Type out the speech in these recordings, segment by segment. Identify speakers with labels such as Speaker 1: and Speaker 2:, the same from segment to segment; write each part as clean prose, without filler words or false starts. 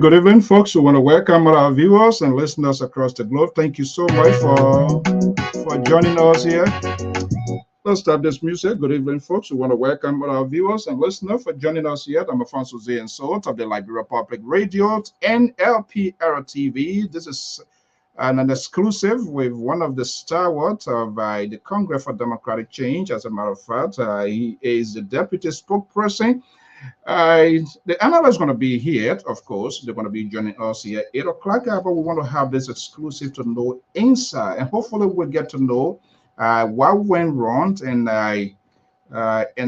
Speaker 1: Good evening, folks. We want to welcome all our viewers and listeners across the globe. Thank you so much for joining us here. Let's start this music. Good evening, folks. We want to welcome all our viewers and listeners for joining us here. I'm Alfonso Z and Salt of the Liberia Public Radio and Lpr-Tv. This is an exclusive with one of the stalwarts of the Congress for Democratic Change. As a matter of fact, he is the deputy spokesperson. The analyst is going to be here, of course. They're going to be joining us here at 8 o'clock, but we want to have this exclusive to know inside, and hopefully we'll get to know what went wrong and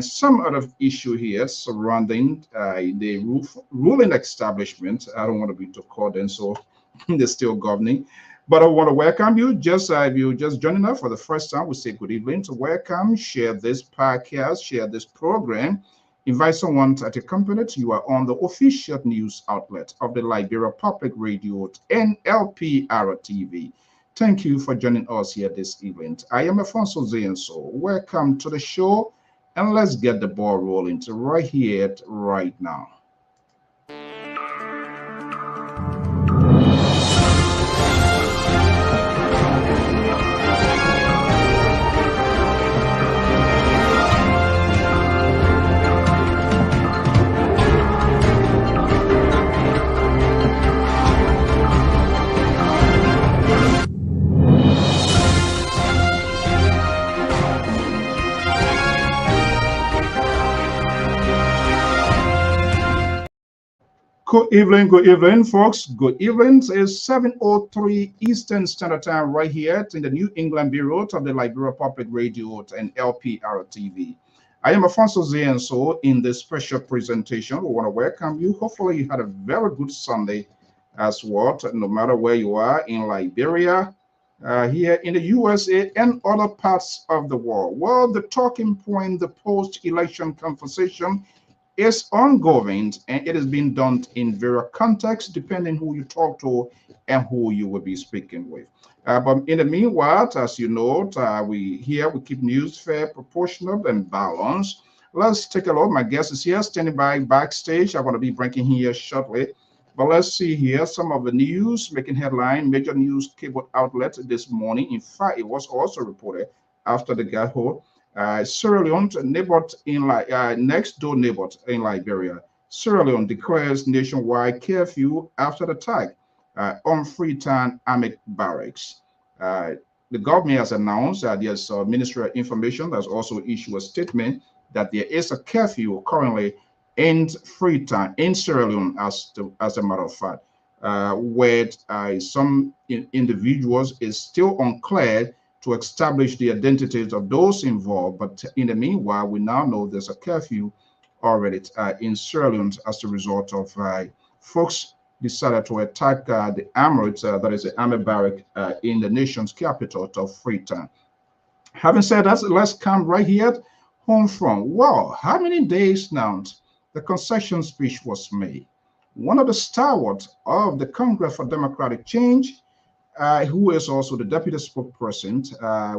Speaker 1: some other issue here surrounding the ruling establishment. I don't want to be too called in, so they're still governing. But I want to welcome you. Just if you're just joining us for the first time, we say good evening. To welcome, share this podcast, share this program. Invite someone to accompany it. You are on the official news outlet of the Liberia Public Radio and Lpr-Tv. Thank you for joining us here this evening. I am Alfonso Zienso. Welcome to the show, and let's get the ball rolling right here, right now. Good evening, folks. Good evening. It's 7:03 Eastern Standard Time right here in the New England Bureau of the Liberia Public Radio and Lpr-Tv. I am Alfonso Zienso in this special presentation. We want to welcome you. Hopefully you had a very good Sunday as well, no matter where you are in Liberia, here in the USA and other parts of the world. Well, the talking point, the post-election conversation is ongoing, and it is being done in various contexts depending who you talk to and who you will be speaking with. But in the meanwhile, as you know, we keep news fair, proportional, and balanced. Let's take a look. My guest is here, standing by backstage. I'm going to be bringing here shortly. But let's see here some of the news making headline. Major news cable outlet this morning. In fact, it was also reported after the gateway. Sierra Leone, next door neighbor in Liberia. Sierra Leone declares nationwide curfew after the attack on Freetown Army Barracks. The government has announced that there's a Ministry of Information has also issued a statement that there is a curfew currently in Freetown, in Sierra Leone, as a matter of fact, where some individuals is still unclear to establish the identities of those involved. But in the meanwhile, we now know there's a curfew already in Sierra Leone as a result of folks decided to attack the armory, that is the army barrack in the nation's capital of Freetown. Having said that, let's come right here home from. Wow, how many days now the concession speech was made? One of the stalwarts of the Congress for Democratic Change, who is also the deputy spokesperson,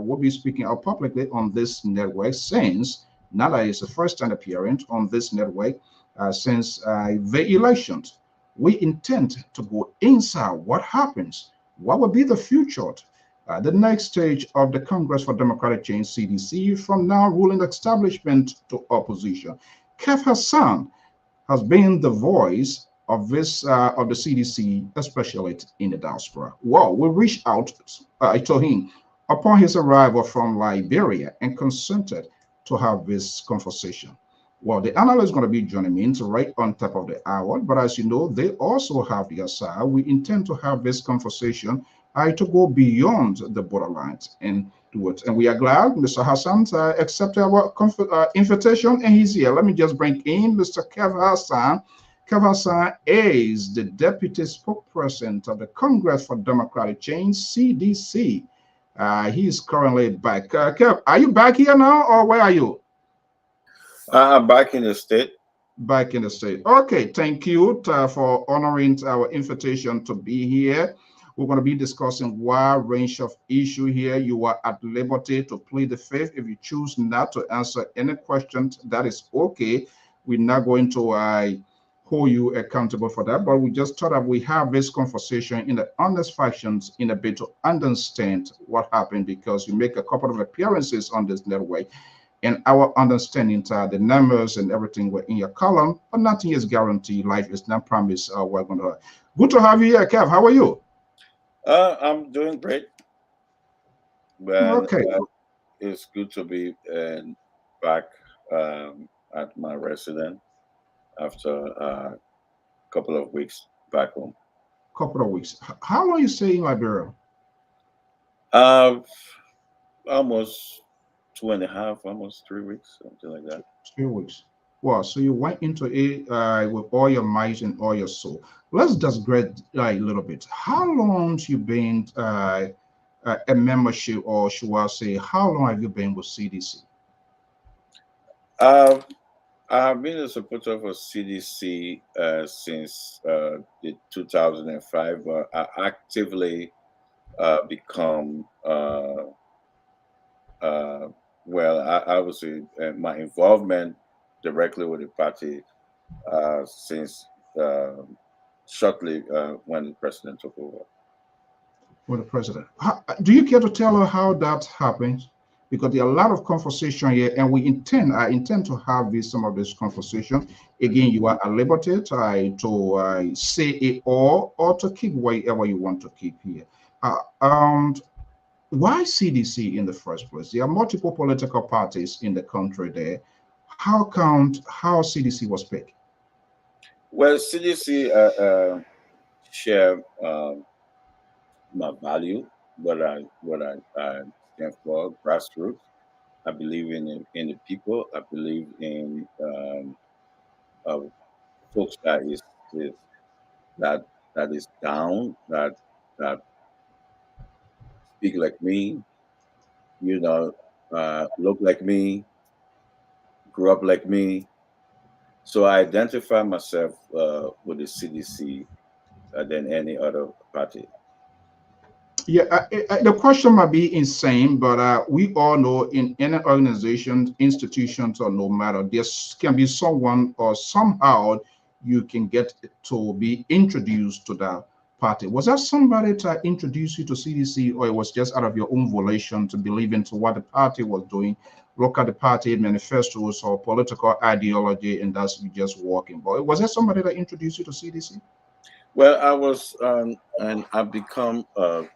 Speaker 1: will be speaking out publicly on this network since now that is the first time appearing on this network since the elections. We intend to go inside what happens, what will be the future, the next stage of the Congress for Democratic Change, CDC, from now ruling establishment to opposition. Keff Hassan has been the voice of this of the CDC, especially in the diaspora. Well, we reached out to him upon his arrival from Liberia and consented to have this conversation. Well, the analyst is going to be joining me right on top of the hour, but as you know, they also have the side. We intend to have this conversation to go beyond the borderlines and do it. And we are glad Mr. Hassan accepted our invitation, and he's here. Let me just bring in Mr. Keff Hassan. Keff Hassan is the deputy spokesperson of the Congress for Democratic Change, CDC. He is currently back. Kev, are you back here now, or where are you?
Speaker 2: I'm back in the state.
Speaker 1: Back in the state. Okay, thank you for honoring our invitation to be here. We're going to be discussing a wide range of issues here. You are at liberty to plead the fifth. If you choose not to answer any questions, that is okay. We're not going to hold you accountable for that, but we just thought that we have this conversation in the honest factions in a bit to understand what happened, because you make a couple of appearances on this network, and our understanding the numbers and everything were in your column, but nothing is guaranteed. Life is not promised. We're going to. Good to have you here, Kev. How are you?
Speaker 2: I'm doing great. Well,
Speaker 1: Okay.
Speaker 2: it's good to be back at my residence after a couple of weeks back home.
Speaker 1: Couple of weeks. How long you stay in Liberia?
Speaker 2: Almost 2.5, almost 3 weeks, something like that.
Speaker 1: 3 weeks. Wow. So you went into it with all your might and all your soul. Let's digress a little bit. How long you been a membership, or should I say, how long have you been with CDC?
Speaker 2: I've been a supporter of CDC since the 2005, but I actively become well, I would say my involvement directly with the party since shortly when the president took over.
Speaker 1: With the president. Do you care to tell her how that happens? Because there are a lot of conversation here, and I intend to have some of this conversation. Again, you are at liberty to say it all, or to keep whatever you want to keep here. Why CDC in the first place? There are multiple political parties in the country there. How CDC was picked?
Speaker 2: Well, CDC share my value, what I stand for, grassroots. I believe in the people. I believe in folks is that that is down, that speak like me, look like me, grew up like me. So I identify myself with the CDC than any other party.
Speaker 1: Yeah, the question might be insane, but we all know in any organization, institutions, or no matter, there can be someone or somehow you can get to be introduced to that party. Was that somebody to introduce you to CDC, or it was just out of your own volition to believe into what the party was doing, look at the party manifestos or political ideology, and that's you just walking? But was there somebody that introduced you to CDC?
Speaker 2: Well, I was, and I've become a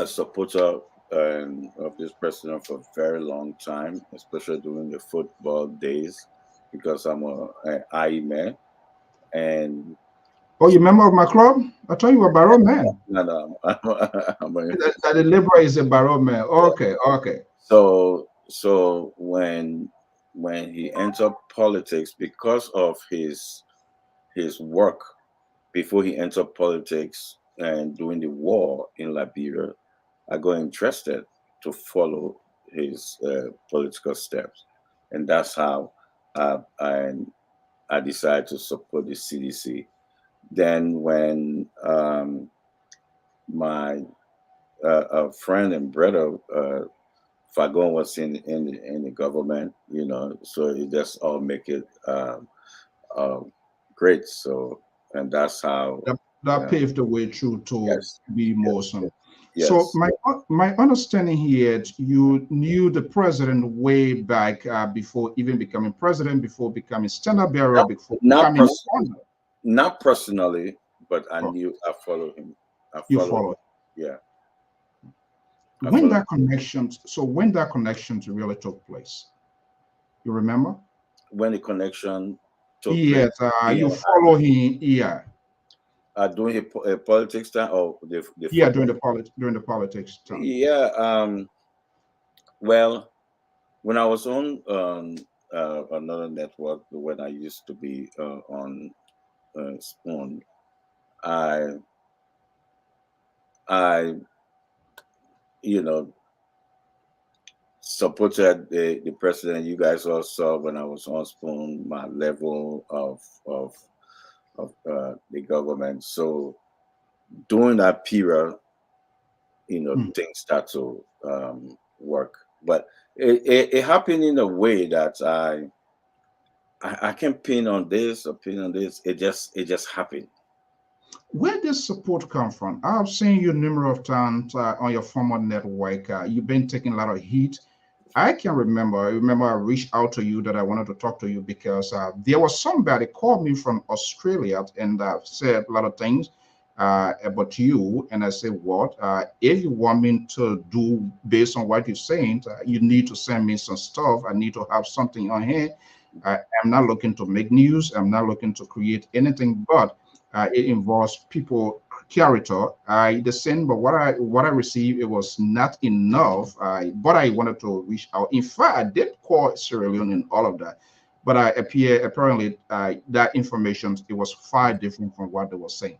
Speaker 2: supporter of this president for a very long time, especially during the football days, because I'm an IE man. And
Speaker 1: oh, you member of my club? I thought you were a Barrow man.
Speaker 2: No,
Speaker 1: That the Liberia is a Barrow man. Okay, okay.
Speaker 2: So when he entered politics, because of his work before he entered politics and during the war in Liberia, I got interested to follow his political steps, and that's how I decided to support the CDC. Then when my friend and brother Fagon was in the government, so it just all make it great. So, and that's how
Speaker 1: that paved the way through to
Speaker 2: yes,
Speaker 1: be more some.
Speaker 2: yes.
Speaker 1: So my understanding here, you knew the president way back before even becoming president, before becoming standard bearer, before becoming
Speaker 2: not personally, but I knew I followed him.
Speaker 1: You followed.
Speaker 2: Yeah.
Speaker 1: When that connection really took place, you remember?
Speaker 2: When the connection took
Speaker 1: place? Yes, you follow him. Yeah.
Speaker 2: Doing a politics time or the
Speaker 1: during the politics time.
Speaker 2: Yeah. Well, when I was on another network, when I used to be on Spoon, I supported the president. You guys all saw when I was on Spoon my level of the government. So during that period, things start to work. But it happened in a way that I can't pin on this or pin on this. It just happened.
Speaker 1: Where does support come from? I've seen you numerous of times on your former network. You've been taking a lot of heat. I can remember. I remember I reached out to you that I wanted to talk to you because there was somebody called me from Australia and said a lot of things about you. And I said, "What? If you want me to do based on what you're saying, you need to send me some stuff. I need to have something on hand. I'm not looking to make news. I'm not looking to create anything, but it involves people character. I the same, but what I received it was not enough. But I wanted to reach out. In fact, I did call Sierra Leone and all of that, but I apparently that information it was far different from what they were saying.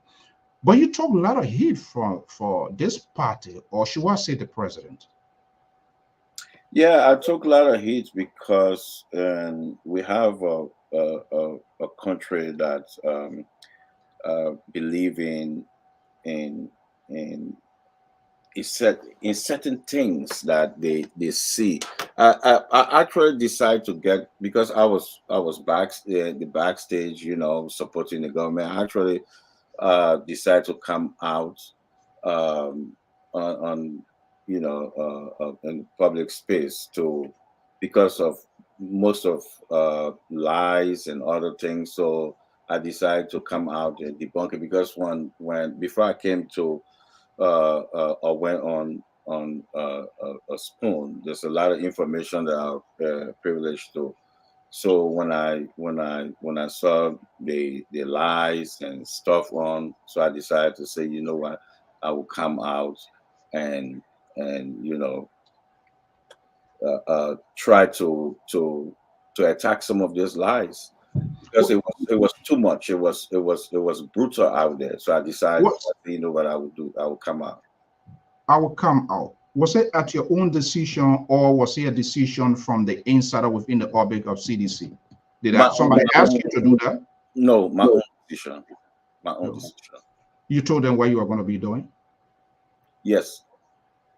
Speaker 1: But you took a lot of heat for this party, or should I say the president?
Speaker 2: Yeah, I took a lot of heat because we have a country that believe in in in certain things that they see. I actually decided to get, because I was the backstage, supporting the government. I actually decided to come out on in public space to, because of most of lies and other things. So I decided to come out and debunk it, because when before I came to or went on a spoon, there's a lot of information that I'm privileged to. So when I saw the lies and stuff on, so I decided to say, you know what, I will come out and and try to attack some of these lies, because
Speaker 1: What,
Speaker 2: it was too much. It was brutal out there. So I decided,
Speaker 1: what
Speaker 2: you know what I would do. I would come out.
Speaker 1: I will come out. Was it at your own decision, or was it a decision from the inside or within the orbit of CDC? Did
Speaker 2: My
Speaker 1: that
Speaker 2: own,
Speaker 1: somebody ask you to do that?
Speaker 2: no, my own decision. My own
Speaker 1: No.
Speaker 2: decision.
Speaker 1: You told them what you were going to be doing.
Speaker 2: Yes.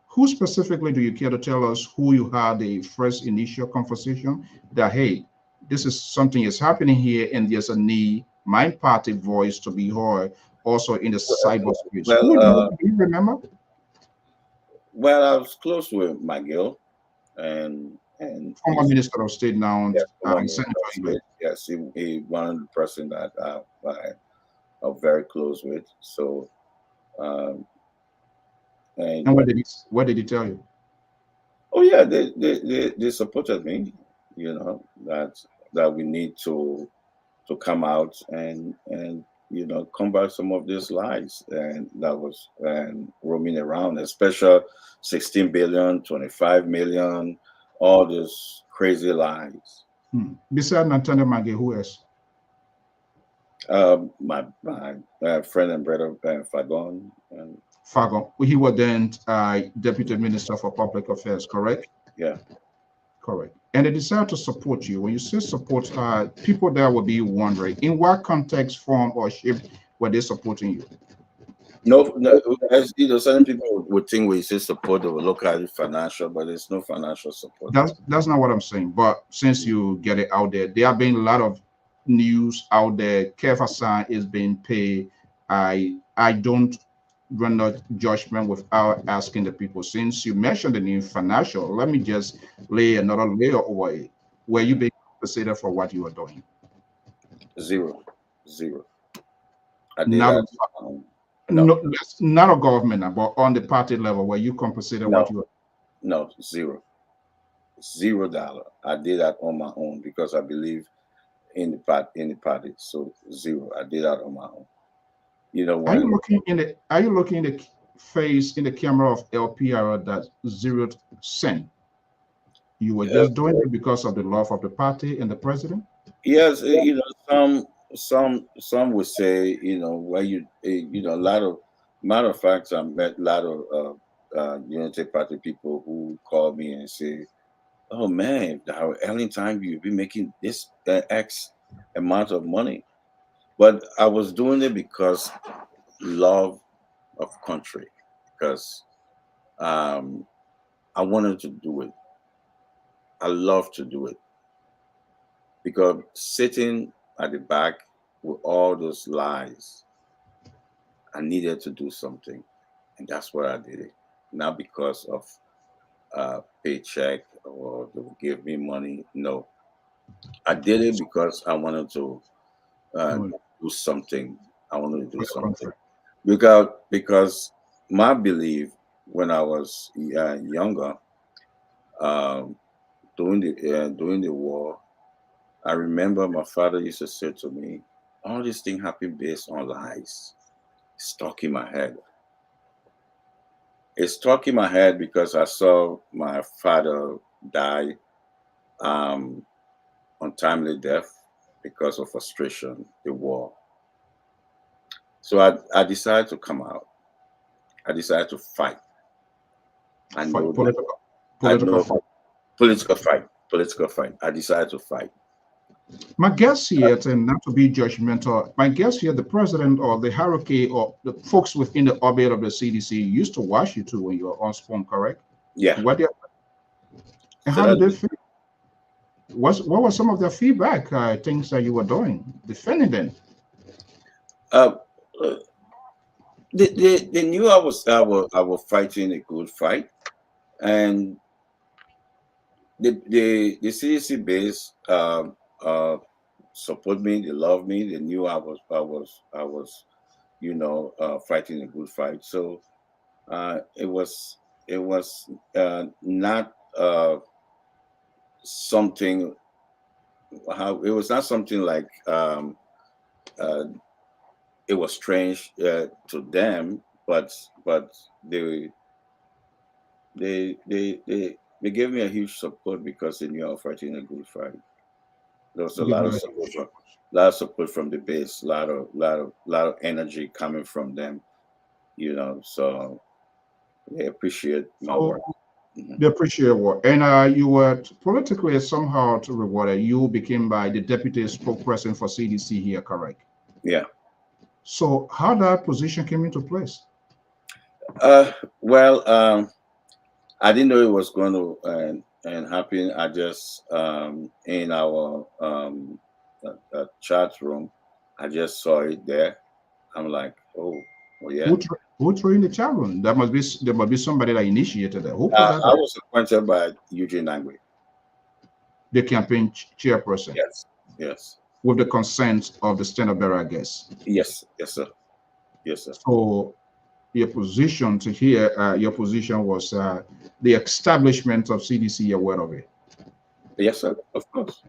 Speaker 1: Who specifically do you care to tell us who you had the first initial conversation that, hey, this is something is happening here and there's a need, my party voice to be heard also in the cyberspace?
Speaker 2: Well,
Speaker 1: Do you remember?
Speaker 2: I was close with Miguel, and
Speaker 1: Former
Speaker 2: he's,
Speaker 1: Minister of State now,
Speaker 2: yes, former Minister
Speaker 1: Senator
Speaker 2: of
Speaker 1: England.
Speaker 2: State. Yes, he one of the person that I'm very close with. So, um, and
Speaker 1: And what did he tell you?
Speaker 2: oh yeah, they supported me. That we need to come out and combat some of these lies and that was roaming around, especially 16 billion, 25 million, all these crazy lies.
Speaker 1: Besides Nathaniel Mage, who else?
Speaker 2: My friend and brother Fagon, and
Speaker 1: Fago. He was then Deputy Minister for Public Affairs, correct?
Speaker 2: yeah.
Speaker 1: Correct. And they decided to support you. When you say support, people there will be wondering in what context, form, or shape were they supporting you?
Speaker 2: No, no, as certain people would think we say support of local financial, but there's no financial support.
Speaker 1: That's not what I'm saying. But since you get it out there, there have been a lot of news out there. Keff Hassan is being paid. I don't render judgment without asking the people. Since you mentioned the name financial, let me just lay another layer over it. Were you being compensated for what you were doing?
Speaker 2: Zero, zero. I did
Speaker 1: Not
Speaker 2: that. No,
Speaker 1: no, that's not a government, but on the party level, where you compensated
Speaker 2: no,
Speaker 1: what you were.
Speaker 2: no, zero, $0. I did that on my own because I believe in the party. So zero. I did that on my own. You know
Speaker 1: Are you
Speaker 2: when
Speaker 1: looking in the Are you looking in the face in the camera of LPR that 0 cent? You were
Speaker 2: uh,
Speaker 1: just doing it because of the love of the party and the president?
Speaker 2: yes, some would say, where a lot of, matter of fact, I met a lot of Unity Party people who call me and say, "Oh man, how any time you be making this X amount of money," but I was doing it because love of country, because um, I wanted to do it. I love to do it because sitting at the back with all those lies, I needed to do something, and that's what I did. It not because of paycheck or they will give me money. No, I did it because I wanted to uh,
Speaker 1: Mm,
Speaker 2: do something. I wanted to do
Speaker 1: for your
Speaker 2: something
Speaker 1: country.
Speaker 2: because my belief when I was younger, um, during the war, I remember my father used to say to me, "All these things happen based on lies." It's stuck in my head. It's stuck in my head because I saw my father die um, untimely death because of frustration, the war. So I decided to come out. I decided to fight. I
Speaker 1: Fight
Speaker 2: know that I
Speaker 1: political
Speaker 2: know
Speaker 1: fight.
Speaker 2: political fight. I decided to fight.
Speaker 1: My guess here, and not to be judgmental, my guess here, the president or the hierarchy or the folks within the orbit of the CDC used to watch you too when you were on spawn, correct?
Speaker 2: Yeah.
Speaker 1: What they, and
Speaker 2: So
Speaker 1: how did
Speaker 2: that
Speaker 1: they feel? What was some of their feedback, things that you were doing, defending them?
Speaker 2: uh, uh, they knew I was fighting a good fight, and the CDC base support me. They love me. They knew I was fighting a good fight. So it was not something how it was not something like uh, it was strange to them, but they they gave me a huge support because they knew I was fighting a good fight. There was a
Speaker 1: Give
Speaker 2: lot
Speaker 1: you
Speaker 2: of
Speaker 1: a
Speaker 2: support
Speaker 1: huge
Speaker 2: from lot of support from the base, lot of energy coming from them, so they appreciate my
Speaker 1: so
Speaker 2: work. Mhm.
Speaker 1: they appreciate what, and you were politically somehow to rewarded. You became by the deputy spokesperson for CDC here, correct?
Speaker 2: Yeah.
Speaker 1: So how that position came into place?
Speaker 2: Uh, well, I didn't know it was going to and happen. I just in our chat room, I just saw it there. I'm like, oh yeah.
Speaker 1: Who threw in the chat room? There must be somebody that initiated that. Who put that
Speaker 2: I
Speaker 1: there?
Speaker 2: was appointed by Eugene Angwe.
Speaker 1: The campaign chairperson
Speaker 2: Yes, yes,
Speaker 1: with the consent of the standard bearer, I guess.
Speaker 2: yes, yes, sir. Yes, sir.
Speaker 1: So your position to here, your position was the establishment of CDC aware of it.
Speaker 2: Yes, sir. Of course.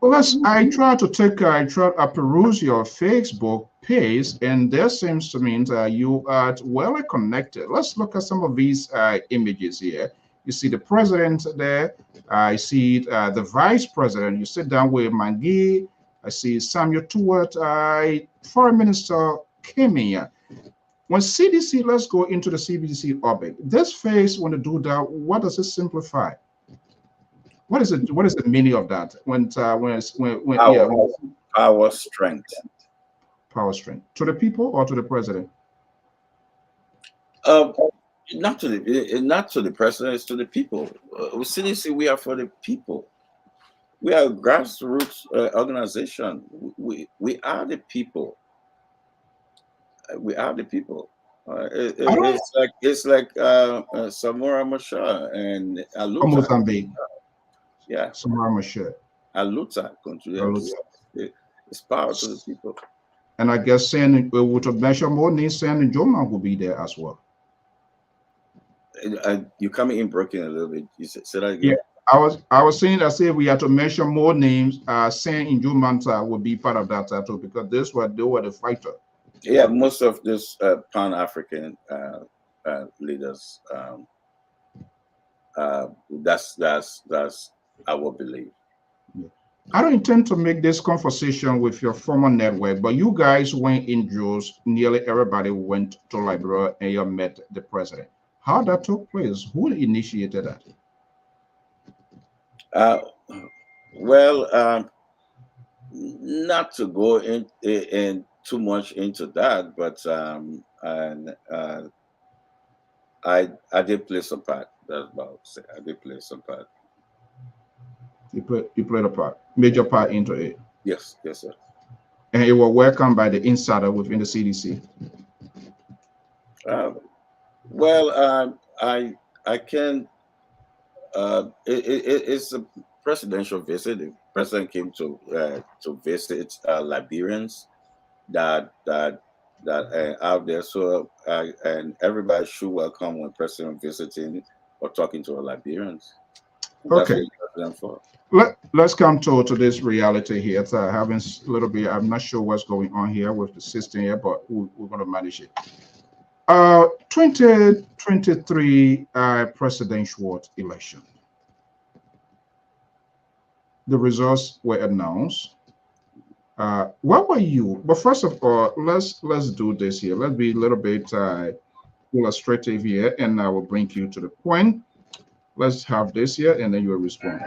Speaker 1: Well, I try to peruse your Facebook page, and there seems to mean that you are well connected. Let's look at some of these images here. You see the president there. I see the vice president. You sit down with Mangi. I see Samuel Tuwet, foreign minister Kenya. When CDC, let's go into the CBDC orbit. This phase, when they do that, what does it simplify? What is it? What is the meaning of that? When yeah,
Speaker 2: Power, power, strength.
Speaker 1: power strength to the people or to the president?
Speaker 2: Uh, not to the president, it's to the people. With CDC, we are for the people. We are a grassroots organization. We are the people. We are the people.
Speaker 1: I don't
Speaker 2: It's like Samora Machar and
Speaker 1: from
Speaker 2: Aluta.
Speaker 1: Mozambique,
Speaker 2: Yeah,
Speaker 1: Samara Machel.
Speaker 2: Aluta contributes. It's power to the people.
Speaker 1: And I guess saying with a measure more needs saying Joma will be there as well.
Speaker 2: You coming in broken a little bit. You say that
Speaker 1: Yeah,
Speaker 2: again.
Speaker 1: I was saying that say we had to mention more names, saying in Jumanta would be part of that too, because they were the fighter.
Speaker 2: Yeah, most of this Pan African leaders. That's our belief.
Speaker 1: Yeah. I don't intend to make this conversation with your former network, but you guys went in drills. Nearly everybody went to Liberia and you met the president. How that took place? Who initiated that?
Speaker 2: Uh, well, not to go in too much into that, but and I did play some part. That's about to say I did play some part.
Speaker 1: You played a part, major part into it.
Speaker 2: Yes, yes, sir.
Speaker 1: And you were welcomed by the insider within the CDC.
Speaker 2: Well, I can. It's a presidential visit. The president came to visit Liberians that out there. So and everybody should welcome when president visiting or talking to our Liberians. That's
Speaker 1: Okay.
Speaker 2: what the president for.
Speaker 1: Let's come to this reality here. It's having a little bit. I'm not sure what's going on here with the system here, but we're going to manage it. 2023 presidential election. The results were announced. What were you? But first of all, let's do this here. Let's be a little bit illustrative here, and I will bring you to the point. Let's have this here, and then you will respond.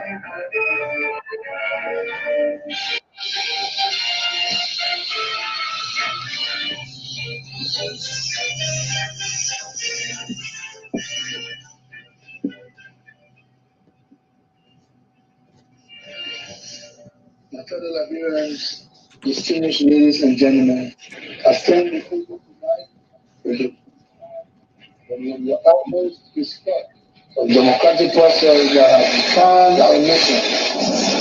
Speaker 3: My fellow Liberians, distinguished ladies and gentlemen, I stand before you tonight with the utmost respect for the democratic process that has defined our nation.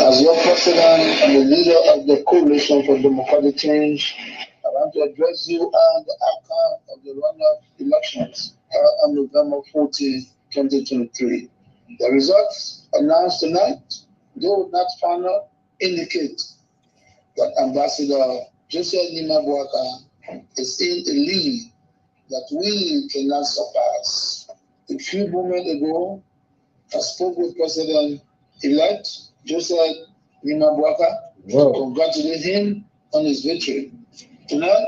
Speaker 3: As your president and the leader of the Coalition for Democratic Change, I want to address you on the outcome of the runoff elections held on November 14, 2023. The results announced tonight, though not final, indicate that Ambassador Joseph Nimabuaka is in a lead that we cannot surpass. A few moments ago, I spoke with President-elect Joseph Nimabuaka to congratulate him on his victory. Tonight,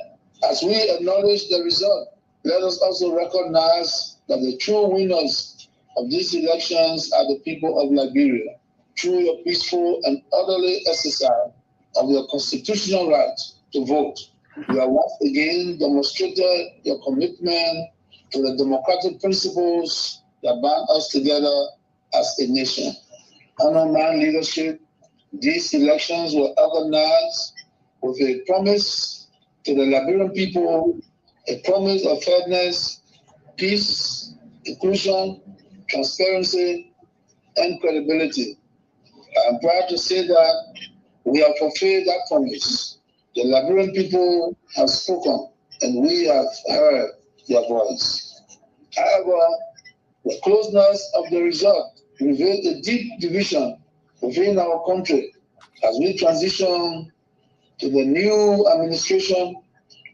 Speaker 3: as we acknowledge the result, let us also recognize that the true winners of these elections are the people of Liberia. Through your peaceful and orderly exercise of your constitutional right to vote, you have once again demonstrated your commitment to the democratic principles that bind us together as a nation. Under my leadership, these elections were organized with a promise to the Liberian people, a promise of fairness, peace, inclusion, transparency, and credibility. I'm proud to say that we have fulfilled that promise. The Liberian people have spoken, and we have heard their voice. However, the closeness of the result revealed a deep division within our country. As we transition to the new administration,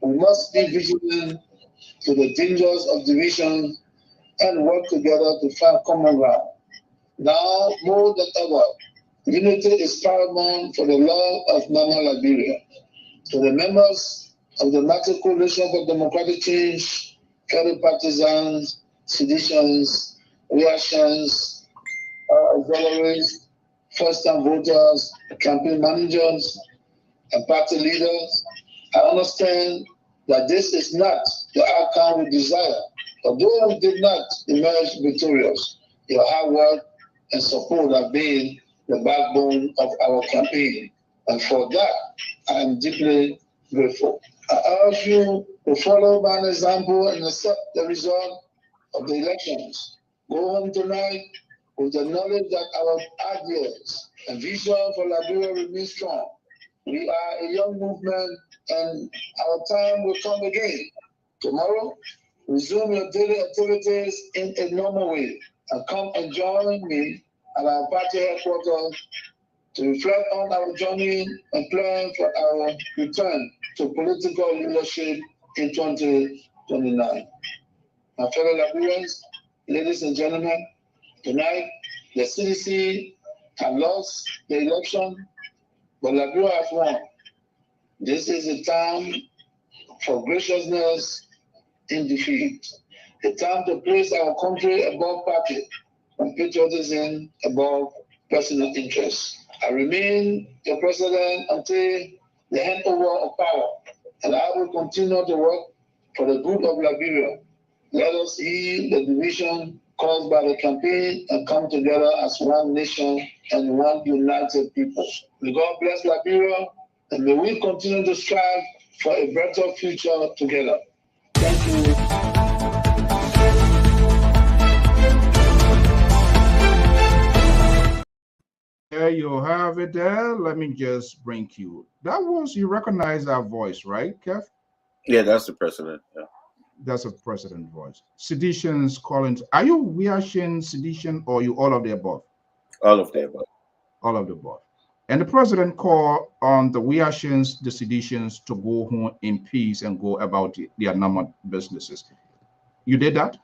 Speaker 3: we must be vigilant to the dangers of division and work together to find common ground. Now, more than ever, unity is paramount for the love of Mama Liberia. To the members of the National Coalition for Democratic Change, fellow partisans, seditions, reactions, auxiliaries, first-time voters, campaign managers, and party leaders, I understand that this is not the outcome we desire. Although we did not emerge victorious, your hard work and support have been the backbone of our campaign. And for that, I am deeply grateful. I urge you to follow my example and accept the result of the elections. Go home tonight with the knowledge that our ideas and vision for Liberia remain strong. We are a young movement and our time will come again. Tomorrow, resume your daily activities in a normal way and come and join me at our party headquarters to reflect on our journey and plan for our return to political leadership in 2029. My fellow Liberians, ladies and gentlemen, tonight the CDC have lost the election, but Liberia has won. This is a time for graciousness in defeat, a time to place our country above party and patriotism above personal interests. I remain the president until the handover of power, and I will continue to work for the good of Liberia. Let us heal the division caused by the campaign and come together as one nation and one united people. May God bless Liberia, and may we continue to strive for a better future together. Thank you.
Speaker 1: There you have it there. Let me just bring you. That was, you recognize that voice, right, Kev?
Speaker 2: Yeah, that's the president. Yeah.
Speaker 1: That's a president voice. Seditions calling. Are you reacting sedition or you all of the above?
Speaker 2: All of the above.
Speaker 1: All of the above. And the president called on the reactions, the seditions to go home in peace and go about their normal businesses. You did that?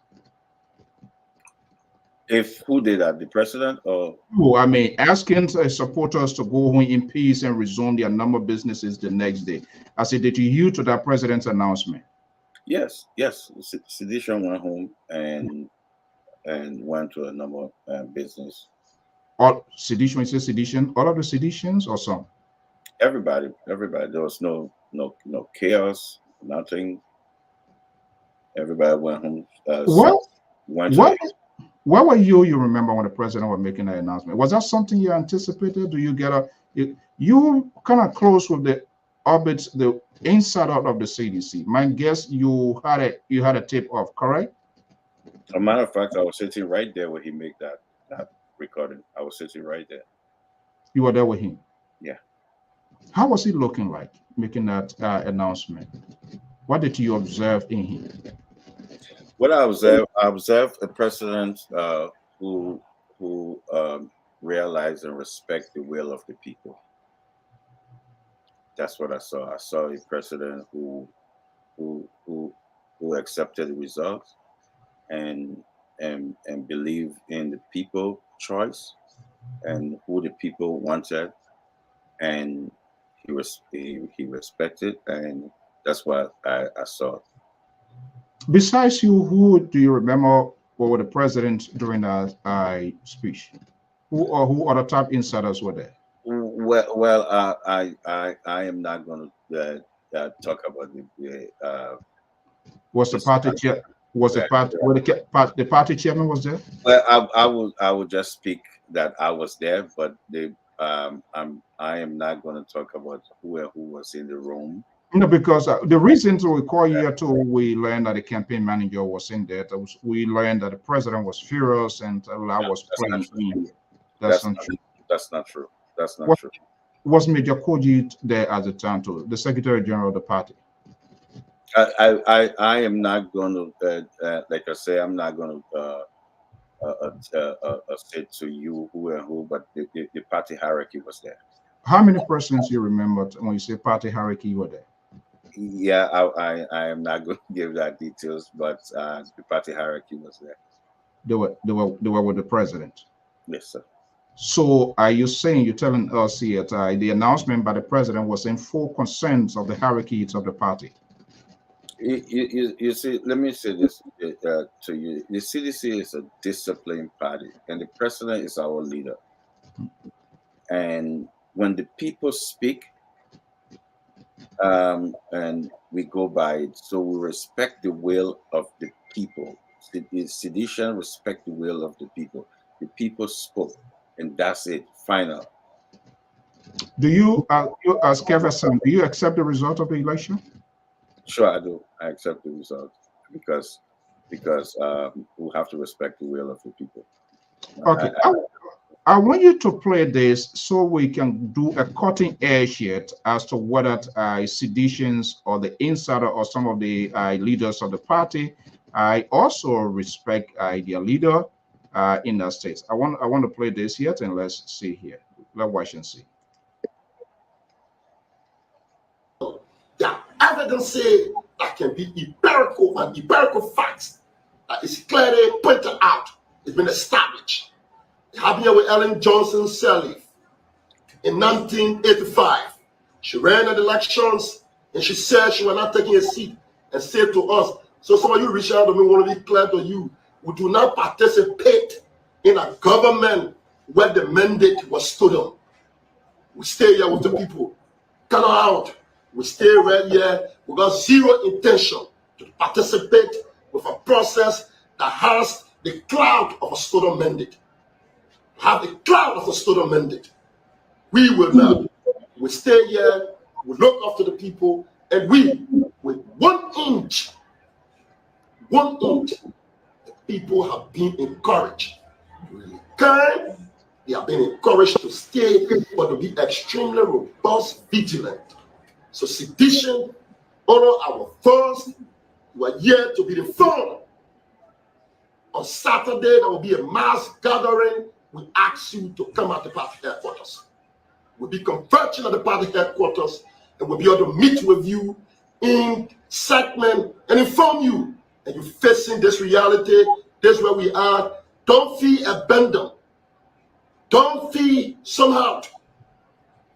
Speaker 2: Who did that? The president or?
Speaker 1: Oh, I mean, asking supporters to go home in peace and resume their normal businesses the next day. I said, did you hear to that president's announcement?
Speaker 2: Yes. Sedition went home and went to a normal business.
Speaker 1: All sedition, you say sedition, all of the seditions or some?
Speaker 2: Everybody. There was no chaos, nothing. Everybody went home.
Speaker 1: Where were you remember when the president was making that announcement? Was that something you anticipated? Do you get you kind of close with the orbits, the inside out of the CDC? My guess, you had a tape off, correct?
Speaker 2: As a matter of fact, I was sitting right there when he made that recording. I was sitting right there.
Speaker 1: You were there with him?
Speaker 2: Yeah.
Speaker 1: How was he looking like making that announcement? What did you observe in him?
Speaker 2: What I observed a president who realized and respect the will of the people. That's what I saw. I saw a president who accepted the results and believed in the people choice and who the people wanted, and he respected, and that's what I saw.
Speaker 1: Besides you, who do you remember were the president during that speech? Who other top insiders were there?
Speaker 2: Well, I am not going to talk about the.
Speaker 1: Was the party chair? Was the party? The party chairman was there?
Speaker 2: Well, I will just speak that I was there, but I am not going to talk about who was in the room.
Speaker 1: No, because the reason to call you here too, we learned that the campaign manager was in there. We learned that the president was furious and I was playing in. That's not true.
Speaker 2: That's not true. That's not true.
Speaker 1: Was Major Koji there at the time too, the Secretary General of the party?
Speaker 2: I am not going to, like I say, I'm not going to say to you who and who, but the party hierarchy was there.
Speaker 1: How many persons you remember when you say party hierarchy were there?
Speaker 2: Yeah, I am not going to give that details, but the party hierarchy was there.
Speaker 1: They were with the president.
Speaker 2: Yes, sir.
Speaker 1: So are you saying, you're telling us here that the announcement by the president was in full consent of the hierarchies of the party?
Speaker 2: You see, let me say this to you. The CDC is a disciplined party, and the president is our leader. And when the people speak, and we go by it, so we respect the will of the people. Sedition respect the will of the people. The people spoke, and that's it. Final.
Speaker 1: Do you as Keff Hassan, do you accept the result of the election?
Speaker 2: Sure, I do. I accept the result because we have to respect the will of the people.
Speaker 1: Okay. I want you to play this so we can do a cutting edge yet as to whether seditions or the insider or some of the leaders of the party. I also respect their leader in the states. I want to play this yet, and let's see here. Let's watch and see.
Speaker 4: The evidence say that can be empirical and empirical facts that is clearly pointed out. It's been established. It happened here with Ellen Johnson Sirleaf in 1985. She ran the elections and she said she was not taking a seat and said to us, so some of you reach out to me, want to be clear to you, we do not participate in a government where the mandate was stolen. We stay here with the people. Come out. We stay right here. We got zero intention to participate with a process that has the cloud of a stolen mandate. Have the cloud of a stolen mandate. We will not. We stay here, we look after the people, and we, with 1 inch, the people have been encouraged to really kind. They have been encouraged to stay, but to be extremely robust, vigilant. So sedition, honor our first. You are here to be informed. On Saturday, there will be a mass gathering. We ask you to come at the party headquarters. We'll be converging at the party headquarters, and we'll be able to meet with you in segment and inform you. And you're facing this reality. This is where we are. Don't feel abandoned. Don't feel somehow.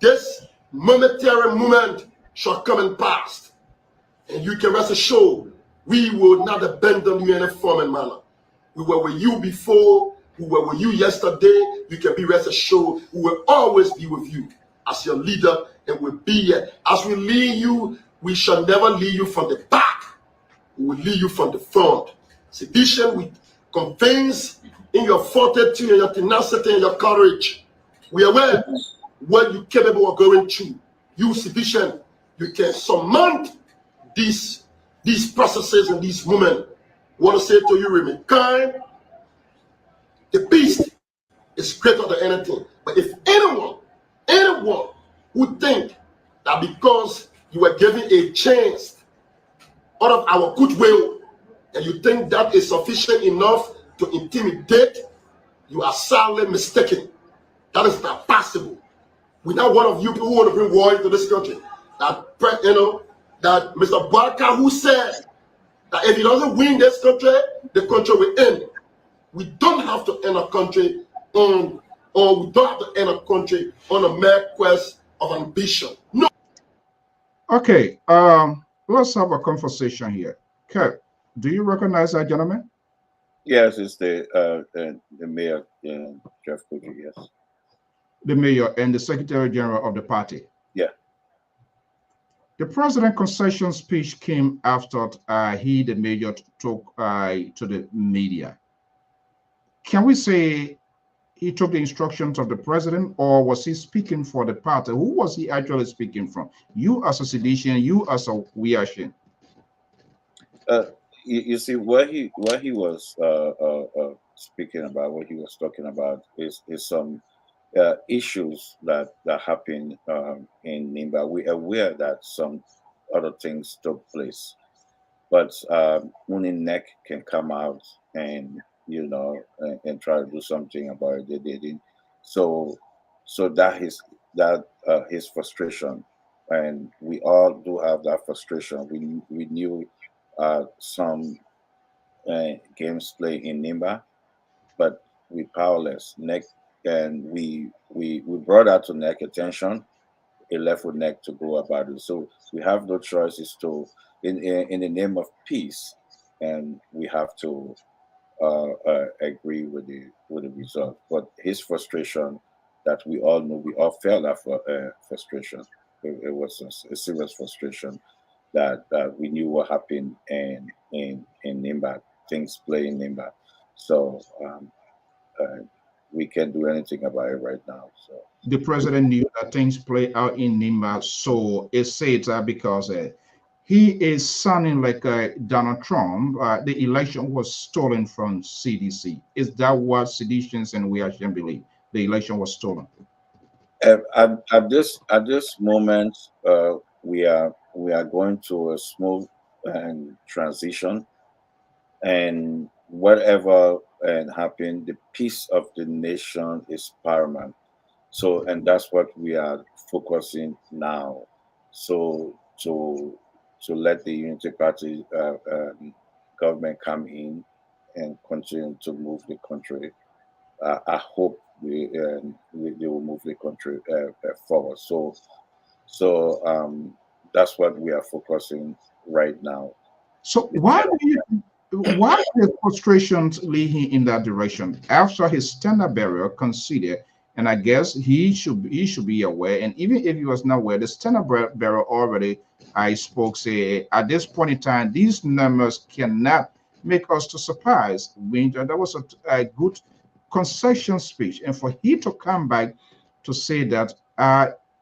Speaker 4: This momentary moment shall come and pass. And you can rest assured, we will not abandon you in any form and manner. We were with you before, we were with you yesterday. You can be rest assured, we will always be with you as your leader, and we'll be here. As we lead you, we shall never lead you from the back. We will lead you from the front. Sedition, we convince in your fortitude, and your tenacity, and your courage. We are aware what you're capable of going through. You, sedition, you can surmount these processes and these women. I want to say to you, remain kind. The beast is greater than anything. But if anyone who think that because you were given a chance out of our goodwill, and you think that is sufficient enough to intimidate, you are sadly mistaken. That is not possible. We're not one of you people who want to bring war into this country. That Mr. Barker, who said that if he doesn't win this country, the country will end. We don't have to end a country on, or we don't have to end a country on a mere quest of ambition. No.
Speaker 1: Okay, let's have a conversation here. Kev, do you recognize that gentleman?
Speaker 2: Yes, it's the mayor, Jeff Kojo, yes.
Speaker 1: The mayor and the secretary general of the party.
Speaker 2: Yeah.
Speaker 1: The president's concession speech came after he, the mayor, talked to the media. Can we say he took the instructions of the president, or was he speaking for the party? Who was he actually speaking from? You as a sedition, you as a Wiashin.
Speaker 2: You see, what he was speaking about, what he was talking about is some issues that happened in Nimba. We are aware that some other things took place, but only NEC can come out and and try to do something about it. They didn't. So that is his frustration, and we all do have that frustration. We knew some games play in Nimba, but we powerless. NEC, and we brought that to NEC attention. It left with NEC to go about it. So we have no choices to, in the name of peace, and we have to agree with the result. But his frustration, that we all know, we all felt that frustration. It was a serious frustration that we knew what happened in Nimba, things play in Nimba. So we can't do anything about it right now. So
Speaker 1: the president knew that things play out in Nimba, so it says that because he is sounding like Donald Trump, the election was stolen from CDC. Is that what seditions and we actually believe? The election was stolen.
Speaker 2: At this moment, we are going to a smooth transition, and whatever happen, the peace of the nation is paramount. So, and that's what we are focusing now. So to let the Unity Party government come in and continue to move the country. I hope they will move the country forward. So that's what we are focusing right now.
Speaker 1: So why the frustrations lead him in that direction after his standard bearer considered? And I guess he should be aware. And even if he was not aware, the standard bearer already spoke, say at this point in time, these numbers cannot make us to surprise. That was a good concession speech, and for he to come back to say that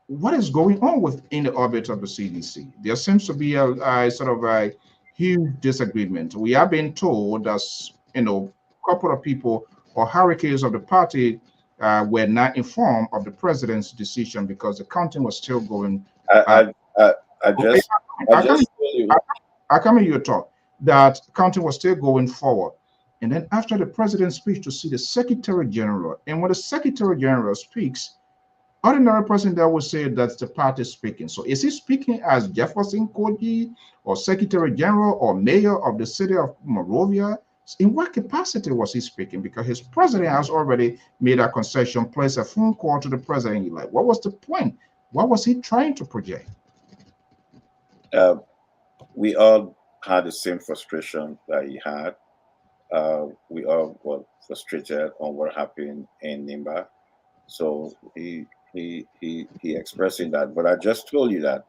Speaker 1: what is going on within the orbit of the CDC? There seems to be a sort of a huge disagreement. We are being told that a couple of people or hurricanes of the party were not informed of the president's decision because the counting was still going.
Speaker 2: I just
Speaker 1: I come in your talk that counting was still going forward. And then after the president's speech, to see the Secretary General. And when the Secretary General speaks, ordinary person that would say that's the party speaking. So is he speaking as Jefferson Koji or Secretary General or Mayor of the city of Monrovia? In what capacity was he speaking? Because his president has already made a concession, placed a phone call to the president. Like, what was the point? What was he trying to project?
Speaker 2: We all had the same frustration that he had. We all were frustrated on what happened in Nimba. So he expressing that. But I just told you that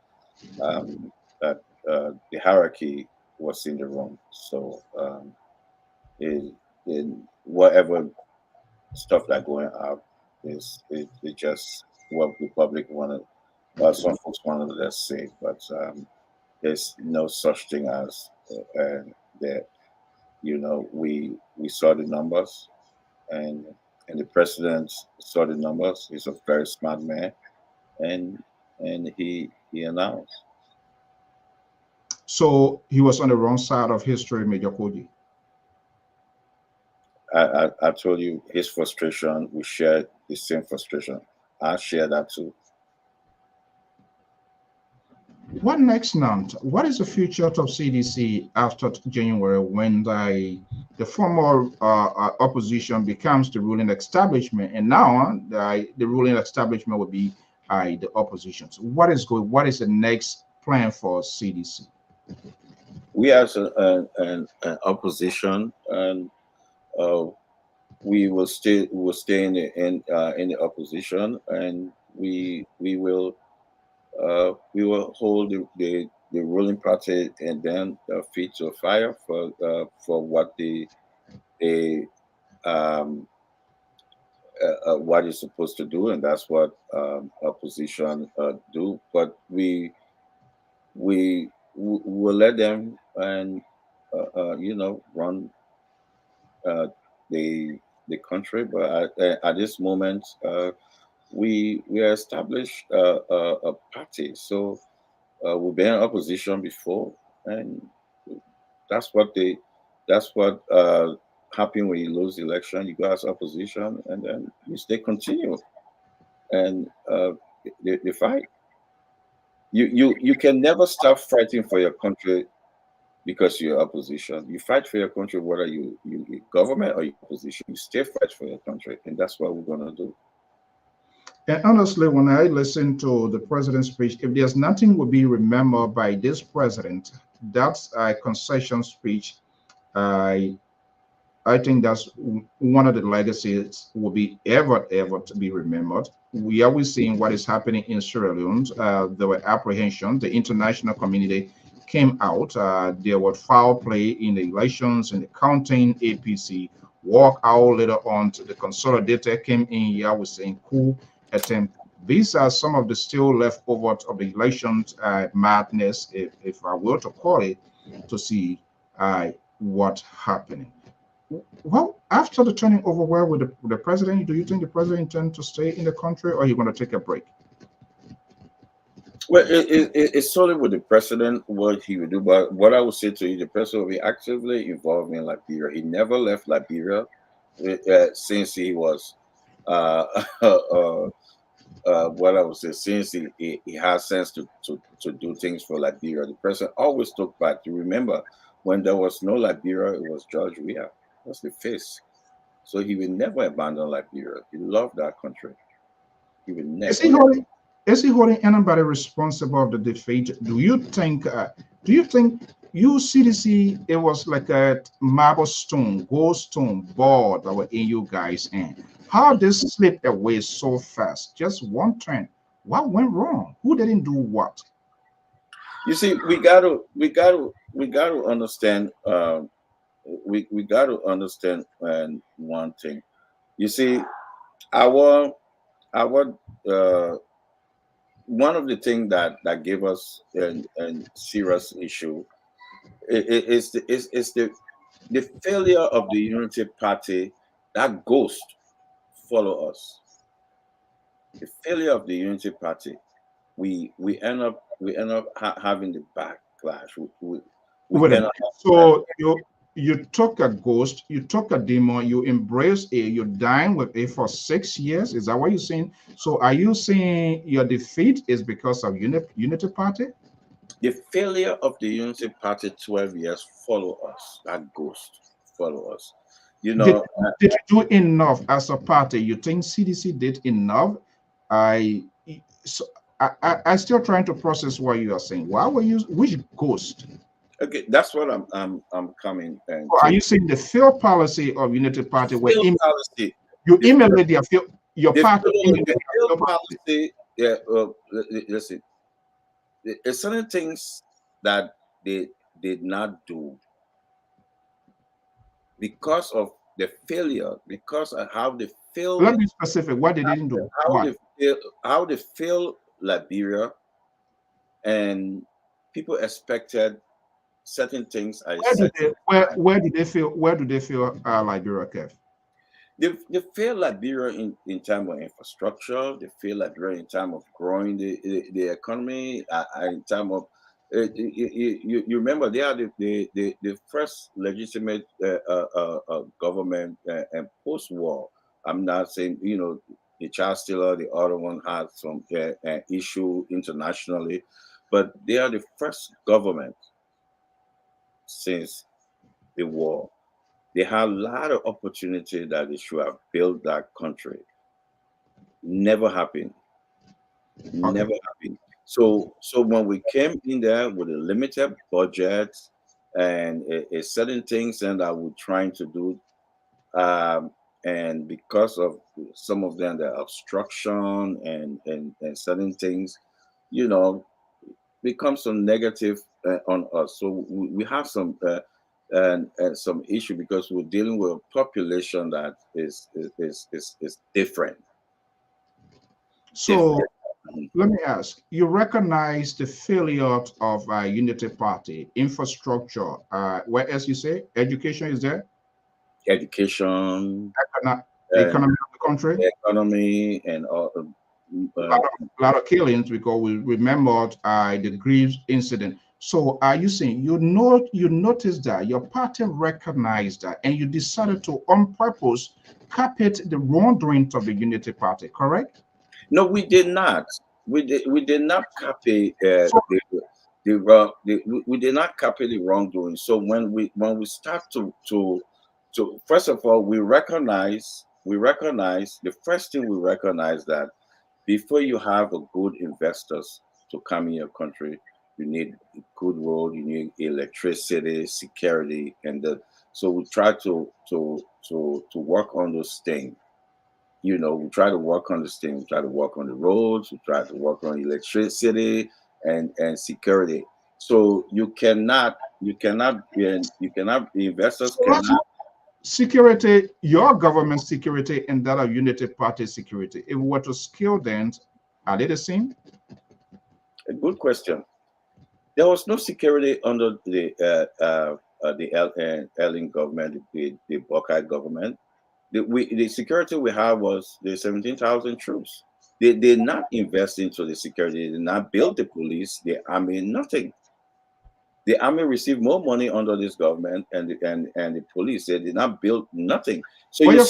Speaker 2: the hierarchy was in the room. So in whatever stuff that going out is just what the public wanted. Well, some folks wanted to say, but there's no such thing as that. We saw the numbers, and the president saw the numbers. He's a very smart man, and he announced.
Speaker 1: So he was on the wrong side of history, Major Koji.
Speaker 2: I told you his frustration. We shared the same frustration. I share that too.
Speaker 1: What next now? What is the future of CDC after January when the former opposition becomes the ruling establishment, and now the ruling establishment will be the opposition? So what is the next plan for CDC?
Speaker 2: We as an opposition, and we will stay in the opposition, and we will hold the ruling party and then feet to fire for what what is supposed to do, and that's what opposition do. But we will let them and run the country. But at this moment, we established a party. So we've been in opposition before, and that's what happen when you lose the election. You go as opposition, and then you stay continue, and they fight. You can never stop fighting for your country because you're opposition. You fight for your country whether you government or your opposition. You stay fight for your country, and that's what we're gonna do.
Speaker 1: And honestly, when I listen to the president's speech, if there's nothing will be remembered by this president, that's a concession speech. I think that's one of the legacies will be ever to be remembered. We are always seeing what is happening in Sierra Leone. There were apprehensions. The international community came out. There was foul play in the elections, in the counting. APC walk out later on to the consolidated came in here with saying coup attempt. These are some of the still leftovers of the elections madness, if I were to call it, to see what's happening. Well, after the turning over, where with the president, do you think the president intends to stay in the country, or are you going to take a break?
Speaker 2: Well, it's solely with the president what he would do. But what I would say to you, the president will be actively involved in Liberia. He never left Liberia since he was what I would say, since he has sense to do things for Liberia. The president always took back. You remember when there was no Liberia, it was George Weah. That's the face. So he will never abandon Liberia. He loved that country. He will never.
Speaker 1: Is he holding anybody responsible of the defeat? Do you think CDC, it was like a marble stone, gold stone ball that were in you guys' hand? How this slipped away so fast? Just one trend. What went wrong? Who didn't do what?
Speaker 2: You see, we got to understand we got to understand one thing. You see, our one of the things that gave us a serious issue is the failure of the Unity Party. That ghost follow us. The failure of the Unity Party. We end up having the backlash. We
Speaker 1: Wait a
Speaker 2: end
Speaker 1: minute.
Speaker 2: up
Speaker 1: So you took a ghost, you took a demon, you embraced it, you dined with it for 6 years. Is that what you're saying? So are you saying your defeat is because of Unity Party?
Speaker 2: the failure of the Unity Party 12 years follow us. That ghost follow us. You
Speaker 1: Did,
Speaker 2: know,
Speaker 1: did you do enough as a party? You think CDC did enough? I so I still trying to process what you are saying. Why were you which ghost?
Speaker 2: okay, that's what I'm coming and
Speaker 1: Or are you saying the failed policy of Unity Party where
Speaker 2: failed policy.
Speaker 1: you
Speaker 2: The,
Speaker 1: emulate your
Speaker 2: the,
Speaker 1: party
Speaker 2: failed,
Speaker 1: emulate
Speaker 2: the
Speaker 1: their
Speaker 2: failed
Speaker 1: failed policy?
Speaker 2: policy. Yeah, listen. There's certain things that they did not do because of the failure, because of how they failed,
Speaker 1: Let me be specific. What they didn't do?
Speaker 2: how
Speaker 1: What?
Speaker 2: they how they failed Liberia, and people expected certain things.
Speaker 1: Where do they feel Liberia, Kev?
Speaker 2: They fail Liberia in terms of infrastructure. They fail Liberia in terms of growing the economy. In terms of you remember they are the first legitimate government and post-war. I'm not saying the child stealer, the other one had some issue internationally, but they are the first government since the war. They had a lot of opportunity that they should have built that country. Never happened. Never happened. So when we came in there with a limited budget and a certain things and that we're trying to do, and because of some of them, the obstruction and certain things, become some negative on us. So we have some and some issue because we're dealing with a population that is different.
Speaker 1: So
Speaker 2: Different.
Speaker 1: let me ask: you recognize the failure of Unity Party infrastructure? Where else you say education is there?
Speaker 2: Education,
Speaker 1: The
Speaker 2: and
Speaker 1: economy of the country.
Speaker 2: economy, and all.
Speaker 1: Lot of killings because we remembered the Greaves incident. So are you saying you noticed that your party recognized that and you decided to on purpose carpet the wrongdoings of the Unity Party, correct?
Speaker 2: No, we did not. We did not copy
Speaker 1: So
Speaker 2: we did not copy the wrongdoing. So when we start to first of all we recognize the first thing we recognize that before you have a good investors to come in your country, you need a good road, you need electricity, security, so we try to work on those things. We try to work on this thing. We try to work on the roads. We try to work on electricity and security. So the investors cannot.
Speaker 1: security, your government security and that of Unity Party security, if we were to scale them, are they the same?
Speaker 2: A good question. There was no security under the Ellen government, the Buckeye government. The security we have was the 17,000 troops. They did not invest into the security. They did not build the police, the army, nothing. The army received more money under this government and the police. They did not build nothing. So you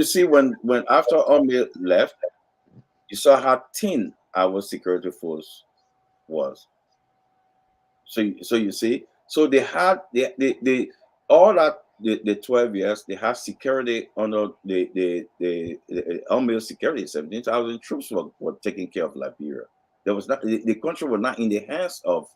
Speaker 2: see when after army left, you saw how thin our security force was. So you see, so they had the all that the 12 years they have security under the army security. 17,000 troops were taking care of Liberia. There was not the country was not in the hands of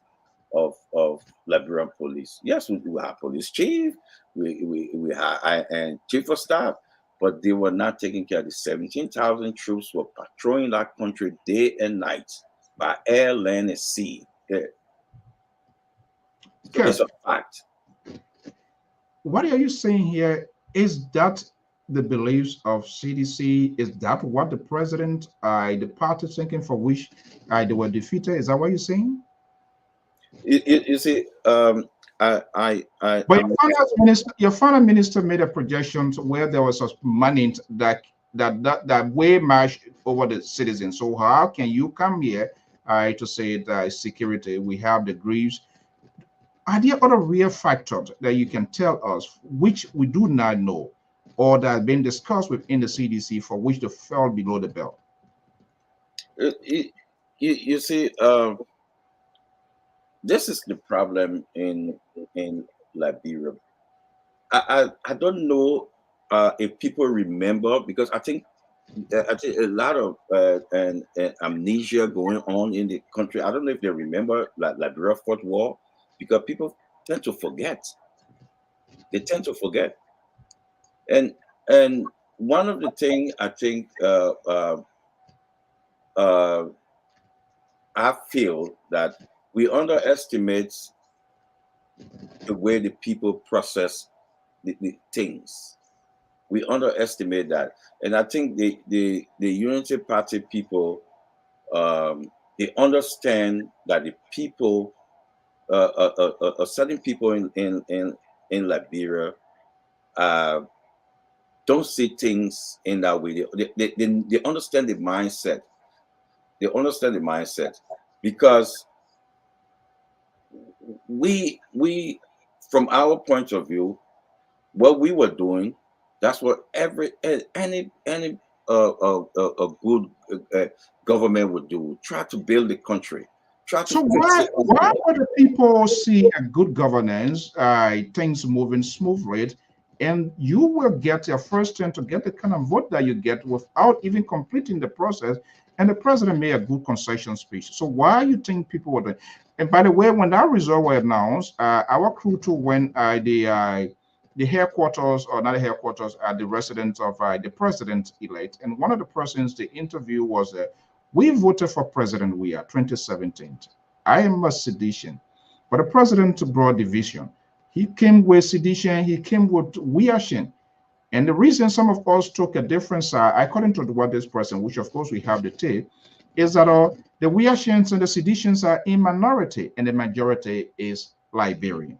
Speaker 2: Liberian police. Yes, we have police chief, we have and chief of staff, but they were not taking care of the 17,000 troops were patrolling that country day and night by air, land, and sea. So
Speaker 1: Okay.
Speaker 2: it's a fact.
Speaker 1: what are you saying here? Is that the beliefs of CDC? Is that what the president, the party thinking for which they were defeated? Is that what you're saying?
Speaker 2: You see,
Speaker 1: But your finance minister made a projection where there was a money that way much over the citizens. So how can you come here to say that security? We have the griefs. Are there other real factors that you can tell us which we do not know or that have been discussed within the CDC for which they fell below the belt?
Speaker 2: You see, this is the problem in Liberia. I don't know if people remember, because I think a lot of amnesia going on in the country. I don't know if they remember Liberia Fourth War, because people tend to forget. They tend to forget, and one of the things I think I feel that we underestimate the way the people process the things. We underestimate that, and I think the Unity Party people, they understand that the people, certain people in Liberia, don't see things in that way. They understand the mindset. They understand the mindset, because we from our point of view, what we were doing, that's what any a good government would do. Try to build the country. Try to
Speaker 1: So why would the people see a good governance, things moving smoothly, and you will get your first turn to get the kind of vote that you get without even completing the process? And the president made a good concession speech. So why you think people were doing? And by the way, when that result were announced, our crew too went the headquarters, or not the headquarters, the residence of the president-elect. And one of the persons they interviewed was, we voted for President Weah 2017. I am a sedition. But the president brought division. He came with sedition, he came with Weah-shin. And the reason some of us took a different side, according to what this person, which of course we have the tape, is that the Weah-shins and the seditions are in minority, and the majority is Liberian.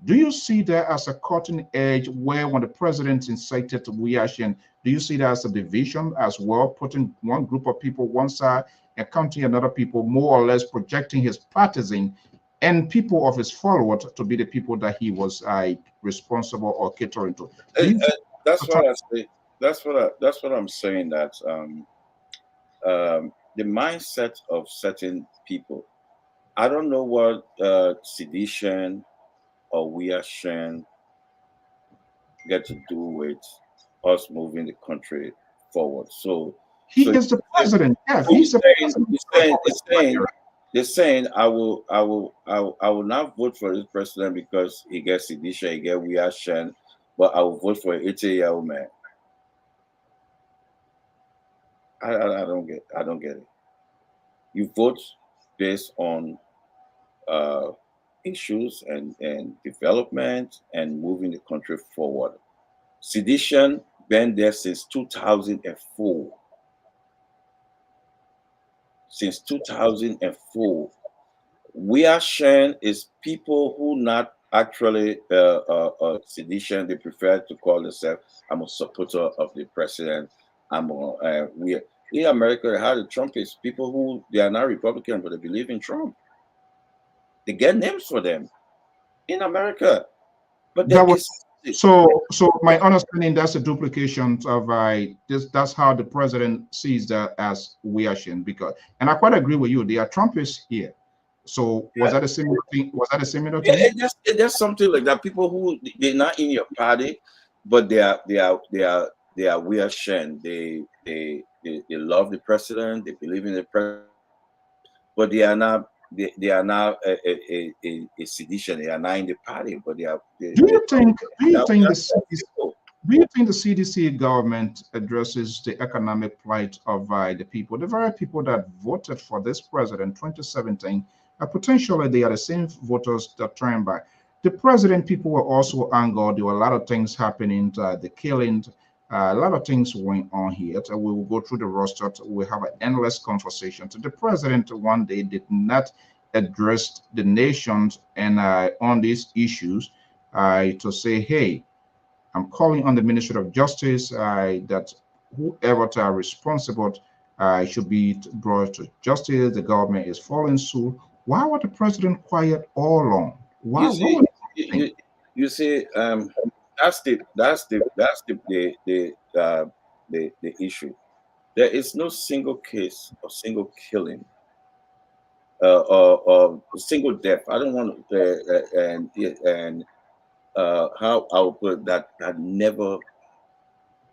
Speaker 1: Do you see that as a cutting edge where when the president incited Weah-shin, do you see that as a division as well, putting one group of people one side and counting another people, more or less projecting his partisan and people of his followers to be the people that he was responsible or catering to?
Speaker 2: That's what I say. That's what I'm saying. That the mindset of certain people. I don't know what sedition or Weah-shin get to do with us moving the country forward. So
Speaker 1: he is the president. Yeah, he's the
Speaker 2: president. They're saying I will not vote for this president because he gets sedition, he gets Weah-shin, but I will vote for an 80-year-old man. I don't get it. You vote based on issues and development and moving the country forward. Sedition been there since 2004. Since 2004. Weah-shin is people who not actually sedition. They prefer to call themselves, I'm a supporter of the president. We in America, how the Trumpists, people who they are not Republican, but they believe in Trump. They get names for them in America. But
Speaker 1: so my understanding, that's a duplication of that's how the president sees that as Weah-shin, because, and I quite agree with you, they are Trumpists here. So was that a similar thing? Was that a similar thing?
Speaker 2: There's something like that. People who they're not in your party, but they are Weah-shin. They love the president. They believe in the president, but they are not. They are not a sedition. They are not in the party, but they are. Do
Speaker 1: you think the CDC government addresses the economic plight of the people, the very people that voted for this president in 2017? Potentially, they are the same voters that turned back. The president, people were also angered. There were a lot of things happening, the killing, a lot of things going on here. So we will go through the roster. We have an endless conversation. So the president one day did not address the nations and on these issues to say, hey, I'm calling on the Ministry of Justice that whoever are responsible should be brought to justice. The government is following suit. Why was the president quiet all along? Why?
Speaker 2: You see, you see, that's the issue. There is no single case or single killing or single death. I don't want to and how I would put it, that never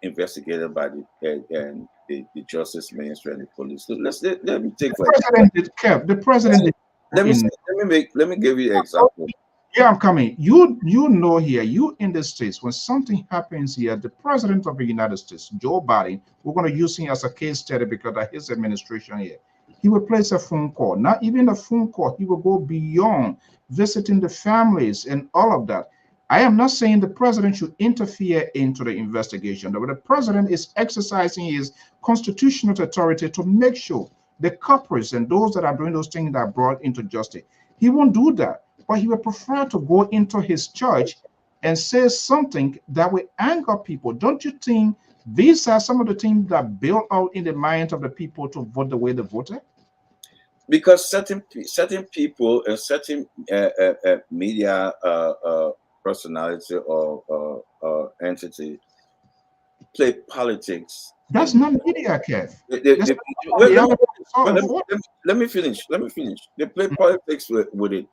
Speaker 2: investigated by the Justice Ministry and the police. So let me take for
Speaker 1: example. The president.
Speaker 2: Let me give you an example.
Speaker 1: Yeah, I'm coming. You know here, you in the States, when something happens here, the president of the United States, Joe Biden, we're going to use him as a case study because of his administration here. He will place a phone call. Not even a phone call. He will go beyond visiting the families and all of that. I am not saying the president should interfere into the investigation, but the president is exercising his constitutional authority to make sure the culprits and those that are doing those things that are brought into justice. He won't do that, but he would prefer to go into his church and say something that will anger people. Don't you think these are some of the things that build out in the minds of the people to vote the way they voted?
Speaker 2: Because certain people and certain media personality or entity play politics.
Speaker 1: That's not media, Kev.
Speaker 2: Let me finish. They play politics with it.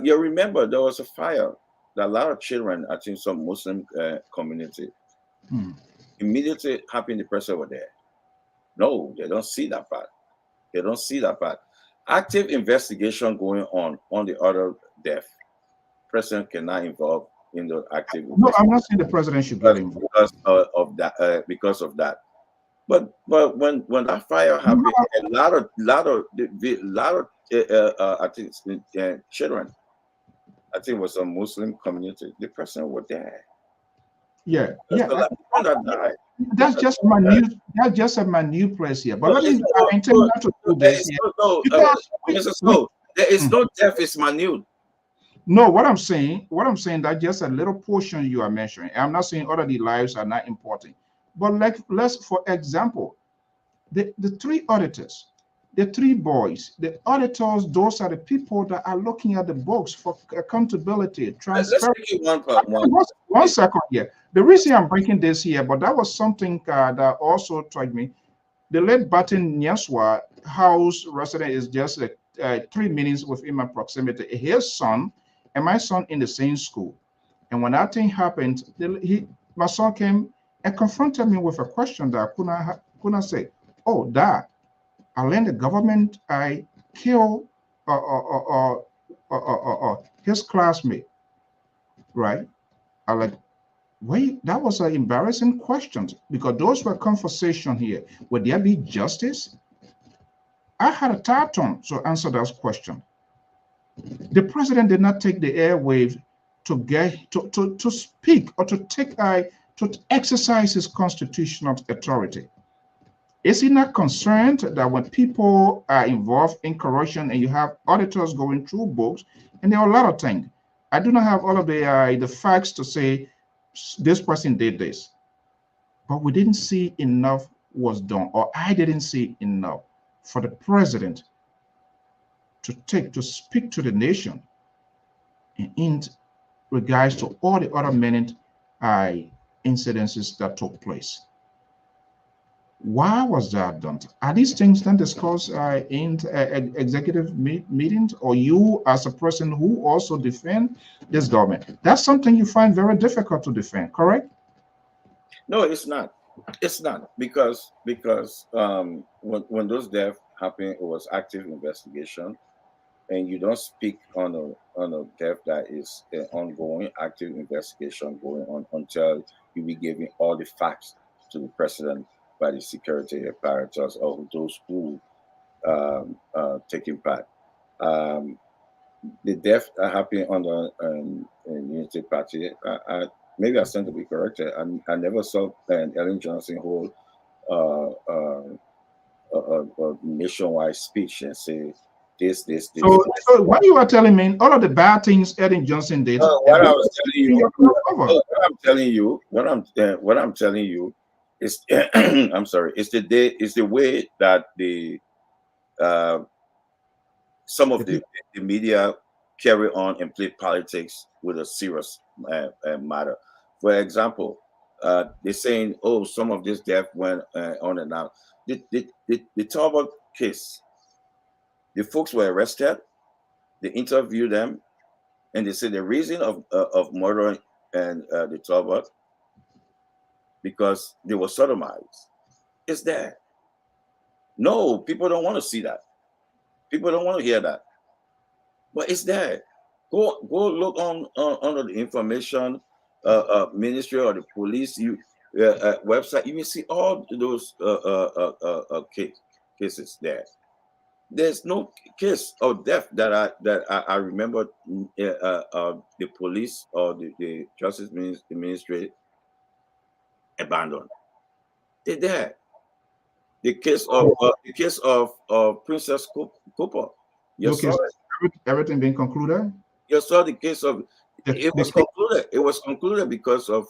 Speaker 2: You remember there was a fire that a lot of children, I think some Muslim community, immediately happened the person were there. No, they don't see that part. They don't see that part. Active investigation going on the other death. President cannot involve in the active.
Speaker 1: No, I'm not saying the president should get involved
Speaker 2: because of that. But when that fire happened, a lot of I think children, I think it was a Muslim community. The person were there.
Speaker 1: Yeah,
Speaker 2: that died.
Speaker 1: That's just my new. That's just a minute place here. But let me. I intend not to do this here.
Speaker 2: There is no death. It's minute.
Speaker 1: No, what I'm saying, that just a little portion you are mentioning. I'm not saying all of the lives are not important, but like let's, for example, the three auditors, the three boys, the auditors, those are the people that are looking at the books for accountability, transparency. One second here. The reason I'm breaking this here, but that was something that also struck me. The late Batin Nyaswa house resident is just 3 minutes within my proximity. His son and my son in the same school. And when that thing happened, my son came and confronted me with a question that I couldn't say. Oh, Dad, I learned the government I killed his classmate, right? I like, wait, that was an embarrassing question because those were conversations here. Would there be justice? I had a tartan to answer that question. The president did not take the airwaves to speak or to exercise his constitutional authority. Is he not concerned that when people are involved in corruption and you have auditors going through books, and there are a lot of things. I do not have all of the facts to say this person did this, but we didn't see enough was done, or I didn't see enough for the president to speak to the nation in regards to all the other many incidences that took place. Why was that done? Are these things then discussed in executive meetings, or you as a person who also defend this government? That's something you find very difficult to defend, correct?
Speaker 2: No, it's not. It's not because when those deaths happened, it was active investigation, and you don't speak on a death that is an ongoing active investigation going on until you be giving all the facts to the president by the security apparatus or those who taking part. the death that happened on the Unity Party. Maybe I stand to be corrected. I never saw Ellen Johnson hold a nationwide speech and say this.
Speaker 1: So what you are telling me, all of the bad things Ellen Johnson did,
Speaker 2: What I was telling you, what I'm telling you is, I'm sorry, it's the way that some of the media carry on and play politics with a serious matter. For example, they're saying, "Oh, some of this death went on and out." The Talbot case, the folks were arrested. They interviewed them, and they said the reason of murdering and the Talbot because they were sodomized. It's there. No, people don't want to see that. People don't want to hear that. But it's there. Go look on under the information ministry or the police website. You will see all those cases there. There's no case of death that I remember the police or the justice ministry abandoned. They're there. The case of Princess Cooper. You saw it.
Speaker 1: Everything being concluded.
Speaker 2: You saw the case of it was concluded. It was concluded because of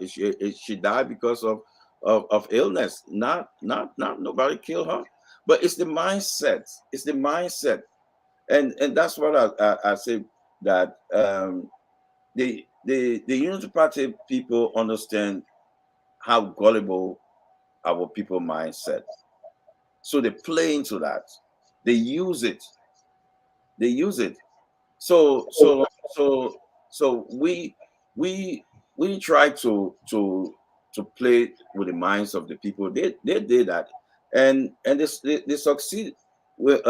Speaker 2: she died because of illness. Not nobody killed her. But it's the mindset. It's the mindset, and that's what I say that the Unity Party people understand how gullible our people mindset. So they play into that. They use it. They use it. So we try to play with the minds of the people. They did that, and they succeed with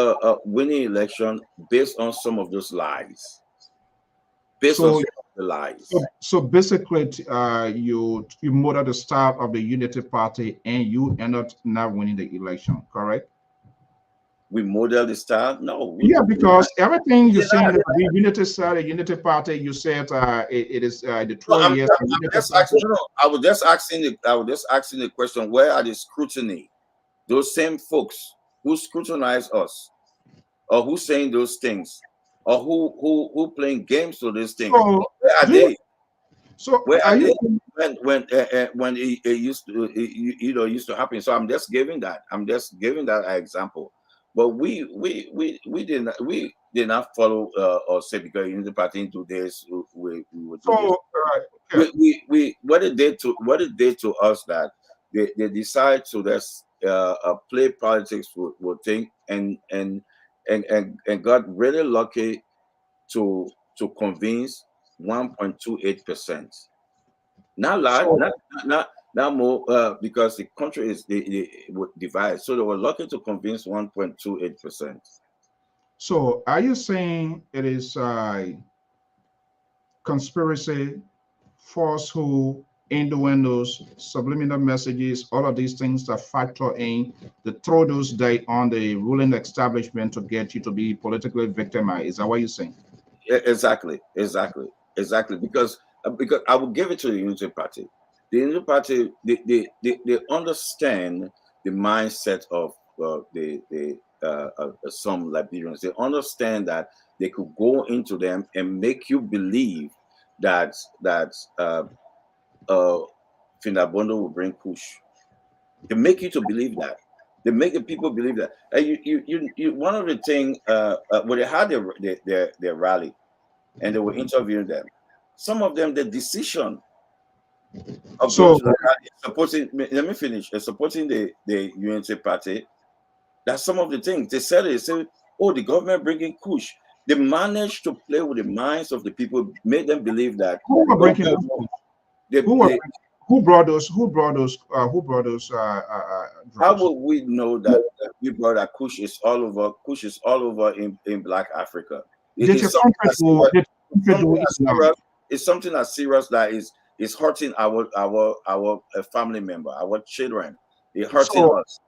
Speaker 2: winning election based on some of those lies. Based on some of the lies.
Speaker 1: So basically, you murdered the start of the Unity Party, and you ended up not winning the election. Correct?
Speaker 2: We model the style? No.
Speaker 1: Yeah, because everything you said, the Unity side, the Unity Party, you said it is the 12 years.
Speaker 2: I was just asking the question: where are the scrutiny? Those same folks who scrutinize us, or who saying those things, or who playing games with these things?
Speaker 1: So,
Speaker 2: where are they?
Speaker 1: So
Speaker 2: where are they when it used to used to happen? So I'm just giving that. Example. But we did not follow or say because Unity Party into this we would do
Speaker 1: so
Speaker 2: this. We what it did to us that they decide to just play politics with thing and got really lucky to convince 1.28%. Not large, not more, because the country is divided. So they were lucky to convince 1.28%.
Speaker 1: So are you saying it is conspiracy, falsehood, innuendos, subliminal messages, all of these things that factor in to throw those day on the ruling establishment to get you to be politically victimized? Is that what you're saying?
Speaker 2: Exactly. Because I will give it to the Unity Party. The Unity Party, they understand the mindset of some Liberians. They understand that they could go into them and make you believe that Finabondo will bring push. They make you to believe that. They make the people believe that. You one of the things when they had their rally and they were interviewing them, some of them the decision of supporting. Let me finish. Supporting the Unity Party. That's some of the things they said. They said, "Oh, the government bringing push." They managed to play with the minds of the people, made them believe that.
Speaker 1: Who were breaking? Who brought those?
Speaker 2: How will we know that we brought that Kush is all over? Kush is all over in Black Africa. It's something as serious that is hurting our family member, our children. It's hurting us.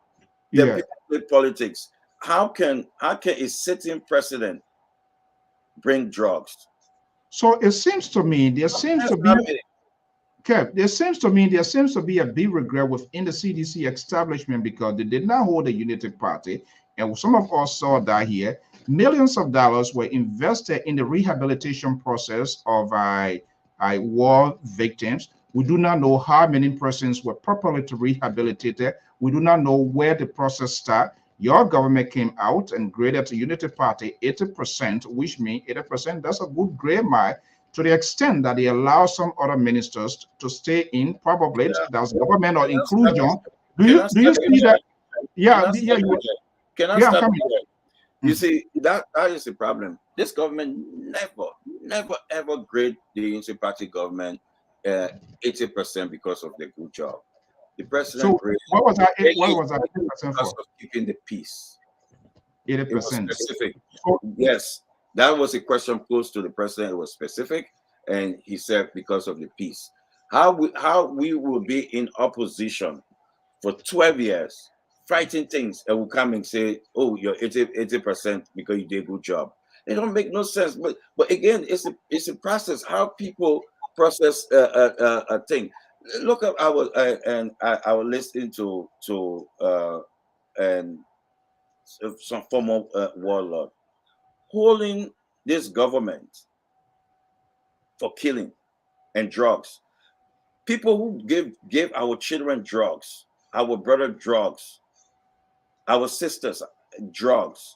Speaker 2: The people with politics. How can a sitting president bring drugs.
Speaker 1: So it seems to me there seems to be a big regret within the CDC establishment because they did not hold a unity party, and some of us saw that here. Millions of dollars were invested in the rehabilitation process of war victims. We do not know how many persons were properly rehabilitated. We do not know where the process started. Your government came out and graded the Unity Party 80%, which means 80%, that's a good grade mark, to the extent that they allow some other ministers to stay in, probably that's government or inclusion. Do you see that? Yeah,
Speaker 2: You see, that is the problem. This government never ever grade the Unity Party government 80% because of the good job. The president graded.
Speaker 1: What was that 80%
Speaker 2: because
Speaker 1: for?
Speaker 2: of keeping the peace.
Speaker 1: 80%.
Speaker 2: Specific. Yes, that was a question posed to the president. It was specific, and he said because of the peace. How we will be in opposition for 12 years, fighting things, and will come and say, "Oh, you're 80% because you did a good job." It don't make no sense. But again, it's a process. How people process a thing. Look up. I was listening to and some former warlord holding this government for killing and drugs. People who gave our children drugs, our brother drugs, our sisters drugs.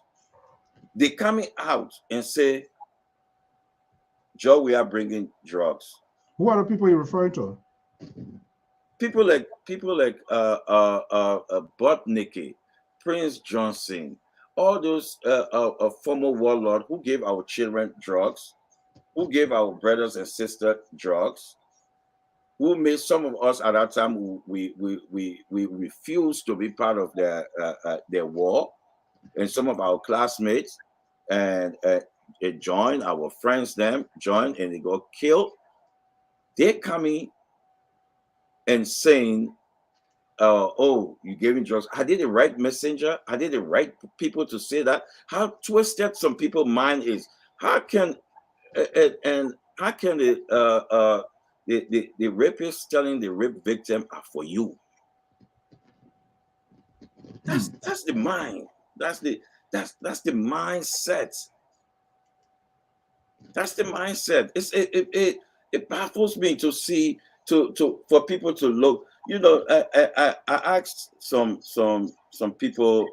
Speaker 2: They coming out and say, "Joe, we are bringing drugs."
Speaker 1: Who are the people you're referring to?
Speaker 2: People like Botnicki, Prince Johnson, all those former warlord who gave our children drugs, who gave our brothers and sisters drugs, who made some of us at that time we refused to be part of their war, and some of our classmates and joined, our friends them joined, and they got killed. They're coming and saying, "Oh, you gave me drugs." I did the right messenger. I did the right people to say that. How twisted some people's mind is. How can and how can the rapist telling the rape victim are for you? That's the mind. That's the mindset. That's the mindset. It baffles me to see for people to look. You know, I asked some people,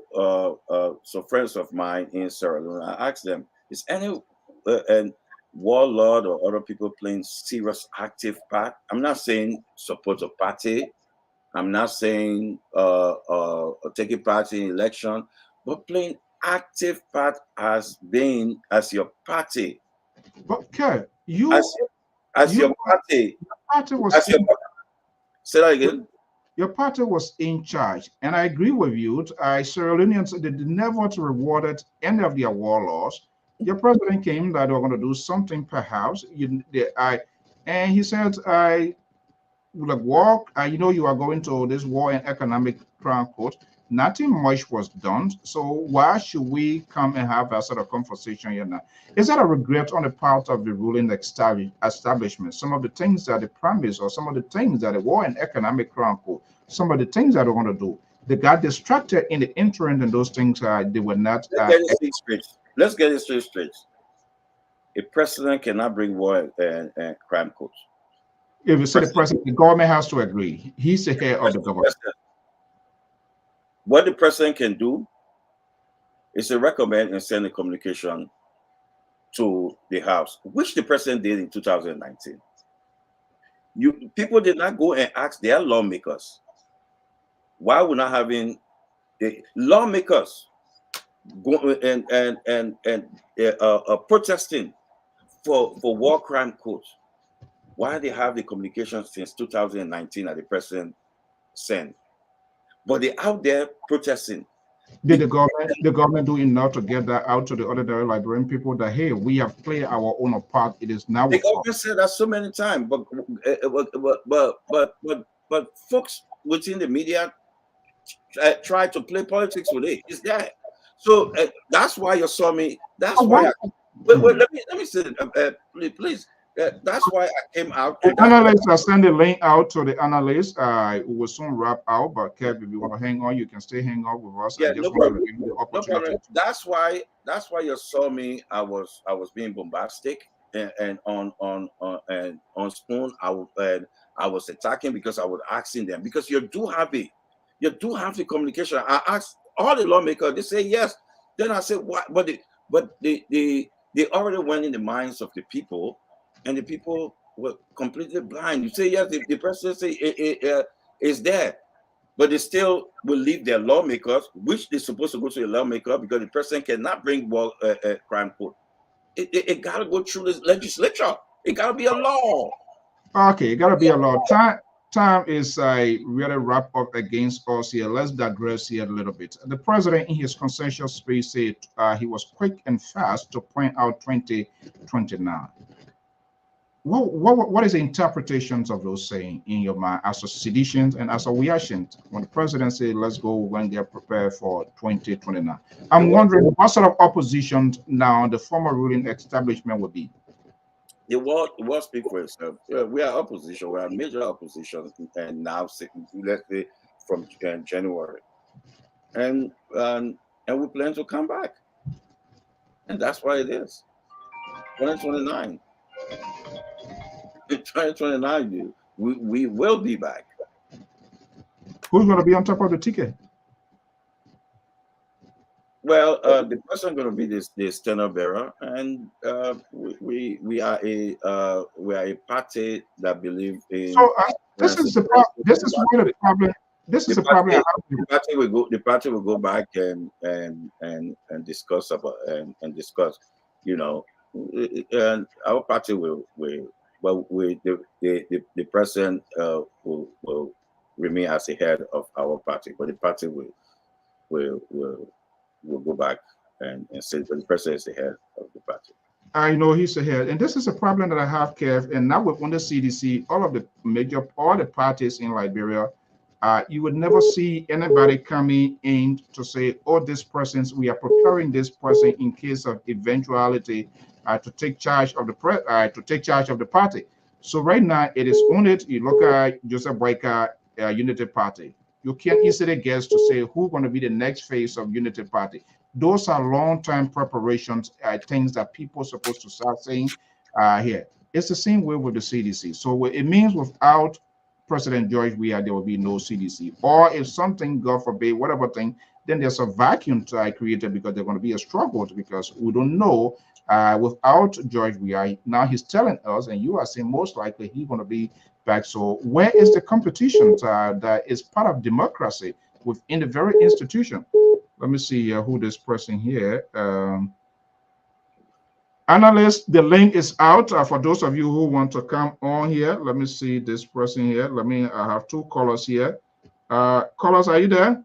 Speaker 2: some friends of mine in Sierra Leone. I asked them, is any and warlord or other people playing serious active part? I'm not saying support a party. I'm not saying taking part in election, but playing active part as your party.
Speaker 1: But okay, your
Speaker 2: party.
Speaker 1: Party was
Speaker 2: Say that again.
Speaker 1: Your party was in charge, and I agree with you. Sierra Leoneans did never rewarded any of their warlords. Your president came that they were going to do something, perhaps. And he said, "I will walk. You are going to this war and economic crown court." Nothing much was done. So why should we come and have that sort of conversation here now? Is that a regret on the part of the ruling establishment? Some of the things that they promised, or some of the things that the war and economic crown court, some of the things that they want to do, they got distracted in the interim, and those things they were not.
Speaker 2: Let's get it straight. A president cannot bring war and crime court.
Speaker 1: If you say the president, the government has to agree. He's the head of the government.
Speaker 2: What the president can do is to recommend and send a communication to the House, which the president did in 2019. People did not go and ask their lawmakers. Why we're not having the lawmakers go and protesting for war crime court? Why they have the communication since 2019 that the president sent? But they're out there protesting.
Speaker 1: Did the government do enough to get that out to the ordinary Liberian people that, hey, we have played our own part? It is now.
Speaker 2: The government said that so many times, but folks within the media try to play politics with it. It's there. So that's why you saw me. That's why Wait, let me say it, please. That's why I came out.
Speaker 1: The analysts are sending the link out to the analysts. We will soon wrap out, but Kev, if you want to hang on, you can stay hang on with us.
Speaker 2: Yeah,
Speaker 1: I just
Speaker 2: no
Speaker 1: want
Speaker 2: problem.
Speaker 1: to give you the
Speaker 2: No
Speaker 1: opportunity.
Speaker 2: problem. That's why you saw me. I was being bombastic and on Spoon. I was attacking because I was asking them, because you do have the communication. I asked all the lawmakers. They say yes. Then I said what? But they already went in the minds of the people, and the people were completely blind. You say yes. The president say is there. But they still will leave their lawmakers, which they're supposed to go to the lawmaker, because the president cannot bring crime court. It got to go through the legislature. It got to be a law.
Speaker 1: Okay, it got to be a lot. Time is really wrap up against us here. Let's digress here a little bit. The president, in his concession speech, said he was quick and fast to point out 2029. What is the interpretations of those saying in your mind as a sedition and as a reaction when the president said, let's go when they're prepared for 2029? I'm wondering what sort of opposition now the former ruling establishment would be.
Speaker 2: The world speak for itself. We are opposition. We are major opposition, and now let's say from January, and we plan to come back, and that's why it is 2029. In 2029, we will be back.
Speaker 1: Who's going to be on top of the ticket?
Speaker 2: Well, the person going to be the standard bearer, and we are a party that believe in.
Speaker 1: So this is really the problem. This is the problem.
Speaker 2: The party will go back and discuss about and discuss. You know, and our party will the president will remain as the head of our party, but the party will go back and say that the president is the head of the party.
Speaker 1: I know he's the head, and this is a problem that I have, Kev. And now with the CDC, all the parties in Liberia, you would never see anybody coming in to say, "Oh, we are preparing this person in case of eventuality to take charge of the party." So right now, it is only you look at Joseph Boyka Unity Party. You can easily guess to say who's going to be the next phase of Unity Party. Those are long-term preparations, things that people are supposed to start saying here. It's the same way with the CDC. So it means without President George Weah, there will be no CDC. Or if something, God forbid, whatever thing, then there's a vacuum created because there's going to be a struggle because we don't know without George Weah. Now he's telling us, and you are saying most likely he's going to be back. So where is the competition that is part of democracy within the very institution? Let me see who this person here. Analyst, the link is out for those of you who want to come on here. Let me see this person here. I have two callers here. Callers, are you there?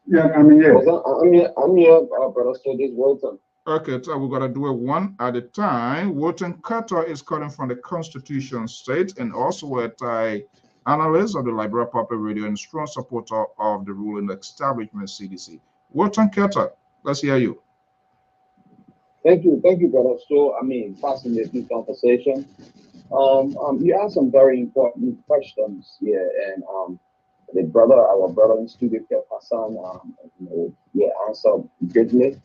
Speaker 3: Yeah, I'm here.
Speaker 5: I'm here, brother. So this Walton.
Speaker 1: Okay, so we're gonna do it one at a time. Walton Carter is calling from the Constitution State and also a analyst of the Liberia Public Radio and strong supporter of the ruling establishment CDC. Walton Carter, let's hear you.
Speaker 5: Thank you, brother. So fascinating conversation. You asked some very important questions here, and our brother in studio, Keff Hassan, answered greatly.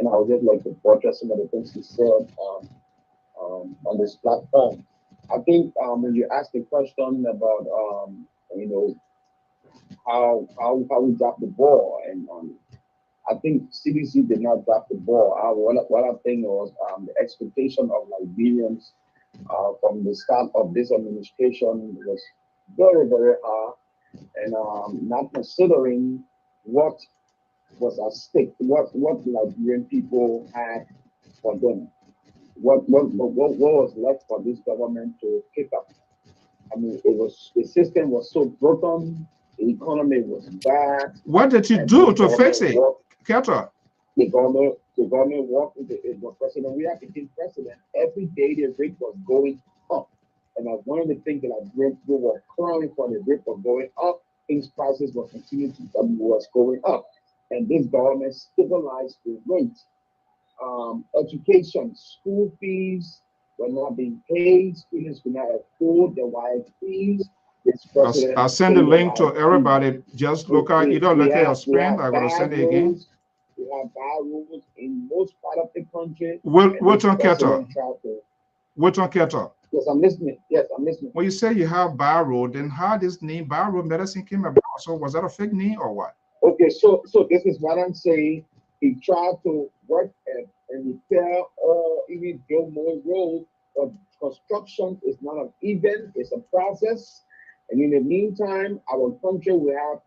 Speaker 5: And I would just like to buttress some of the things he said on this platform. I think when you asked the question about how we dropped the ball, and I think CDC did not drop the ball. What I think was the expectation of Liberians from the start of this administration was very, very high, and not considering what was at stake, what the Liberian people had for them, what was left for this government to pick up. The system was so broken, the economy was bad.
Speaker 1: What did you do to fix it, Carter?
Speaker 5: The government worked with the president. We have became president. Every day the rate was going up. And one of the things that Liberian people were crying for, the rate was going up, things prices were continuing to was going up. And this government stabilized the rate. education, school fees were not being paid. Students could not afford the wide fees.
Speaker 1: I'll send the link to everybody. Just look at either look at your screen. I'm gonna send it again.
Speaker 5: We have bad rules in most part of the country.
Speaker 1: Which one, Keto? Which one, Keto?
Speaker 5: Yes, I'm listening. Yes, I'm listening.
Speaker 1: When you say you have Barrow, then how this name Barrow Medicine came about? So was that a fake name or what?
Speaker 5: Okay, so this is what I'm saying. He tried to work and repair or even build more roads, but construction is not an event, it's a process. And in the meantime, our country will have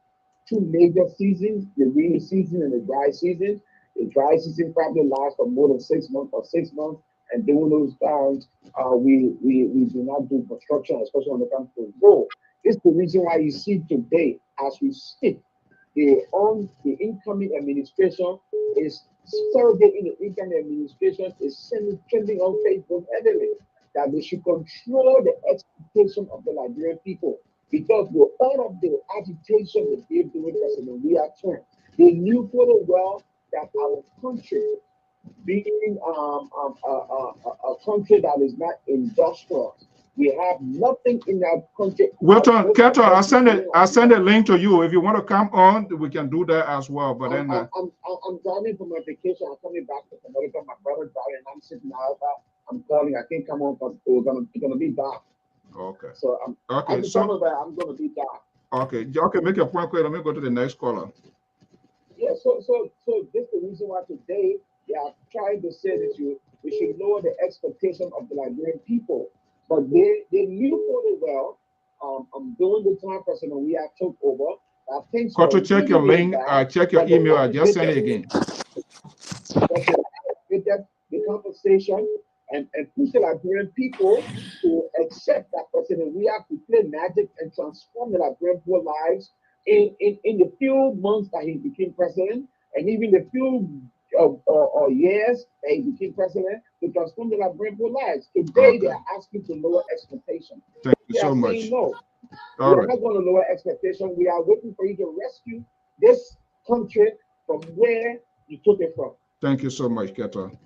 Speaker 5: two major seasons, the rainy season and the dry season. The dry season probably lasts for more than 6 months or 6 months. And during those times, we do not do construction, especially when it comes to road. This is the reason why you see today, as we speak, the incoming administration is surrogating the incoming administration is trending on Facebook heavily that they should control the expectation of the Liberian people. Because with all of the agitation that they're doing, President, we are turned. They knew fully well that our country, being a country that is not industrial, we have nothing in that country.
Speaker 1: Wilton, Keto, I'll send a link to you. If you want to come on, we can do that as well. But then
Speaker 5: I'm driving from my vacation. I'm coming back to America. My brother's driving, and I'm sitting out. I'm calling. I can't come on because we're gonna be dark.
Speaker 1: Okay.
Speaker 5: So I'm gonna be dark.
Speaker 1: Okay. Okay. Make your point clear. Let me go to the next caller.
Speaker 5: Yeah. So this is the reason why today they are trying to say that we should lower the expectation of the Liberian people. But they knew fully well, during the time President we have took over.
Speaker 1: Go to check your link, check your email, I just send it again.
Speaker 5: Get the conversation and push the Liberian people to accept that President we have to play magic and transform the Liberian people's lives in the few months that he became president, and even the few years that he became president, to transform the Liberian people's lives. Today they are asking to lower expectation.
Speaker 1: Thank you so much.
Speaker 5: Saying no. We're not going to lower expectation. We are waiting for you to rescue this country from where you took it from.
Speaker 1: Thank you so much, Keto.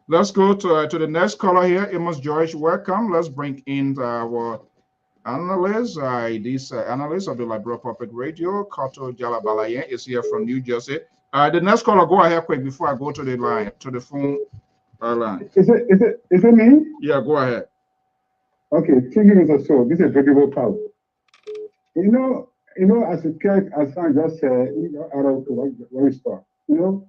Speaker 1: Let's go to the next caller here. Amos George, welcome. Let's bring in our analyst. This analyst of the Liberia Public Radio, Kato Jalabalayan, is here from New Jersey. The next caller, go ahead quick before I go to the line, to the phone line.
Speaker 6: Is it me?
Speaker 1: Yeah, go ahead.
Speaker 6: Okay, 2 minutes or so. This is Vegetable Power. You know, as Keff Hassan just said, out of what we start. Look,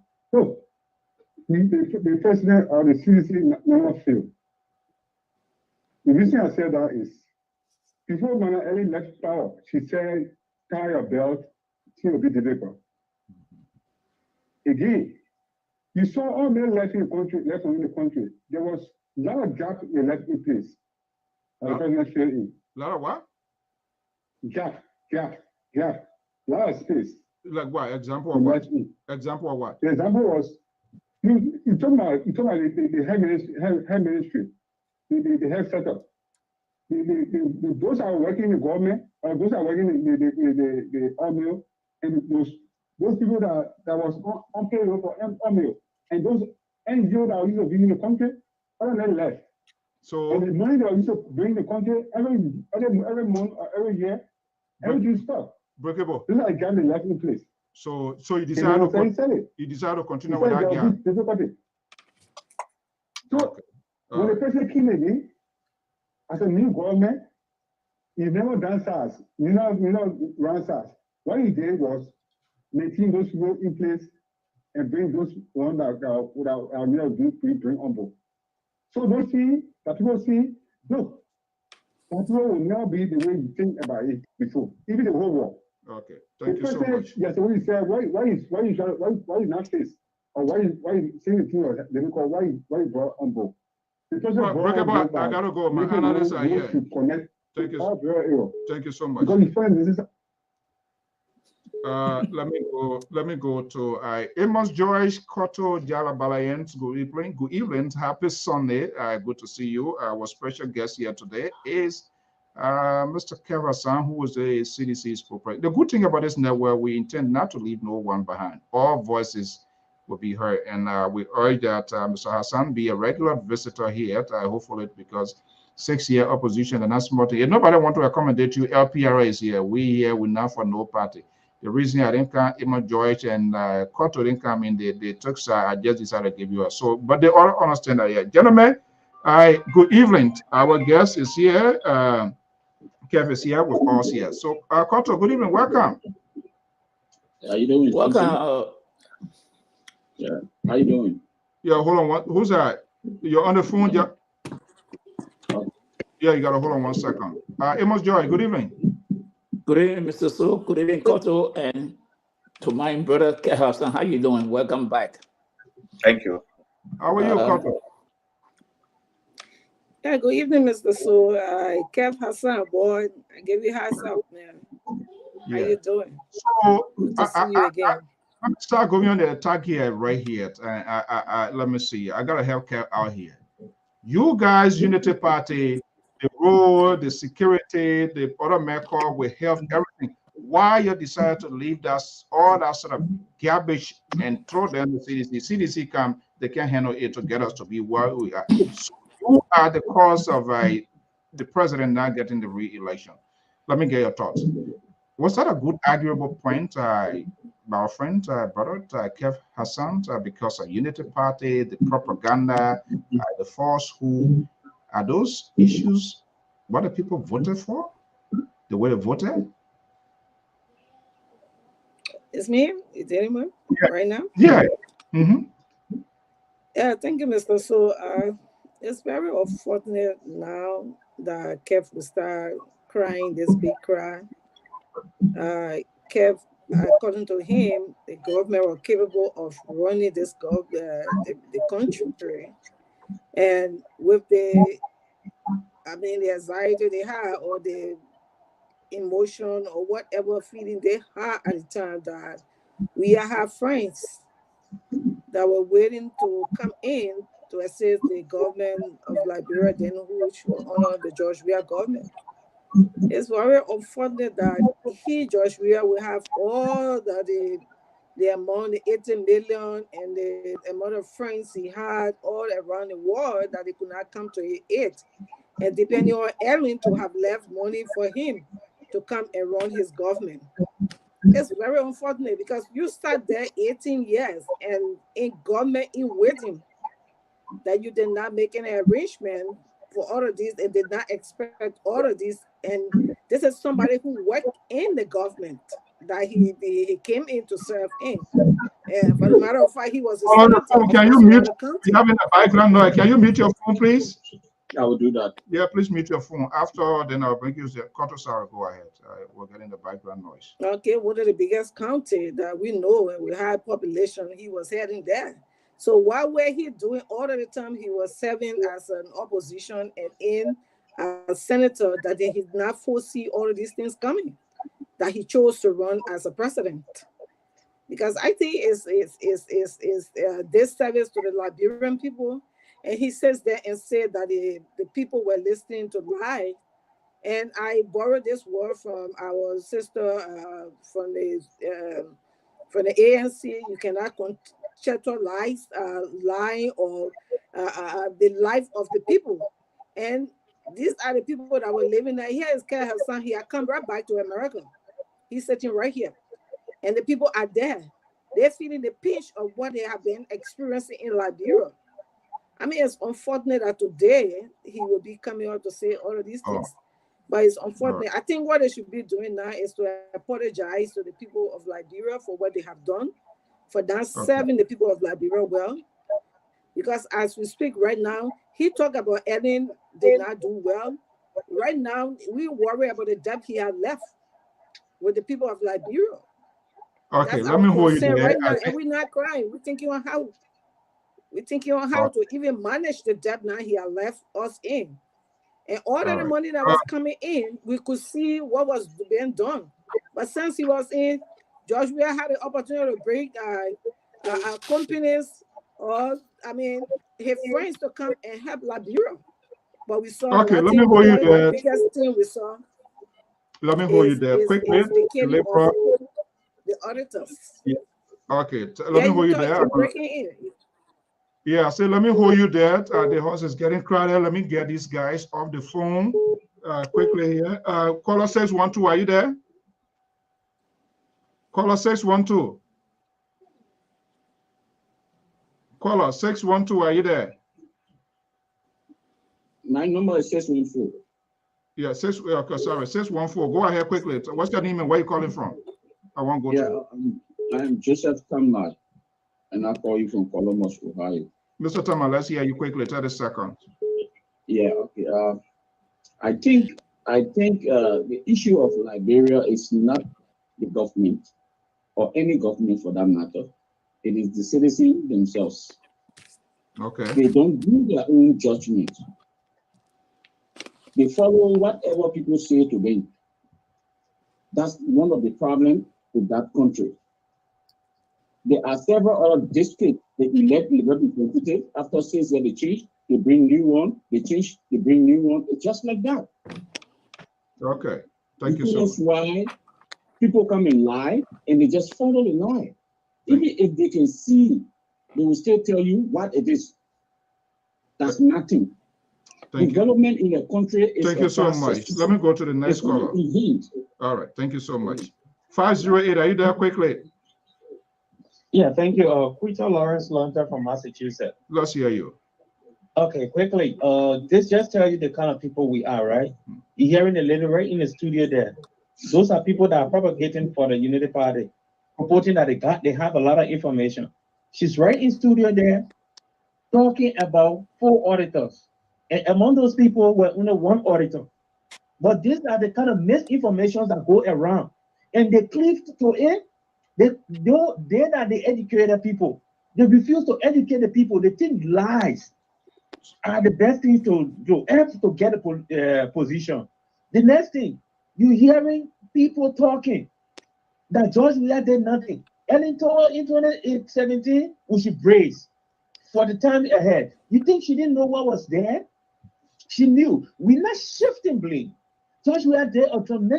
Speaker 6: the president of the CDC never failed. The reason I said that is before Ghana Ellie left power, she said, tie your belt, she will be delivered. Again, you saw all men left in the country. There was a lot of gap in the elected place. President said in.
Speaker 1: A lot of what?
Speaker 6: Gap. A lot of space.
Speaker 1: Like what? Example of what? Example of what?
Speaker 6: The example was you talk about the health ministry, the health setup. Those are working in the government, or those are working in the army, and those people that was on payroll for army, and those NGOs that used to be in the country, all of them left.
Speaker 1: So
Speaker 6: and the money that used to bring the country every month or every year, everything stopped.
Speaker 1: Breakable.
Speaker 6: This is like gap left in place.
Speaker 1: So you decided to continue with that gap.
Speaker 6: So when the president came in as a new government, he never done SARS. You know, run SARS. What he did was maintain those people in place and bring those ones that bring on board. So those things that people see, look, that will now be the way you think about it before, even the whole world.
Speaker 1: Okay, thank you so much.
Speaker 6: Yes, when you say why is not this, or why is saying the thing they don't call why brought on board. Because
Speaker 1: I gotta go. My analysts are here. Thank you. Thank you so much.
Speaker 6: Because you find this is.
Speaker 1: Let me go to Amos Joyce Koto Jalabalayan. Good evening. Happy Sunday. Good to see you. Our special guest here today is Mr. Keff Hassan, who is the CDC's spokesperson. The good thing about this network, we intend not to leave no one behind. All voices will be heard. And we urge that Mr. Hassan be a regular visitor here, hopefully, because 6-year opposition and that's small thing. If nobody want to accommodate you, LPR is here. We here, we not for no party. The reason I didn't come, Emma George and Cotto didn't come in, they took I just decided to give you a so, but they all understand that here. Gentlemen, good evening. Our guest is here. Kev is here with us here. So, Cotto, good evening. Welcome.
Speaker 7: How you doing?
Speaker 1: Welcome.
Speaker 7: Yeah. How you doing?
Speaker 1: Yeah, hold on. Who's that? You're on the phone. Yeah. Yeah, you gotta hold on 1 second. Amos Joy, good evening.
Speaker 8: Good evening, Mr. So. Good evening, Cotto, and to my brother Keff Hassan. How you doing? Welcome back.
Speaker 2: Thank you.
Speaker 1: How are you, Cotto?
Speaker 9: Yeah, good evening, Mr. So. Keff Hassan, boy, I give you hands up, man.
Speaker 1: Yeah.
Speaker 9: How you doing?
Speaker 1: So
Speaker 9: good to see you again.
Speaker 1: Let me start going on the attack here, right here. Let me see. I gotta help Kev out here. You guys, Unity Party, the road, the security, the other medical, with health, everything. Why you decided to leave that all that sort of garbage and throw them the CDC? CDC come, they can't handle it to get us to be where we are. So you are the cause of the president not getting the re-election. Let me get your thoughts. Was that a good arguable point, by our friend, brother Keff Hassan, because of Unity Party, the propaganda, the force who are those issues what the people voted for? The way they voted?
Speaker 9: It's me? Is anyone right now?
Speaker 1: Yeah. Mm-hmm.
Speaker 9: Yeah, thank you, Mr. So. It's very unfortunate now that Kev will start crying this big cry. Kev, according to him, the government were capable of running this the country, and with the anxiety they had or the emotion or whatever feeling they had at the time that we have friends that were waiting to come in to assist the government of Liberia, then which will honor the George Weah government. It's very unfortunate that George Weah, will have all the amount, the 80 million, and the amount of friends he had all around the world that they could not come to it. And depending on Ellen to have left money for him to come and run his government. It's very unfortunate because you start there 18 years and in government in waiting that you did not make any arrangement for all of this and did not expect all of this. And this is somebody who worked in the government that he came in to serve in. And for the matter of fact, he was a senator.
Speaker 1: Can you mute? You have in the background noise. Can you mute your phone, please?
Speaker 7: I will do that.
Speaker 1: Yeah, please mute your phone. After, then I'll bring you the Cotto. Go ahead. We're getting the background noise.
Speaker 9: Okay, one of the biggest county that we know and we high population, he was heading there. So what were he doing all of the time? He was serving as an opposition and in a senator that they did not foresee all of these things coming, that he chose to run as a president. Because I think it's this service to the Liberian people. And he says that and said that the people were listening to lie. And I borrowed this word from our sister from the ANC. You cannot conceptualize lying or the life of the people. And these are the people that were living there. Here is Keff Hassan. He had come right back to America. He's sitting right here. And the people are there. They're feeling the pinch of what they have been experiencing in Liberia. I mean, it's unfortunate that today he will be coming out to say all of these things. But it's unfortunate. I think what they should be doing now is to apologize to the people of Liberia for what they have done, for not serving the people of Liberia well. Because as we speak right now, he talked about Ellen did not do well. Right now, we worry about the debt he had left with the people of Liberia.
Speaker 1: Okay, let me hold you there.
Speaker 9: Right now, and we're not crying. We're thinking on how. We're thinking on how to even manage the debt now he had left us in. And all of the money that was coming in, we could see what was being done. But since he was in, George Weah had the opportunity to bring companies or, his friends to come and help Liberia. But we saw
Speaker 1: let me hold you there.
Speaker 9: The biggest thing we saw.
Speaker 1: Let me hold you there quickly.
Speaker 9: The auditors.
Speaker 1: Yeah. Okay, let
Speaker 9: Yeah,
Speaker 1: me hold you there.
Speaker 9: you're breaking in.
Speaker 1: Yeah, so let me hold you there. The horse is getting crowded. Let me get these guys off the phone quickly here. Caller 612, are you there? Caller 612. Caller 612, are you there?
Speaker 7: My number is 614.
Speaker 1: Yeah, sorry, 614. Go ahead quickly. What's your name and where you calling from? I won't go to.
Speaker 7: I'm Joseph Tamar, and I call you from Columbus, Ohio.
Speaker 1: Mr. Tamar, let's hear you quickly. 30 seconds.
Speaker 7: Yeah, okay. I think the issue of Liberia is not the government or any government for that matter. It is the citizens themselves.
Speaker 1: Okay.
Speaker 7: They don't do their own judgment. They follow whatever people say to them. That's one of the problems with that country. There are several other districts that elect the representative after 6 years they change, they bring new one, they change, they bring new one. It's just like that.
Speaker 1: Okay. Thank you so much.
Speaker 7: That's why people come and lie and they just follow the lie. Even if they can see, they will still tell you what it is. That's nothing. Development in a country is
Speaker 1: thank you so much. Let me go to the next caller. All right. Thank you so much. 508, are you there quickly?
Speaker 10: Yeah, thank you. Peter Lawrence Lunter from Massachusetts.
Speaker 1: Let's hear you.
Speaker 10: Okay, quickly. This just tell you the kind of people we are, right? You're hearing the lady right in the studio there. Those are people that are propagating for the Unity Party, reporting that they have a lot of information. She's right in studio there, talking about 4 auditors. And among those people were only 1 auditor. But these are the kind of misinformation that go around. And they cleave to it. They're not the educated people. They refuse to educate the people. They think lies are the best thing to do to get a position. The next thing, you're hearing people talking that George Weah did nothing. Ellen told in 2017, we should brace for the time ahead. You think she didn't know what was there? She knew. We're not shifting blame. George Weah did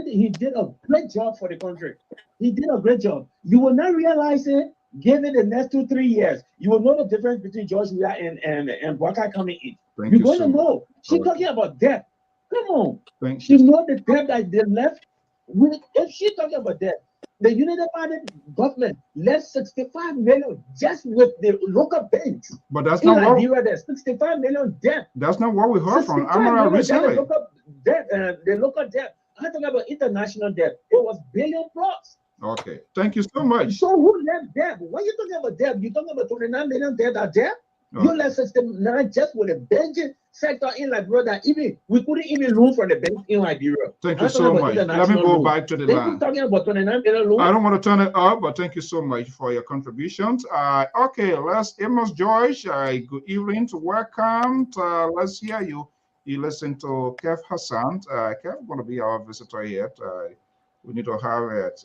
Speaker 10: he did a great job for the country. He did a great job. You will not realize it, given the next 2-3 years. You will know the difference between George Weah and Waka coming in. You're going to know. She's talking about debt. Come on. She knows the debt that they left. If she's talking about debt, the Unity Party government left 65 million just with the local banks.
Speaker 1: But that's not what
Speaker 10: Liberia, there's 65 million debt.
Speaker 1: That's not what we heard from Amara recently.
Speaker 10: The local debt. I'm talking about international debt. It was billion plus.
Speaker 1: Okay, thank you so much.
Speaker 10: So who left debt? When you're talking about debt, you're talking about 29 million debt are debt. Okay. You left 69 just with the banking sector in Liberia that even we couldn't even loan from the bank in Liberia.
Speaker 1: Thank you so much. Let me go back to the line.
Speaker 10: Talking about 29 million loan.
Speaker 1: I don't want to turn it up, but thank you so much for your contributions. Okay, let's Amos George. Good evening to welcome. Let's hear you. You listen to Keff Hassan. Keff going to be our visitor here. We need to have it,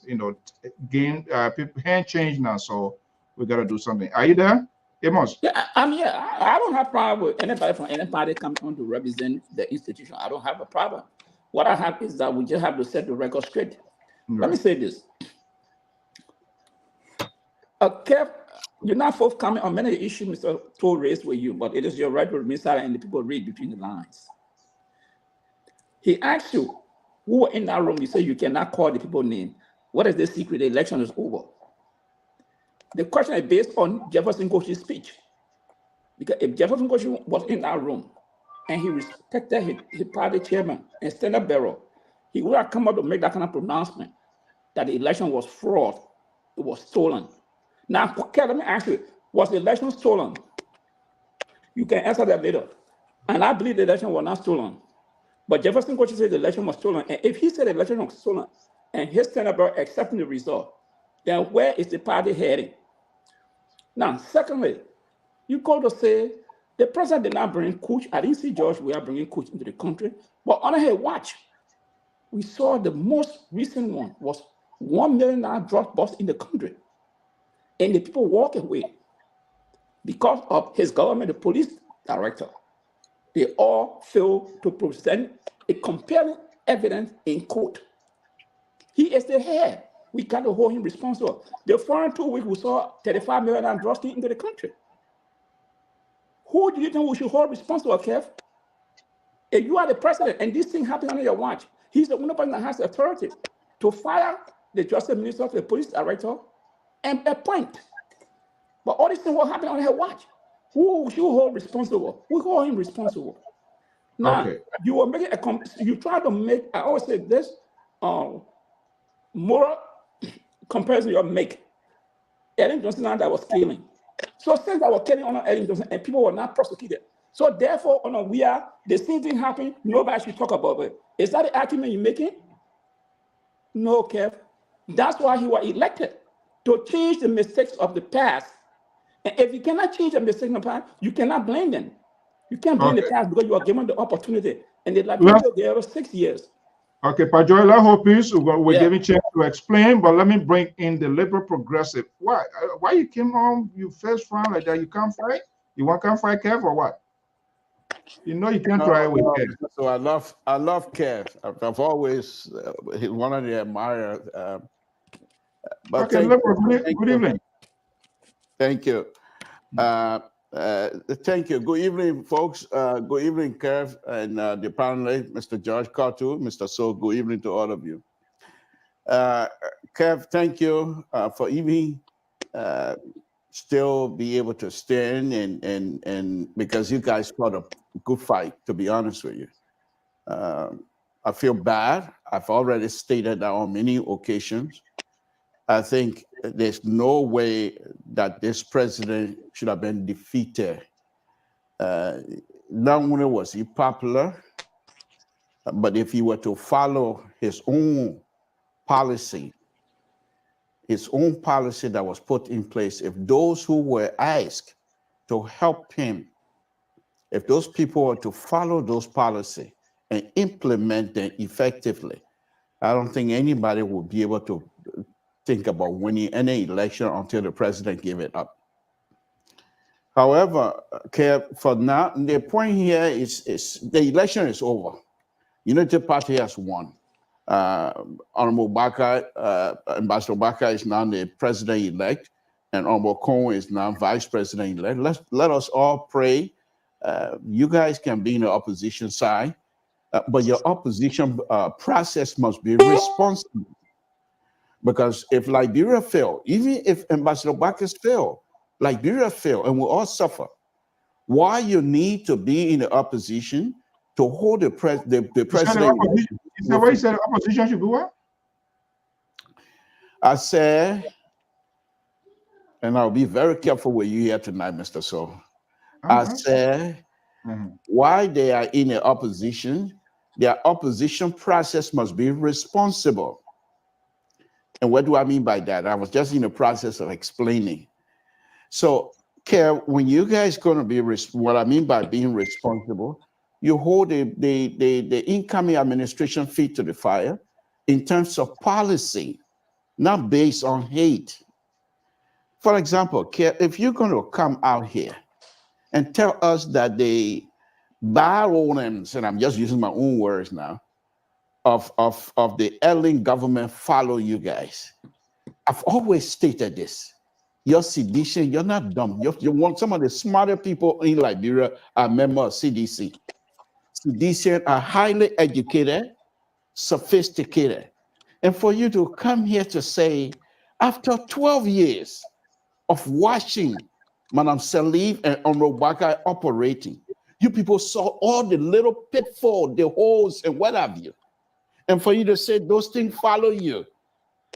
Speaker 1: people hand change now, so we got to do something. Are you there, Amos?
Speaker 8: Yeah, I'm here. I don't have a problem with anybody from any party coming on to represent the institution. I don't have a problem. What I have is that we just have to set the record straight. Right. Let me say this. Kev, you're not forthcoming on many issues Mr. Toll raised with you, but it is your right to remain silent and the people read between the lines. He asked you, who were in that room, you say you cannot call the people's name. What is the secret? The election is over. The question is based on Jefferson Coach's speech. Because if Jefferson Coach was in that room and he respected his party chairman and stand-up bearer, he would have come out to make that kind of pronouncement that the election was fraud, it was stolen. Now, okay, let me ask you, was the election stolen? You can answer that later. And I believe the election was not stolen. But Jefferson Coach said the election was stolen. And if he said the election was stolen and his stand-up bearer accepting the result, then where is the party heading? Now, secondly, you go to say the president did not bring Coach. I didn't see George Weah bringing Coach into the country. But on her watch, we saw the most recent one was $1 million drug bust in the country. And the people walk away because of his government, the police director. They all fail to present a compelling evidence in court. He is the head. We got to hold him responsible. The foreign 2 weeks, we saw 35 million drugs into the country. Who do you think we should hold responsible, Kev? If you are the president and this thing happened under your watch, he's the only person that has the authority to fire the justice minister, the police director, and appoint. But all these things will happen on her watch. Who should hold responsible? We hold him responsible. Now, you will make it you try to make, I always say this, moral comparison you make. Ellen Johnson that was killing. So since I was killing on Ellen Johnson and people were not prosecuted. So therefore, we are, the same thing happened, nobody should talk about it. Is that the argument you're making? No, Kev. That's why he was elected, to change the mistakes of the past. And if you cannot change the mistakes of the past, you cannot blame them. You can't blame the past because you are given the opportunity. And the Liberia gave us 6 years.
Speaker 1: Okay, Pajoy, let's hope we're giving a chance to explain, but let me bring in the liberal progressive. Why you came home, you first round like that, you can't fight? You want to come fight Kev or what? You know you can't try with Kev.
Speaker 11: So I love Kev. I've always he's one of the admirers. But
Speaker 1: okay, good evening.
Speaker 11: Thank you. Thank you. Good evening, folks. Good evening, Kev, and the panel, Mr. George Cartu, Mr. So. Good evening to all of you. Kev, thank you for even still be able to stand and because you guys fought a good fight, to be honest with you. I feel bad. I've already stated that on many occasions. I think there's no way that this president should have been defeated. Not only was he popular, but if he were to follow his own policy that was put in place, if those who were asked to help him, if those people were to follow those policies and implement them effectively, I don't think anybody would be able to think about winning any election until the president gave it up. However, for now, the point here is the election is over. Unity Party has won. Honorable Baka, Ambassador Baka is now the president-elect, and Honorable Cohen is now vice president-elect. Let us all pray. You guys can be in the opposition side, but your opposition process must be responsible. Because if Liberia failed, even if Ambassador Bacchus failed, Liberia failed, and we all suffer. Why you need to be in the opposition to hold the president?
Speaker 1: Is that why you said the opposition should be what?
Speaker 11: I said, and I'll be very careful with you here tonight, Mr. So. I said, why they are in the opposition, their opposition process must be responsible. And what do I mean by that? I was just in the process of explaining. So, Kev, when you guys going to be, what I mean by being responsible, you hold the incoming administration feet to the fire in terms of policy, not based on hate. For example, Kev, if you're going to come out here and tell us that the barons, and I'm just using my own words now, of the Ellen government follow you guys. I've always stated this. You're sedition, you're not dumb. You want some of the smarter people in Liberia are members of CDC. Sedition are highly educated, sophisticated. And for you to come here to say, after 12 years of watching Madam Salif and Honorable Baka operating, you people saw all the little pitfalls, the holes, and what have you. And for you to say those things follow you.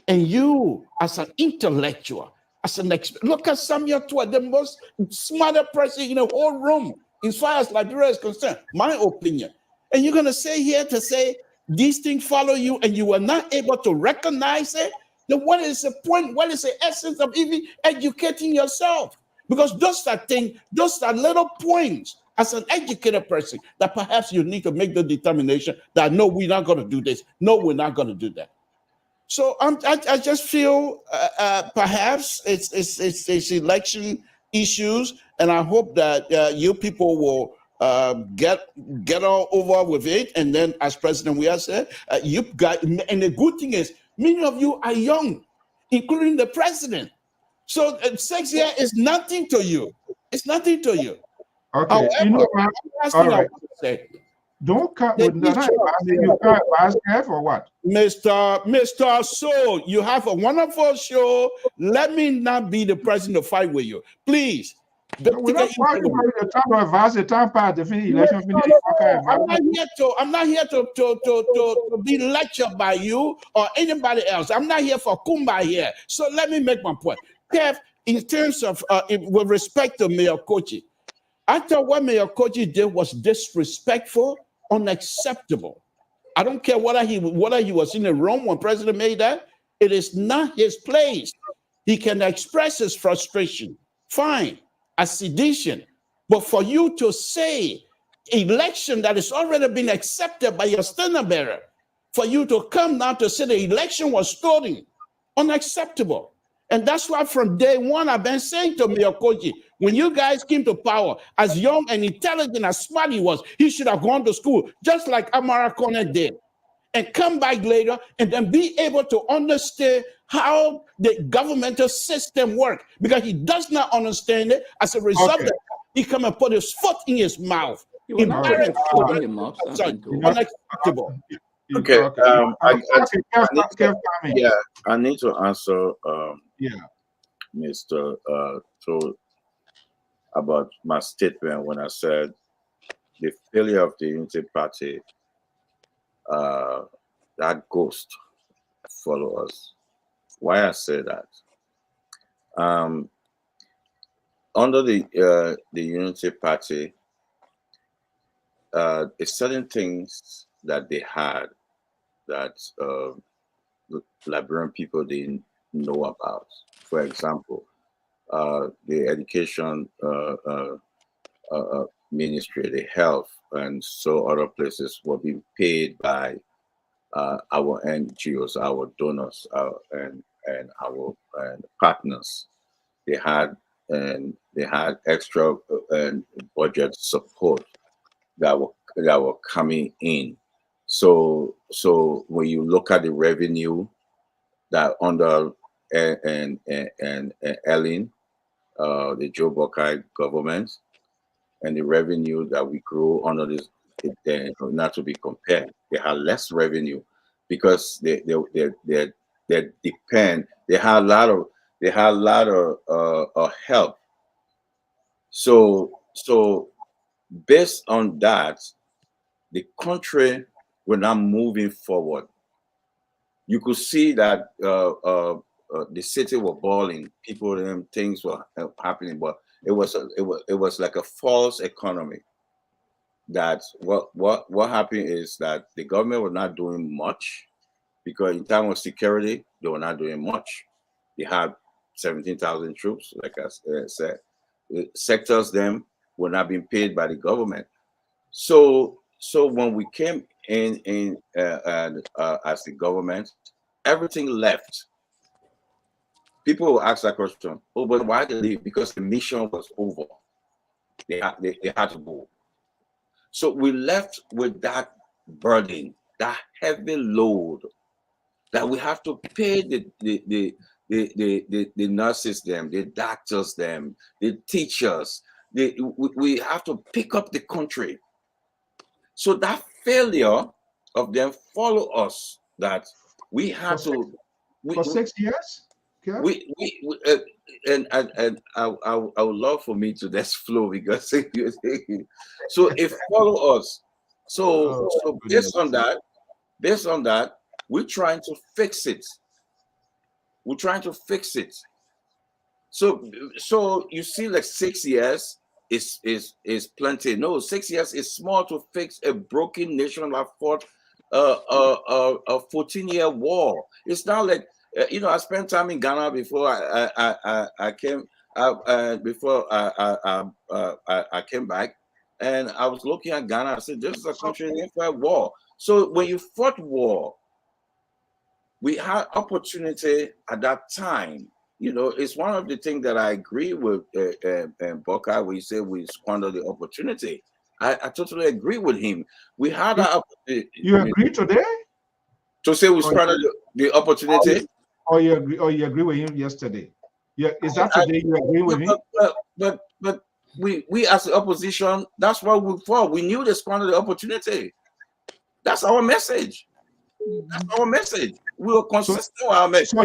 Speaker 11: And you, as an intellectual, as an expert, look at Samuel Twa, the most smarter person in the whole room, as far as Liberia is concerned, my opinion. And you're going to say here to say these things follow you and you were not able to recognize it? Then what is the point? What is the essence of even educating yourself? Because those are things, those are little points as an educated person that perhaps you need to make the determination that no, we're not going to do this. No, we're not going to do that. So I just feel perhaps it's election issues, and I hope that you people will get all over with it. And then, as President Weah said, you got, and the good thing is, many of you are young. including the president. So 6 years is nothing to you. It's nothing to you.
Speaker 1: Okay,
Speaker 11: However,
Speaker 1: you know what?
Speaker 11: last
Speaker 1: All
Speaker 11: thing I
Speaker 1: right.
Speaker 11: want to say,
Speaker 1: Don't come
Speaker 11: the
Speaker 1: with that.
Speaker 11: issue of
Speaker 1: You can't advise Keff or what?
Speaker 11: Mr. So, you have a wonderful show. Let me not be the person to fight with you, please.
Speaker 1: No, we're not fighting about the time to advise the time part the election.
Speaker 11: I'm not here to be lectured by you or anybody else. I'm not here for Kumba here. So let me make my point. Kev, in terms of with respect to Mayor Kochi, I thought what Mayor Kochi did was disrespectful, unacceptable. I don't care whether he was in the room when President made that. It is not his place. He can express his frustration. Fine, as sedition. But for you to say election that has already been accepted by your standard bearer, for you to come now to say the election was stolen, unacceptable. And that's why from day one, I've been saying to Mayor Kochi, when you guys came to power, as young and intelligent as smart he was, he should have gone to school, just like Amara Kone did, and come back later and then be able to understand how the governmental system works, because he does not understand it. As a result of that, he come and put his foot in his mouth.
Speaker 8: You were not putting his foot in your mouth.
Speaker 11: Unacceptable.
Speaker 2: Okay. I need to answer. Mr. So about my statement when I said the failure of the Unity Party, that ghost follow us. Why I say that? Under the Unity Party, certain things that they had that Liberian people didn't know about. For example, the education ministry, the health, and so other places were being paid by our NGOs, our donors, and our partners. They had extra budget support that were coming in. So when you look at the revenue that under and Ellen, the Joe Buckeye government, and the revenue that we grew under this, not to be compared. They had less revenue because they depend. They had a lot of help. So based on that, the country were not moving forward. You could see that the city were balling, people and things were happening, but it was like a false economy. That what happened is that the government was not doing much, because in terms of security, they were not doing much. They had 17,000 troops, like I said. Sectors them were not being paid by the government. So when we came in as the government, everything left. People will ask that question, oh, but why did they leave? Because the mission was over. They had to go. So we left with that burden, that heavy load, that we have to pay the nurses, them, the doctors, them, the teachers. We have to pick up the country. So that failure of them follow us, that we had
Speaker 1: for 6 years.
Speaker 2: Okay. And I would love for me to just flow, because so it follow us. So based on that, we're trying to fix it. We're trying to fix it. So you see, like 6 years is plenty. No, 6 years is small to fix a broken nation that fought a 14-year war. It's not like I spent time in Ghana before I came. Before I came back, and I was looking at Ghana. I said, "This is a country in for war." So when you fought war, we had opportunity at that time. It's one of the things that I agree with Buckeye. We say we squandered the opportunity. I totally agree with him. We had that opportunity.
Speaker 1: You agree today?
Speaker 2: To say we squandered the opportunity?
Speaker 1: or you agree with him yesterday? Yeah, is that today you agree with him?
Speaker 2: But we as the opposition, that's what we fought. We knew they squandered the opportunity. That's our message. That's our message. We were consistent with our message.
Speaker 1: So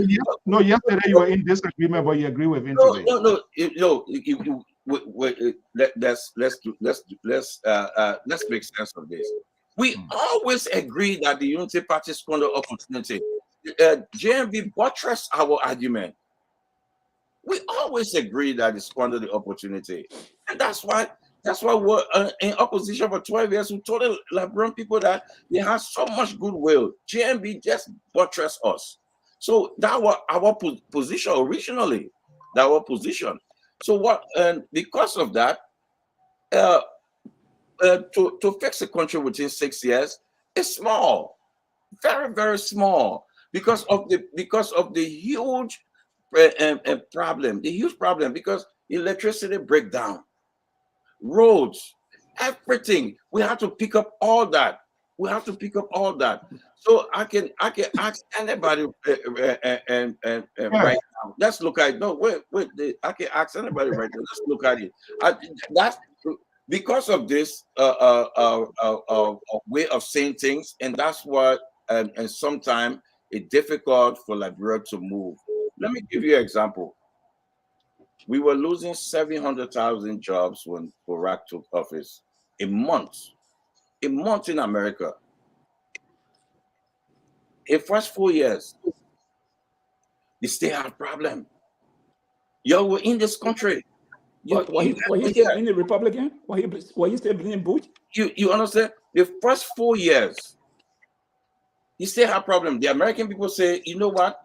Speaker 1: yesterday you were in disagreement, but you agree with him today.
Speaker 2: Let's make sense of this. We always agree that the Unity Party squandered opportunity. JMB buttressed our argument. We always agree that they squandered the opportunity, and that's why we're in opposition for 12 years. We told the Liberian people that they have so much goodwill. JMB just buttressed us. So that was our position originally. That was our position. So what? And because of that, to fix the country within 6 years is small, very, very small, because of the huge problem, because electricity breakdown, roads, everything. We have to pick up all that. So I can ask anybody right now. Let's look at it. No, wait. I can ask anybody right now. Let's look at it. That's because of this way of saying things, and that's what and sometimes it's difficult for Liberia to move. Let me give you an example. We were losing 700,000 jobs when Barack took office. A month in America. In first 4 years, they still have problem. You were in this country.
Speaker 8: Were you still being a Republican? Were you still being Bush?
Speaker 2: You understand? The first 4 years, you still have problem. The American people say, you know what?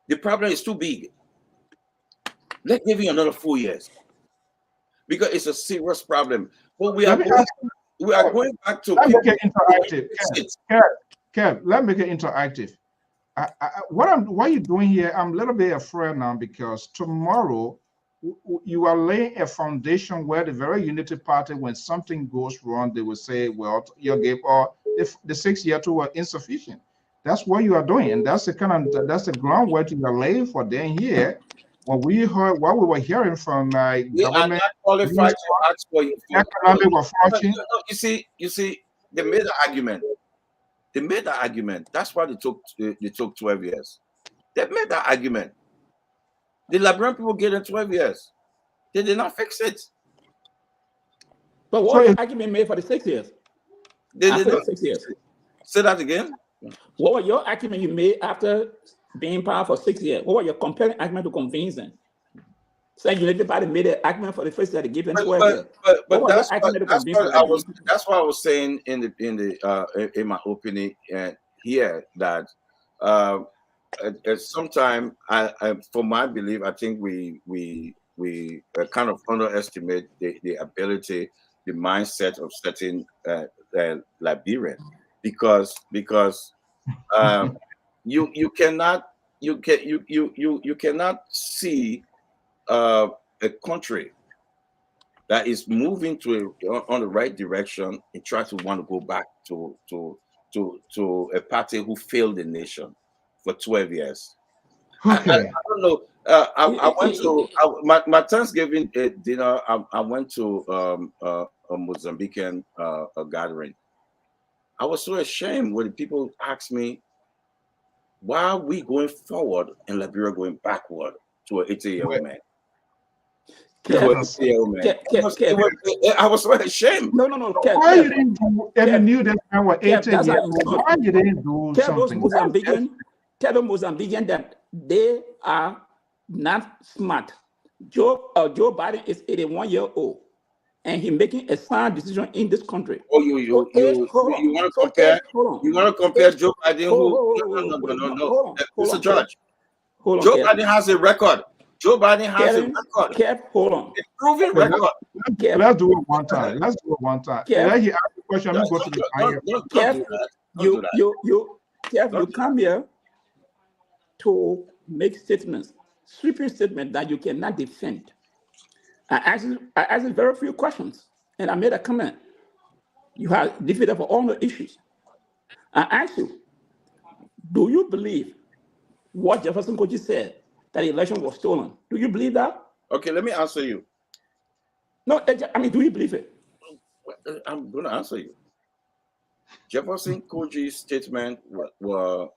Speaker 2: The problem is too big. Let's give you another 4 years because it's a serious problem. But we are going back to.
Speaker 1: Let me make it interactive. Kev, let me make it interactive. What you're doing here, I'm a little bit afraid now because tomorrow you are laying a foundation where the very Unity Party, when something goes wrong, they will say, well, you gave or if the 6 year two were insufficient. That's what you are doing, and that's the groundwork you are laying for them here. When we heard what we were hearing from
Speaker 2: we
Speaker 1: government,
Speaker 2: are not qualified to ask for you.
Speaker 1: Economic was fortune.
Speaker 2: You see, they made the argument. That's why they took 12 years. They made that argument. The Liberian people gave them 12 years. They did not fix it.
Speaker 8: But what was the argument made for the 6 years?
Speaker 2: They did
Speaker 8: not 6 years.
Speaker 2: Say that again.
Speaker 8: What was your argument you made after being in power for 6 years? What was your compelling argument to convince them? Saying Unity Party made an argument for the first year to give them 12 years.
Speaker 2: But that's what I was saying in my opening here, that at some time, for my belief, I think we kind of underestimate the ability, the mindset of certain Liberians, because you cannot see a country that is moving on the right direction and try to want to go back to a party who failed the nation for 12 years.
Speaker 1: Okay.
Speaker 2: I don't know. I went to my Thanksgiving dinner. I went to a Mozambican gathering. I was so ashamed when people asked me, why are we going forward and Liberia going backward to an 80-year-old man? I was so ashamed.
Speaker 8: No.
Speaker 1: Why you didn't do? And you knew that I was 80 years old. Why you didn't do something?
Speaker 8: Tell those Mozambican that they are not smart. Joe Biden is 81 years old, and he's making a sound decision in this country.
Speaker 2: Oh, you want to compare? You want to compare Joe Biden? No. Mr. George, Joe Biden has a record. Joe Biden has a record.
Speaker 8: Kev, hold on.
Speaker 2: A proven record.
Speaker 1: Let's do it one time. Let he ask the question. I'm going to the
Speaker 8: Kev, you come here to make statements, sweeping statements that you cannot defend. I asked very few questions, and I made a comment. You have defeated for all the issues. I asked you, do you believe what Jefferson Koji said, that the election was stolen. Do you believe that?
Speaker 2: Okay, let me answer you.
Speaker 8: No, I mean, do you believe it?
Speaker 2: I'm going to answer you. Jefferson Koji's statement were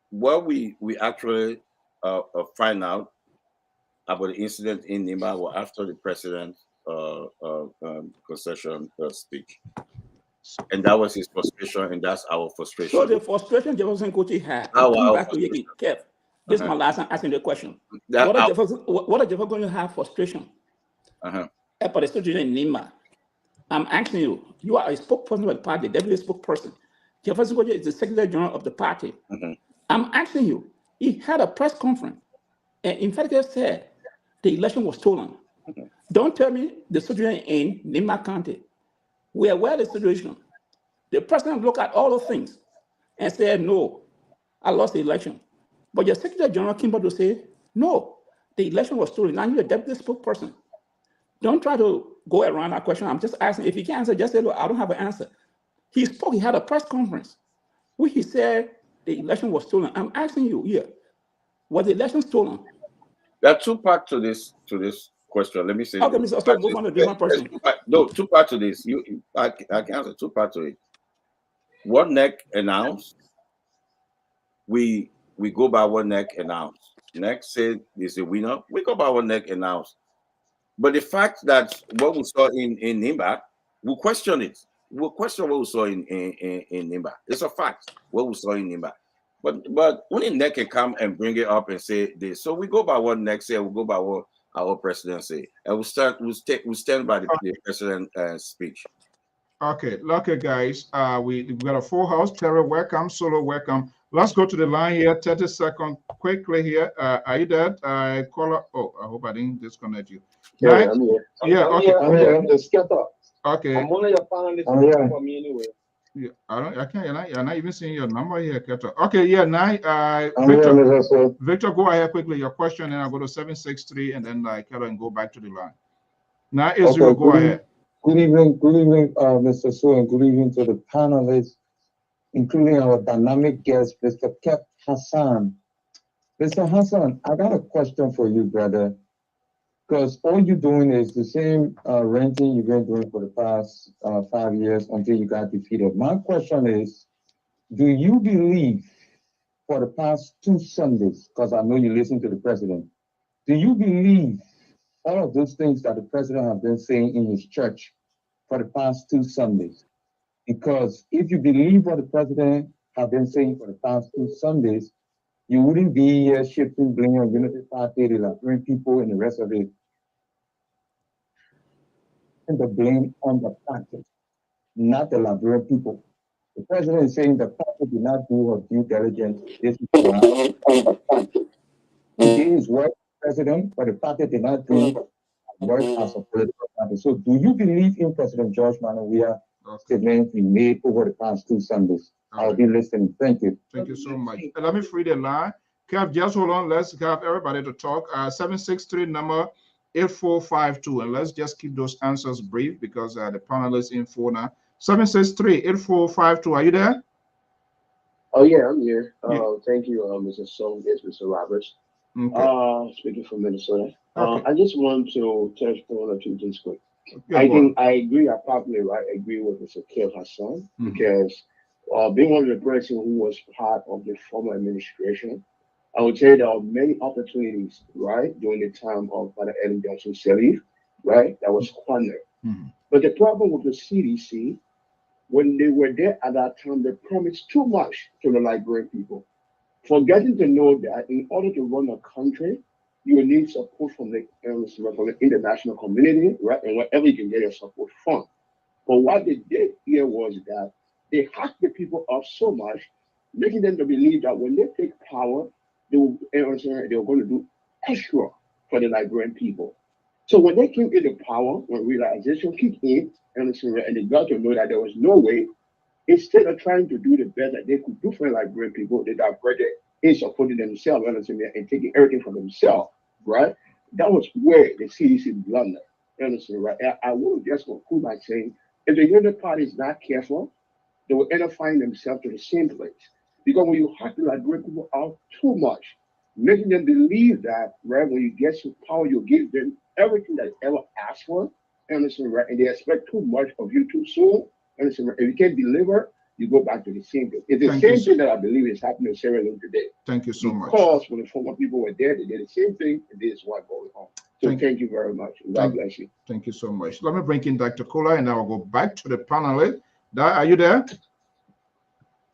Speaker 2: what we actually find out about the incident in Nimba were after the president's concession speech. And that was his frustration, and that's our frustration.
Speaker 8: So the frustration Jefferson Koji had, come back to Yeki, Kev, this is my last time asking the question. What does Jefferson Koji have frustration? About the situation in Nimba. I'm asking you, you are a spokesperson of the party, deputy spokesperson. Jefferson Koji is the secretary general of the party. I'm asking you, he had a press conference, and in fact, he said the election was stolen. Don't tell me the situation in Nimba County. We are aware of the situation. The president looked at all those things and said, no, I lost the election. But your secretary general came back to say, no, the election was stolen. Now you're a deputy spokesperson. Don't try to go around that question. I'm just asking. If you can't answer, just say, look, I don't have an answer. He spoke. He had a press conference where he said the election was stolen. I'm asking you here, was the election stolen?
Speaker 2: There are two parts to this question. Let me say.
Speaker 8: Okay, Mr. Oscar, move on to a different person.
Speaker 2: Two parts to this. I can answer two parts to it. What NEC announced, we go by what NEC announced. NEC said is a winner. We go by what NEC announced. But the fact that what we saw in Nimba, we'll question it. We'll question what we saw in Nimba. It's a fact, what we saw in Nimba. But only NEC can come and bring it up and say this. So we go by what NEC said, we go by what our president say. And we stand by the president's speech.
Speaker 1: Okay, guys. We've got a full house. Terry, welcome. Solo, welcome. Let's go to the line here. 30 seconds quickly here. Are you there? Caller. Oh, I hope I didn't disconnect you.
Speaker 12: Yeah, I'm here.
Speaker 1: Yeah, okay.
Speaker 12: I'm here. I'm just get up.
Speaker 1: Okay.
Speaker 12: I'm one of your panelists for me anyway.
Speaker 1: Yeah, I can't. You're not even seeing your number here, Keto. Okay, yeah. Now, Victor, go ahead quickly. Your question, and I'll go to 763, and then Keto, and go back to the line. Now, Israel, go ahead.
Speaker 12: Good evening, Mr. Su, and good evening to the panelists, including our dynamic guest, Mr. Keff Hassan. Mr. Hassan, I got a question for you, brother, because all you're doing is the same renting you've been doing for the past 5 years until you got defeated. My question is, do you believe for the past 2 Sundays, because I know you listen to the president, do you believe all of those things that the president has been saying in his church for the past 2 Sundays? Because if you believe what the president has been saying for the past 2 Sundays, you wouldn't be here shifting blame on Unity Party, the Liberian people, and the rest of it. And the blame on the party, not the Liberian people. The president is saying the party did not do her due diligence. This is why. He did his work, president, but the party did not do work as a political party. So do you believe in President George Manawia's statement he made over the past 2 Sundays? I'll be listening. Thank you.
Speaker 1: Thank you so much. Let me free the line. Kev, just hold on. Let's have everybody to talk. 763 number 8452. And let's just keep those answers brief because the panelists in for now. 763-8452. Are you there?
Speaker 13: Oh, yeah, I'm here. Thank you, Mr. Song. Yes, Mr. Roberts. Okay. Speaking from Minnesota. Okay. I just want to touch on 1 or 2 things quick. I agree. I probably agree with Mr. Keff Hassan because being one of the person who was part of the former administration, I would say there are many opportunities, right, during the time of Father Ellen Johnson Sirleaf, right, that was squandered. But the problem with the CDC, when they were there at that time, they promised too much to the Liberian people, forgetting to know that in order to run a country, you need support from the international community, right, and wherever you can get your support from. But what they did here was that they hacked the people up so much, making them to believe that when they take power, they were going to do extra for the Liberian people. So when they came into power, when realization kicked in, and they got to know that there was no way, instead of trying to do the best that they could do for the Liberian people, they diverted in supporting themselves and taking everything from themselves, right? That was where the CDC blundered, right? I will just conclude by saying, if the Unity Party is not careful, they will end up finding themselves to the same place. Because when you hurt the Liberian people out too much, making them believe that, right, when you get some power, you'll give them everything that they ever asked for, understand, right? And they expect too much of you too soon, understand, right? If you can't deliver, you go back to the same thing. It's the same thing that I believe is happening in Sierra Leone today.
Speaker 1: Thank you so much.
Speaker 13: Because when the former people were there, they did the same thing, and this is what going on. So thank you very much. God bless you.
Speaker 1: Thank you so much. Let me bring in Dr. Kola, and I'll go back to the panelist. Are you there?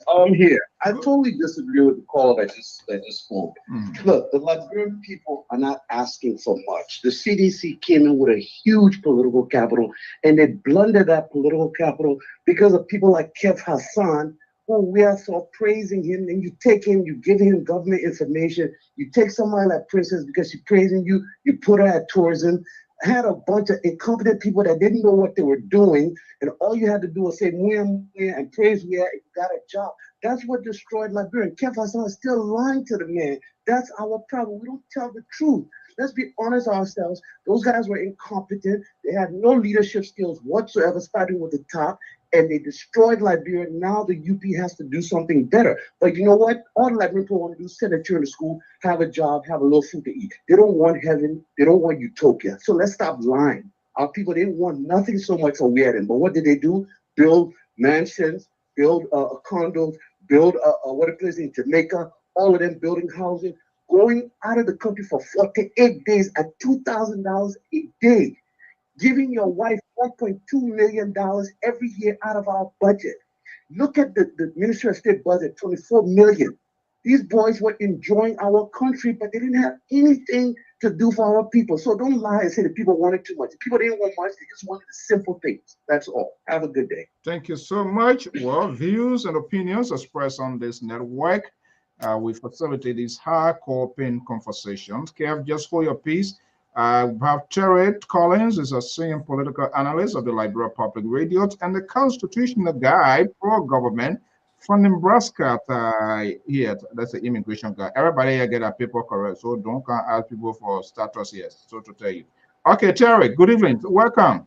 Speaker 14: I'm here. I totally disagree with the caller that just spoke. Look, the Liberian people are not asking for much. The CDC came in with a huge political capital, and they blundered that political capital because of people like Keff Hassan, who we are so praising him. And you take him, you give him government information. You take somebody like Princess because she's praising you. You put her at tourism. Had a bunch of incompetent people that didn't know what they were doing, and all you had to do was say "Muya, muya," and praise Muya, and you got a job. That's what destroyed Liberia. Keff Hassan is still lying to the man. That's our problem. We don't tell the truth. Let's be honest ourselves. Those guys were incompetent. They had no leadership skills whatsoever, starting with the top, and they destroyed Liberia. Now the UP has to do something better. But you know what? All the Liberian people want to do is send their children to school, have a job, have a little food to eat. They don't want heaven. They don't want utopia. So let's stop lying. Our people didn't want nothing so much for wedding. But what did they do? Build mansions, build condos, build what a place in Jamaica, all of them building houses, going out of the country for 48 days at $2,000 a day, giving your wife $1.2 million every year out of our budget. Look at the Ministry of State budget, $24 million. These boys were enjoying our country, but they didn't have anything to do for our people. So don't lie and say the people wanted too much. The people didn't want much. They just wanted the simple things. That's all. Have a good day.
Speaker 1: Thank you so much. Well, views and opinions expressed on this network. We facilitate these hardcore open conversations. Kev, just hold your peace. We have Terry Collins, is a senior political analyst of the Liberia Public Radio, and the constitutional guy, pro-government, from Nebraska. Here, that's the immigration guy. Everybody here get our paper correct, so don't come ask people for status here. So to tell you. Okay, Terry, good evening. Welcome.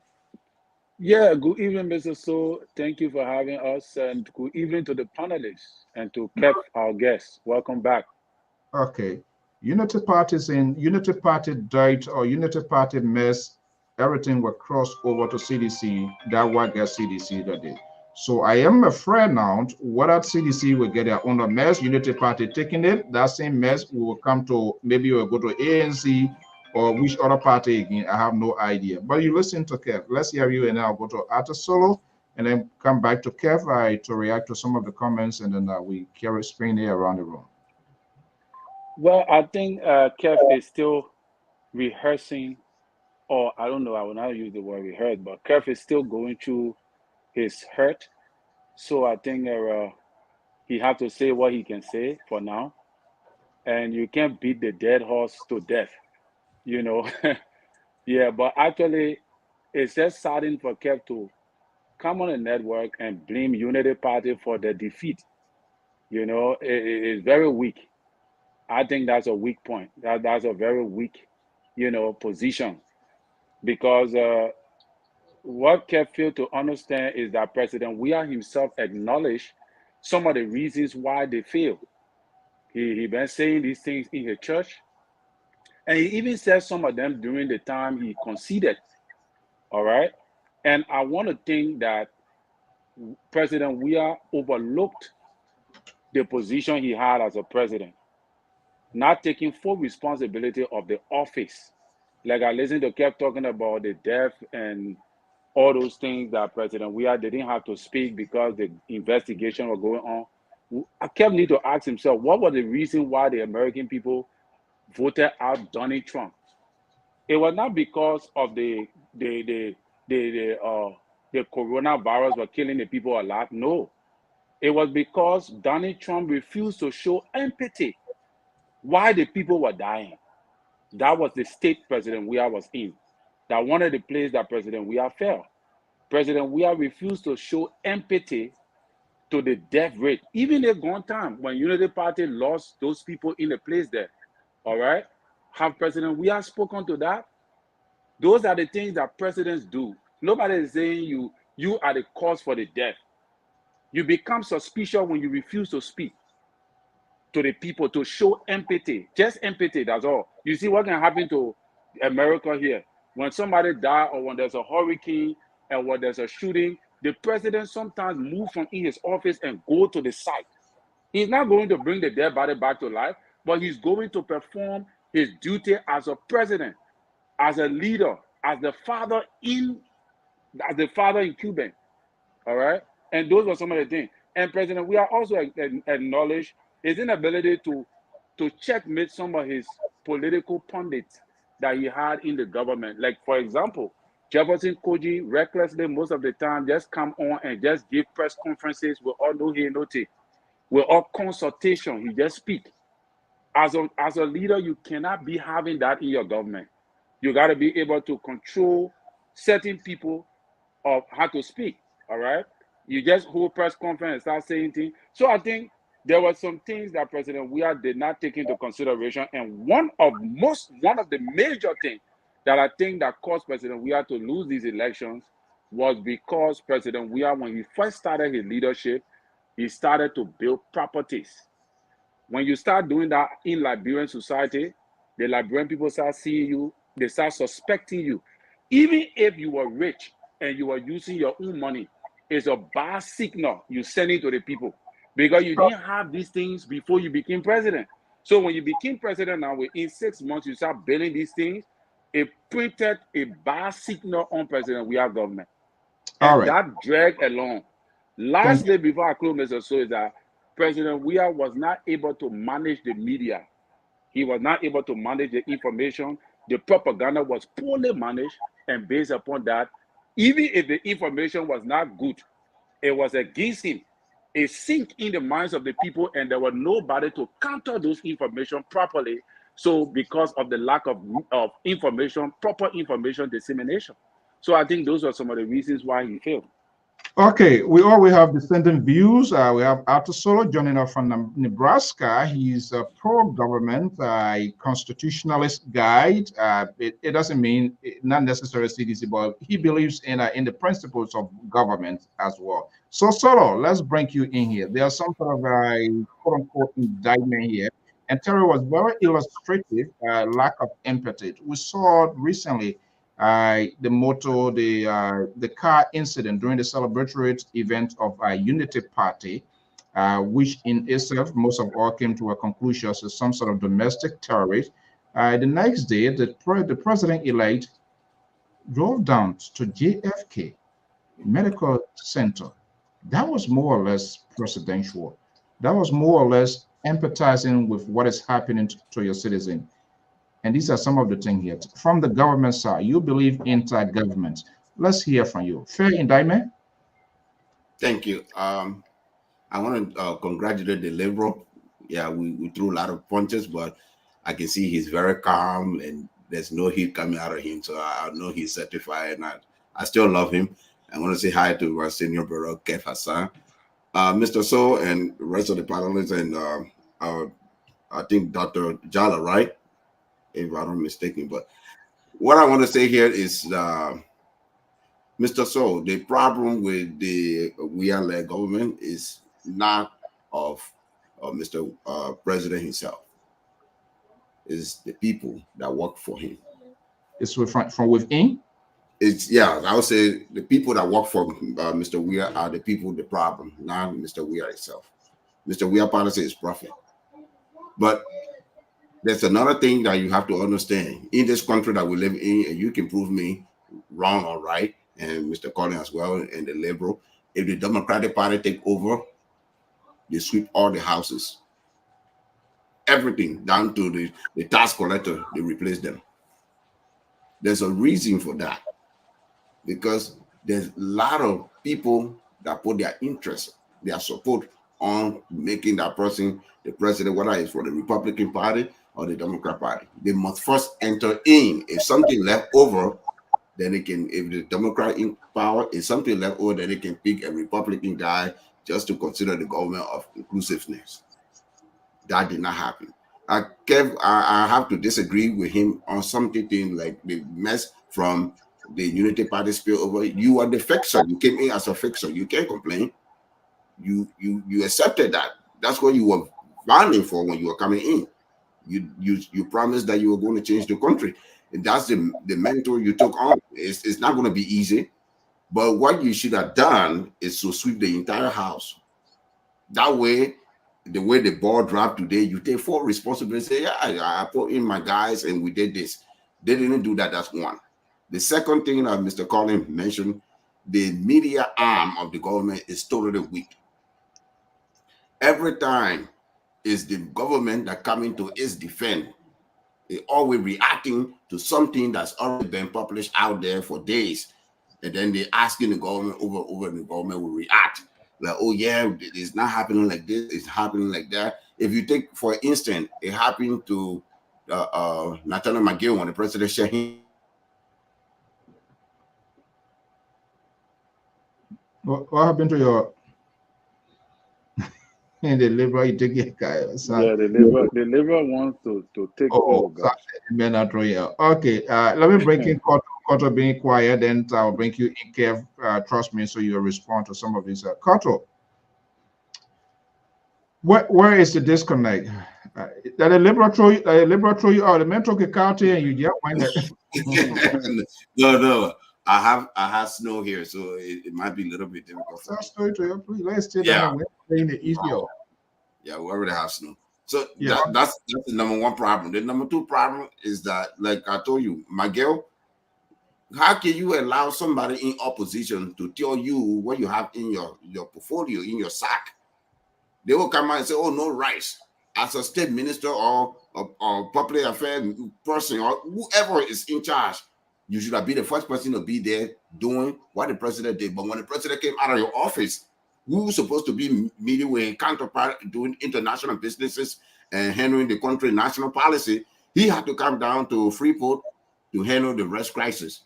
Speaker 15: Yeah, good evening, Mr. So. Thank you for having us, and good evening to the panelists and to Kev, our guest. Welcome back.
Speaker 1: Okay. Unity parties in Unity Party died or Unity Party mess, everything will cross over to CDC. That what get CDC that day. So I am afraid now whether CDC will get their own mess, Unity Party taking it, that same mess will come to, maybe we'll go to ANC or which other party again. I have no idea. But you listen to Kev. Let's hear you, and then I'll go to Arthur Solo and then come back to Kev to react to some of the comments, and then we carry spin here around the room.
Speaker 15: Well, I think Kev is still rehearsing, or I don't know, I will not use the word rehearse, but Kev is still going through his hurt. So I think he has to say what he can say for now. And you can't beat the dead horse to death, you know. Yeah, but actually, it's just saddening for Kev to come on a network and blame Unity Party for the defeat. You know, it's very weak. I think that's a weak point. That's a very weak, you know, position. Because what Kev failed to understand is that President Weah himself acknowledged some of the reasons why they failed. He been saying these things in his church, and he even said some of them during the time he conceded. All right, and I want to think that President Weah overlooked the position he had as a president, not taking full responsibility of the office. Like I listened to Kev talking about the death and all those things that President Weah didn't have to speak because the investigation was going on. Kev need to ask himself, what was the reason why the American people voted out Donald Trump? It was not because of the coronavirus was killing the people a lot. No, it was because Donald Trump refused to show empathy why the people were dying. That was the state President Weah was in. That one of the places that President Weah fell. President Weah refused to show empathy to the death rate. Even at one time when Unity Party lost those people in the place there. All right? Have President Weah spoken to that? Those are the things that presidents do. Nobody is saying you are the cause for the death. You become suspicious when you refuse to speak. to the people, to show empathy, just empathy, that's all. You see what can happen to America here. When somebody dies or when there's a hurricane and when there's a shooting, the president sometimes moves from in his office and go to the site. He's not going to bring the dead body back to life, but he's going to perform his duty as a president, as a leader, as the father in Cuba. All right. And those were some of the things. And President, we are also acknowledge his inability to checkmate some of his political pundits that he had in the government. Like, for example, Jefferson Koji recklessly most of the time just come on and just give press conferences with all no hear no take. With all consultation, he just speak. As a leader, you cannot be having that in your government. You got to be able to control certain people of how to speak. All right. You just hold press conference and start saying things. So I think there were some things that President Weah did not take into consideration. And one of the major things that I think that caused President Weah to lose these elections was because President Weah, when he first started his leadership, he started to build properties. When you start doing that in Liberian society, the Liberian people start seeing you, they start suspecting you. Even if you were rich and you were using your own money, it's a bad signal you send it to the people because you didn't have these things before you became president. So when you became president now, within 6 months, you start building these things. It printed a bad signal on President Weah government. And that dragged along. Lastly, before I close, Mr. So, is that President Weah was not able to manage the media. He was not able to manage the information. The propaganda was poorly managed, and based upon that, even if the information was not good, it was against him. It sank in the minds of the people, and there was nobody to counter those information properly. So because of the lack of information, proper information dissemination. So I think those are some of the reasons why he failed.
Speaker 1: Okay, we always have dissenting views. We have Arthur Solo joining us from Nebraska. He's a pro-government, constitutionalist guide. It doesn't mean not necessarily CDC, but he believes in the principles of government as well. So Solo, let's bring you in here. There's some sort of a quote-unquote indictment here. And Terry was very illustrative, lack of empathy. We saw recently the car incident during the celebratory event of a Unity Party, which in itself, most of all came to a conclusion as some sort of domestic terrorist. The next day, the president-elect drove down to JFK Medical Center. That was more or less presidential. That was more or less empathizing with what is happening to your citizen. And these are some of the things here. From the government side, you believe anti-government. Let's hear from you. Fair indictment?
Speaker 16: Thank you. I want to congratulate the Liberal. Yeah, we threw a lot of punches, but I can see he's very calm and there's no heat coming out of him. So I know he's certified, and I still love him. I want to say hi to our senior brother, Keff Hassan. Mr. So and the rest of the panelists, and I think Dr. Jala, right? If I'm not mistaken. But what I want to say here is, Mr. So, the problem with the Weah-led government is not of Mr. President himself. It's the people that work for him.
Speaker 1: It's from within?
Speaker 16: It's, yeah, I would say the people that work for Mr. Weah are the people, the problem, not Mr. Weah himself. Mr. Weah policy is profit. But there's another thing that you have to understand. In this country that we live in, and you can prove me wrong or right, and Mr. Collins as well, and the Liberal, if the Democratic Party take over, they sweep all the houses. Everything down to the tax collector, they replace them. There's a reason for that. Because there's a lot of people that put their interest, their support on making that person the president, whether it's for the Republican Party or the Democrat Party. They must first enter in. If something left over, then they can, if the Democrat in power, if something left over, then they can pick a Republican guy just to consider the government of inclusiveness. That did not happen. Kev, I have to disagree with him on something like the mess from the Unity Party spill over. You are the fixer. You came in as a fixer. You can't complain. You accepted that. That's why you were bonding for when you were coming in. You promised that you were going to change the country. And that's the mentor you took on. It's not going to be easy. But what you should have done is to sweep the entire house. That way, the way the ball dropped today, you take full responsibility. Say, yeah, I put in my guys and we did this. They didn't do that. That's one. The second thing that Mr. Collins mentioned, the media arm of the government is totally weak. Every time is the government that coming to its defense. They always reacting to something that's already been published out there for days. And then they asking the government over and the government will react. Like, oh yeah, it's not happening like this, it's happening like that. If you take, for instance, it happened to Nathaniel McGill when the president shared him.
Speaker 1: What happened to your in the Liberal? You take your guy.
Speaker 15: Yeah, the Liberal wants to take over.
Speaker 1: Okay, let me break in Koto being quiet, then I'll bring you in, Kev. Trust me, so you'll respond to some of these. Koto, where is the disconnect? That the Liberal throw you out, the mental county, and you just wind it.
Speaker 16: No. I have snow here, so it might be a little bit difficult.
Speaker 1: Let's stay down in the east.
Speaker 16: Yeah, we already have snow. So yeah, that's the number one problem. The number two problem is that, like I told you, Miguel, how can you allow somebody in opposition to tell you what you have in your portfolio, in your sack? They will come out and say, oh, no rice. As a state minister or public affairs person or whoever is in charge, you should have been the first person to be there doing what the president did. But when the president came out of your office, who was supposed to be meeting with counterpart, doing international businesses and handling the country's national policy, he had to come down to Freeport to handle the rest crisis.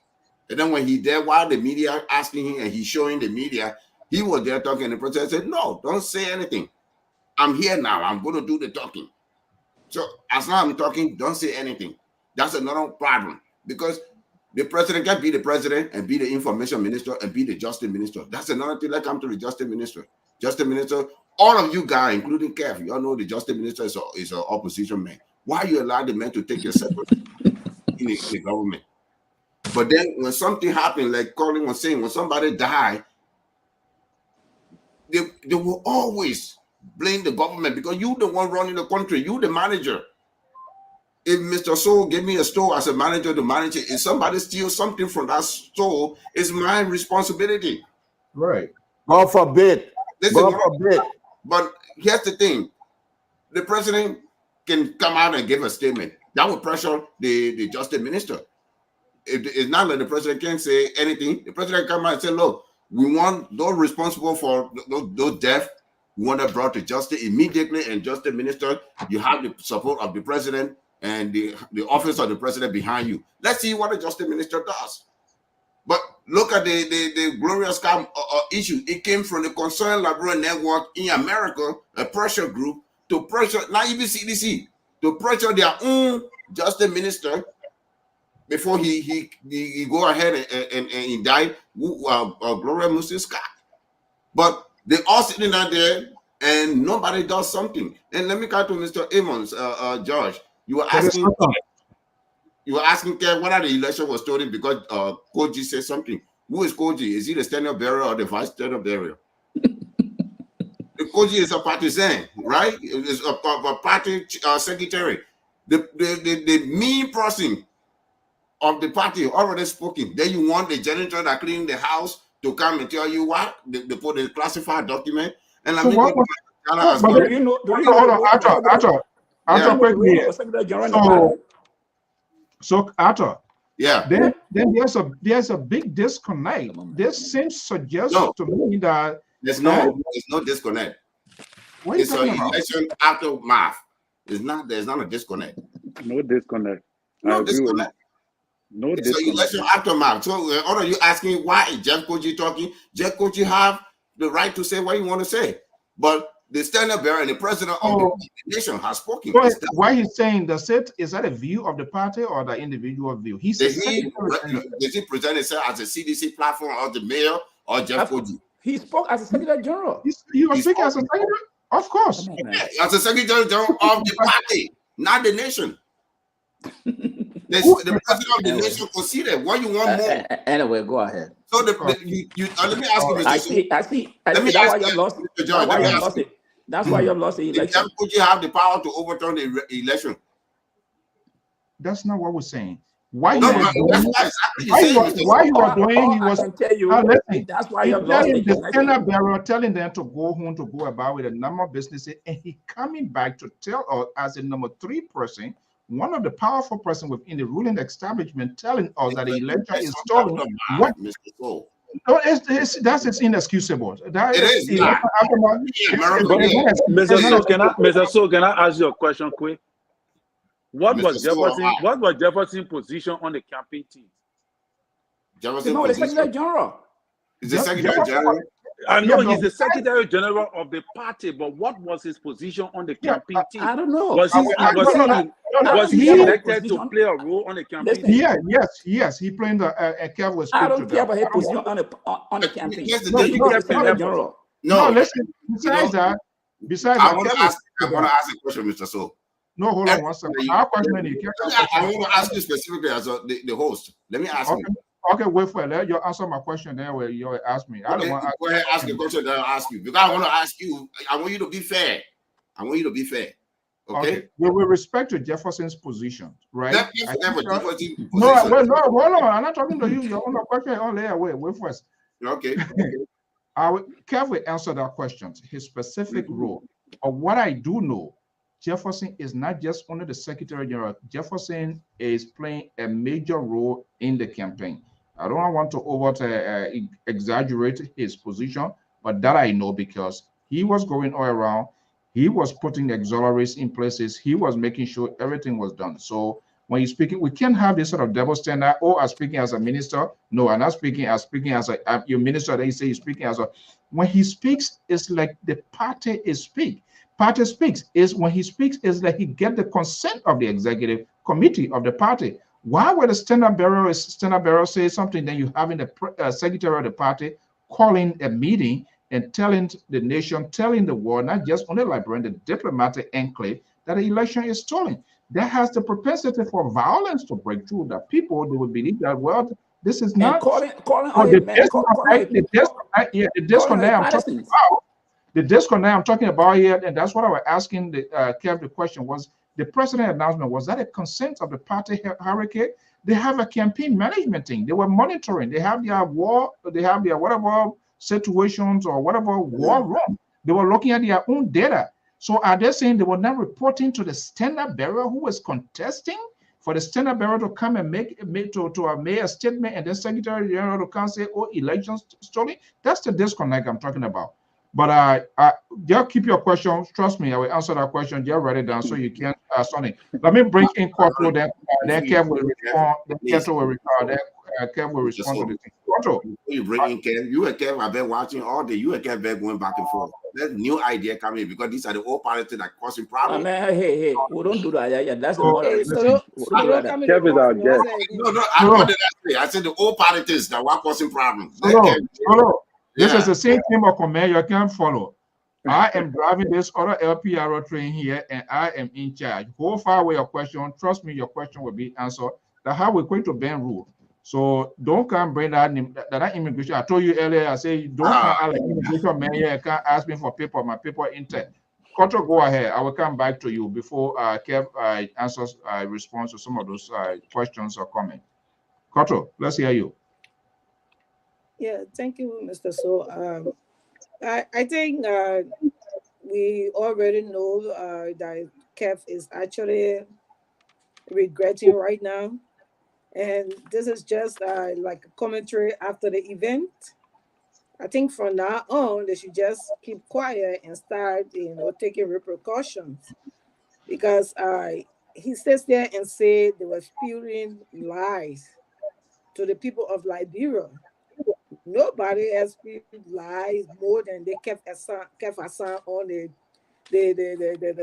Speaker 16: And then when he there, while the media asking him and he's showing the media, he was there talking. And the president said, no, don't say anything. I'm here now. I'm going to do the talking. So as long as I'm talking, don't say anything. That's another problem, because the president can be the president and be the information minister and be the justice minister. That's another thing. Let's come to the justice minister. Justice minister, all of you guys, including Kev, you all know the justice minister is an opposition man. Why you allow the man to take your separate in the government? But then when something happened, like Colin was saying, when somebody died, they will always blame the government because you the one running the country, you the manager. If Mr. Soul gave me a store as a manager to manage it, if somebody steals something from that store, it's my responsibility.
Speaker 1: Right.
Speaker 11: God forbid. God forbid.
Speaker 16: But here's the thing. The president can come out and give a statement. That would pressure the justice minister. It's not that the president can't say anything. The president come out and say, look, we want those responsible for those deaths, we want them brought to justice immediately, and justice minister, you have the support of the president and the office of the president behind you. Let's see what the justice minister does. But look at the glorious issue. It came from the Concerned Liberia Network in America, a pressure group to pressure, not even CDC, to pressure their own justice minister before he go ahead and indict Gloria Musi Scott. But they all sitting out there and nobody does something. And let me come to Mr. Amos, George. You were asking Kev, what are the election was stolen because Koji said something. Who is Koji? Is he the standard bearer or the vice standard bearer? Koji is a partisan, right? It's a party secretary. The mean person of the party already spoken. Then you want the janitor that clean the house to come and tell you what? They put a classified document. And I mean,
Speaker 1: Arthur.
Speaker 16: Yeah.
Speaker 1: Then there's a big disconnect. This seems suggests to me that
Speaker 16: there's no disconnect. It's an election aftermath. There's not a disconnect.
Speaker 15: No disconnect.
Speaker 16: No disconnect.
Speaker 15: No
Speaker 16: it's an election aftermath. So are you asking why is Jeff Koji talking? Jeff Koji have the right to say what you want to say. But the standard bearer and the president of the nation has spoken.
Speaker 1: Why he's saying is that a view of the party or the individual view? Does
Speaker 16: he present himself as a CDC platform or the mayor or Jeff Koji?
Speaker 8: He spoke as a secretary general.
Speaker 1: He was speaking as a secretary? Of course.
Speaker 8: Come on, man.
Speaker 16: As the Secretary General of the party, not the nation. The president of the nation conceded. What you want more?
Speaker 8: Anyway, go ahead.
Speaker 16: So let me ask you, Mr.
Speaker 8: I see. That's why you lost it. That's why you lost it. That's why you lost the election.
Speaker 16: Could you have the power to overturn the election?
Speaker 1: That's not what we're saying. Why
Speaker 16: no,
Speaker 1: you are doing? He was.
Speaker 8: I can tell you. That's why you lost the election.
Speaker 1: The Senate Bureau telling them to go home to go about with a number of businesses, and he coming back to tell us as a number 3 person, one of the powerful person within the ruling establishment, telling us that the election is stolen. What?
Speaker 16: Mr.
Speaker 1: No, that's inexcusable. That
Speaker 16: is not.
Speaker 15: Mr. So, can I ask you a question quick? What was Jefferson's position on the campaign team?
Speaker 8: The Secretary General.
Speaker 16: Is the Secretary General?
Speaker 15: I know he's the Secretary General of the party, but what was his position on the campaign team?
Speaker 8: I don't know.
Speaker 15: Was he elected to play a role on the campaign team?
Speaker 1: Yes. He played Kev was.
Speaker 8: I don't care about his position on the campaign.
Speaker 16: No,
Speaker 1: listen. Besides that,
Speaker 16: I want to ask a question, Mr. So.
Speaker 1: No, hold on one second. I want
Speaker 16: to ask you specifically as the host. Let me ask you.
Speaker 1: Okay, wait for it. You answer my question there where you ask me. I don't want to
Speaker 16: go ahead, ask the question that I'll ask you. Because I want to ask you, I want you to be fair. Okay?
Speaker 1: With respect to Jefferson's position, right?
Speaker 16: No,
Speaker 1: hold on. I'm not talking to you. Your own question on there. Wait first.
Speaker 16: Okay.
Speaker 1: Kev will answer that question. His specific role. But what I do know, Jefferson is not just only the Secretary General. Jefferson is playing a major role in the campaign. I don't want to exaggerate his position, but that I know because he was going all around. He was putting auxiliaries in places. He was making sure everything was done. So when you're speaking, we can't have this sort of double standard. Oh, I'm speaking as a minister. No, I'm not speaking as your minister. They say he's speaking as a. When he speaks, it's like the party is speak. Party speaks is when he speaks is that he get the consent of the executive committee of the party. Why would the standard bearer say something? Then you having the secretary of the party calling a meeting and telling the nation, telling the world, not just only Liberian, the diplomatic enclave, that the election is stolen. That has the propensity for violence to break through. That people they would believe that this is not the disconnect I'm talking about here, and that's what I was asking the Kev the question was the president announcement, was that a consent of the party hierarchy? They have a campaign management thing. They were monitoring. They have their whatever situations or whatever war room. They were looking at their own data. So are they saying they were not reporting to the standard bearer who was contesting for the standard bearer to come and make a statement and then Secretary General to come say, oh, elections stolen? That's the disconnect I'm talking about. But just keep your questions. Trust me, I will answer that question. Just write it down so you can Sonny. Let me bring in Quattro, then Kev will respond. Then Kev will respond. Then Kev will respond to the thing. Quattro.
Speaker 16: You bring in Kev. You and Kev have been watching all day. You and Kev been going back and forth. There's new idea coming because these are the old politics that causing problems.
Speaker 8: Hey, we don't do that. Yeah, that's the one.
Speaker 15: Kev is our guest.
Speaker 16: No, what did I say? I said the old politics that were causing problems.
Speaker 1: No. This is the same team of command you can follow. I am driving this other LPR train here, and I am in charge. Go far away your question. Trust me, your question will be answered. That's how we're going to bend rule. So don't come bring that immigration. I told you earlier, I say don't come like immigration man here. Can't ask me for paper. My paper intent. Koto, go ahead. I will come back to you before Kev answers response to some of those questions or comments. Koto, let's hear you.
Speaker 9: Yeah, thank you, Mr. So. I think we already know that Kev is actually regretting right now. And this is just like a commentary after the event. I think from now on, they should just keep quiet and start, taking repercussions. Because he sits there and said they were spewing lies to the people of Liberia. Nobody has spewed lies more than they Keff Hassan on the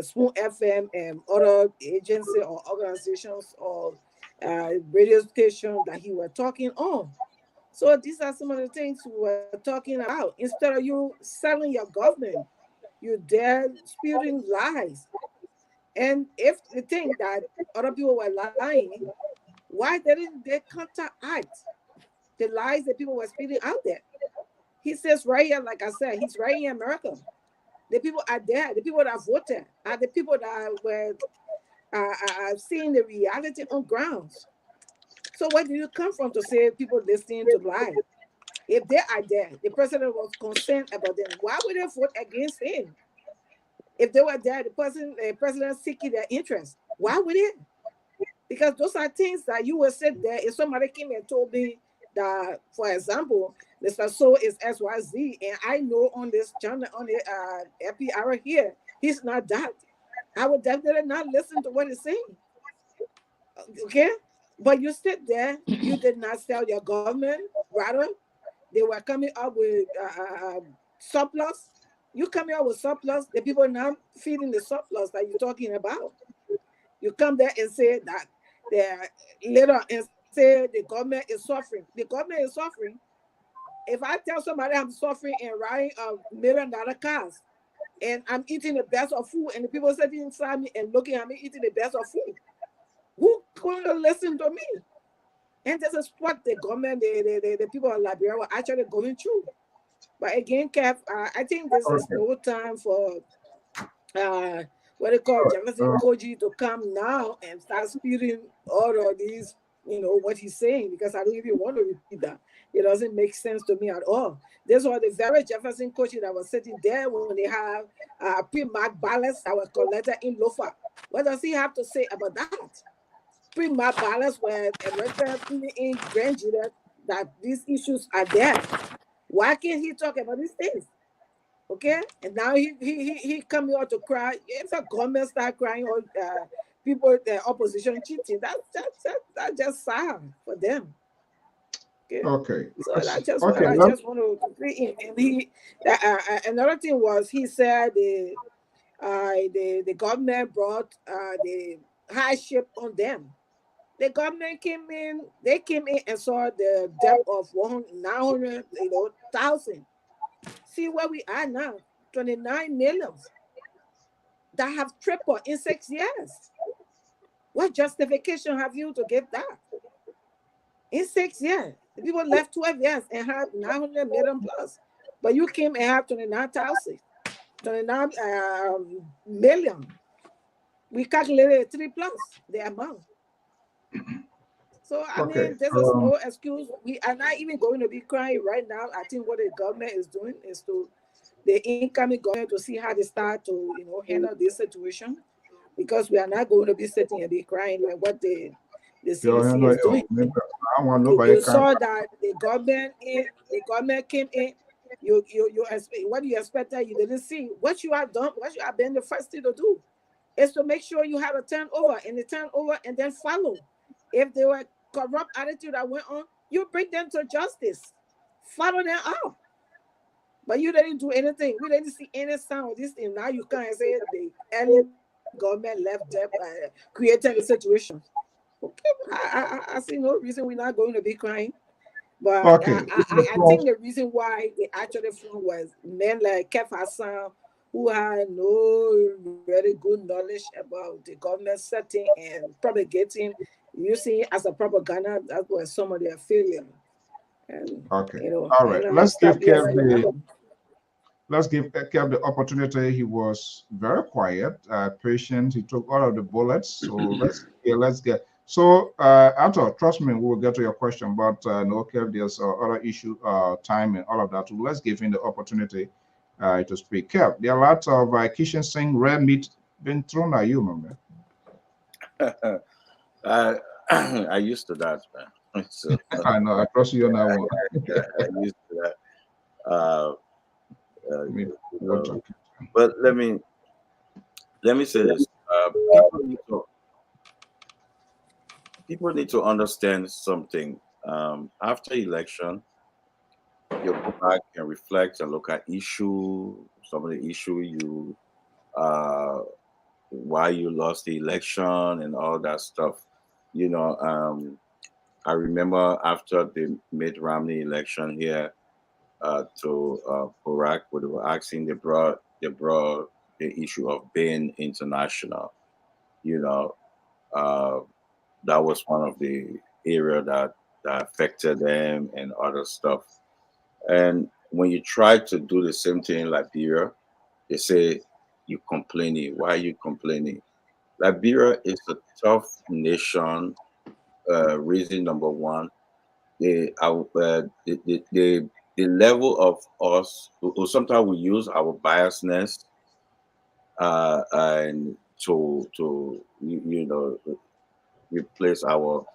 Speaker 9: Spoon FM and other agency or organizations or radio station that he was talking on. So these are some of the things we were talking about. Instead of you selling your government, You there spewing lies. And if they think that other people were lying, why didn't they counteract the lies that people were spewing out there? He says right here, like I said, he's right in America. The people are there. The people that voted are the people that were seeing the reality on grounds. So where do you come from to say people listening to lie? If they are there, the president was concerned about them. Why would they vote against him? If they were there, the president seeking their interest. Why would it? Because those are things that you will sit there. If somebody came and told me that, for example, Mr. So is XYZ, and I know on this channel, on the Lpr here, he's not that, I would definitely not listen to what he's saying. Okay? But you sit there, you did not sell your government, rather, they were coming up with surplus. You coming up with surplus, the people now feeding the surplus that you're talking about. You come there and say that they're later and say the government is suffering. The government is suffering. If I tell somebody I'm suffering and riding $1 million cars and I'm eating the best of food and the people sitting inside me and looking at me eating the best of food, who gonna listen to me? And this is what the government, the people of Liberia were actually going through. But again, Kev, I think this is no time for what they call Jefferson Koji to come now and start spewing all of these, what he's saying, because I don't even want to repeat that. It doesn't make sense to me at all. This was the very Jefferson Koji that was sitting there when they have pre-marked ballots that were collected in Lofa. What does he have to say about that? Pre-marked ballots were elected in grand jury that these issues are there. Why can't he talk about these things? Okay, and now he coming out to cry. If the government start crying on people, the opposition cheating, that's just sad for them.
Speaker 1: Okay.
Speaker 9: So that's just what I just want to agree in. And he another thing was he said the government brought the hardship on them. The government came in and saw the debt of 900,000. See where we are now, 29 million that have tripled in 6 years. What justification have you to give that? In 6 years, the people left 12 years and had 900 million plus, but you came and have 29 million. We calculated 3 plus the amount. So I mean, this is no excuse. We are not even going to be crying right now. I think what the government is doing is the incoming government to see how they start to handle this situation, because we are not going to be sitting and be crying like what the CDC is doing. You saw that the government came in. You what you expected, you didn't see. What you have done, what you have been the first thing to do is to make sure you have a turnover and then follow. If there were corrupt attitude that went on, you bring them to justice. Follow them up. But you didn't do anything. We didn't see any sound of this thing. Now you can't say the early government left them, created a situation. Okay, I see no reason we're not going to be crying. But I think the reason why they actually flew was men like Keff Hassan, who had no very good knowledge about the government setting and propagating, using as a propaganda. That was some of their failure. And,
Speaker 1: all right. Let's give Kev the opportunity. He was very quiet, patient. He took all of the bullets. So let's get. So, Arthur, trust me, we will get to your question. But no, Kev, there's other issue, time and all of that. So let's give him the opportunity to speak. Kev, there are lots of kitchen sink rare meat being thrown at you, my
Speaker 2: man. I used to that, man. So,
Speaker 1: I know. I trust you on that one.
Speaker 2: I used to that. But let me say this: people need to understand something. After election, you go back and reflect and look at some of the issue you, why you lost the election and all that stuff. I remember after the Mitt Romney election here to Barack, they were asking, they brought brought the issue of being international. You know, that was one of the area that affected them and other stuff. And when you try to do the same thing in Liberia, they say you complaining. Why are you complaining? Liberia is a tough nation. Reason number one, the level of us, or sometimes we use our biasness and to you know replace our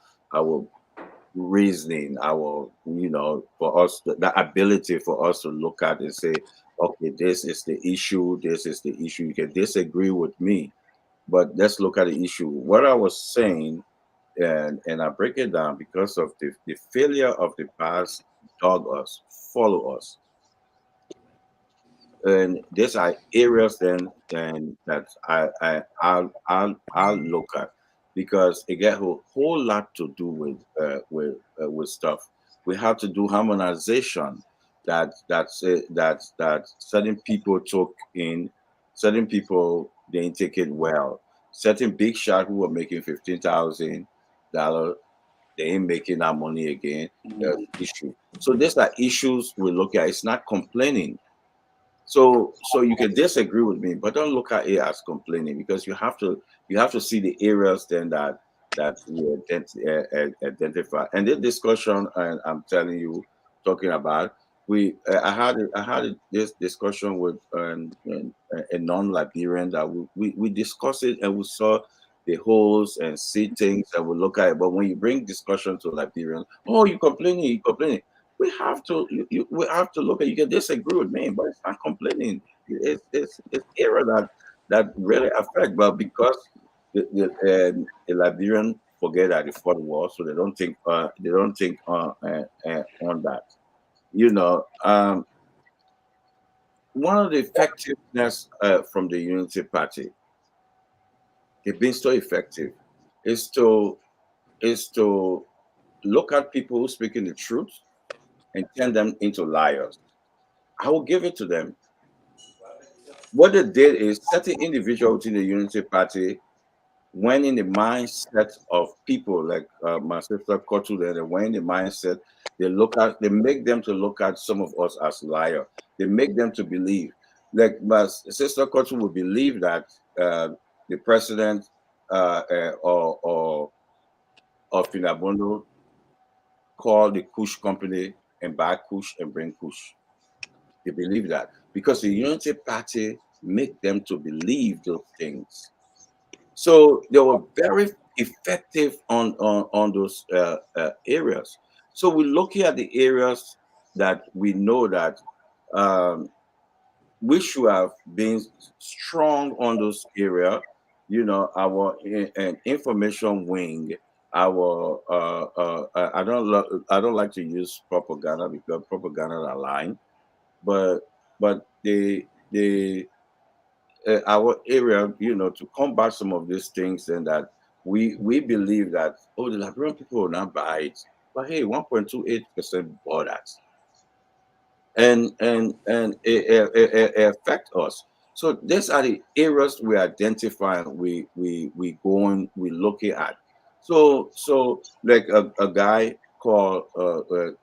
Speaker 2: reasoning, our for us the ability for us to look at and say, okay, this is the issue, this is the issue. You can disagree with me, but let's look at the issue. What I was saying, and I break it down because of the failure of the past dog us, follow us. And these are areas then that I'll look at, because it got a whole lot to do with stuff. We have to do harmonization that certain people took in, certain people they didn't take it well. Certain big shot who were making $15,000, they ain't making that money again. Issue. So these are issues we look at. It's not complaining. So you can disagree with me, but don't look at it as complaining, because you have to see the areas then that we identify. And this discussion, and I'm telling you, talking about, I had this discussion with a non-Liberian that we discussed it, and we saw the holes and see things and we look at it. But when you bring discussion to Liberian, oh, you complaining. We have to we have to look at. You can disagree with me, but it's not complaining. It's area that really affect. But because the Liberian forget that they fought the war, so they don't think on that. One of the effectiveness from the Unity Party, they've been so effective, is to look at people who speaking the truth and turn them into liars. I will give it to them. What they did is certain individuals in the Unity Party went in the mindset of people like my sister Kotu there. They went in the mindset. They make them to look at some of us as liars. They make them to believe. Like my sister Kotu would believe that the president or Finabondo called the Kush company and buy Kush and bring Kush. They believe that because the Unity Party make them to believe those things. So they were very effective on those areas. So we're looking at the areas that we know that we should have been strong on those areas. Our information wing. Our I don't like to use propaganda because propaganda are lying, but our area, to combat some of these things, and that we believe that the Liberian people will not buy it, but hey, 1.28% bought that, and it affect us. So these are the areas we identify, we looking at. So like a guy called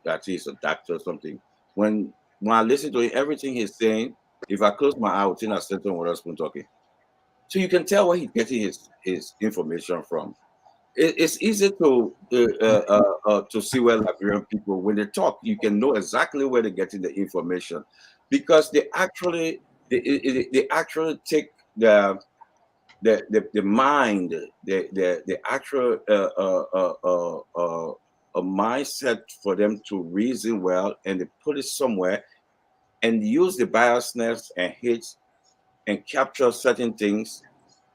Speaker 2: that he's a doctor or something. When I listen to him, everything he's saying, if I close my eye, I would think I said what else been talking. So you can tell where he's getting his information from. It's easy to see where Liberian people, when they talk, you can know exactly where they're getting the information, because they actually take the mind, the actual a mindset for them to reason well, and they put it somewhere and use the biasness and hate and capture certain things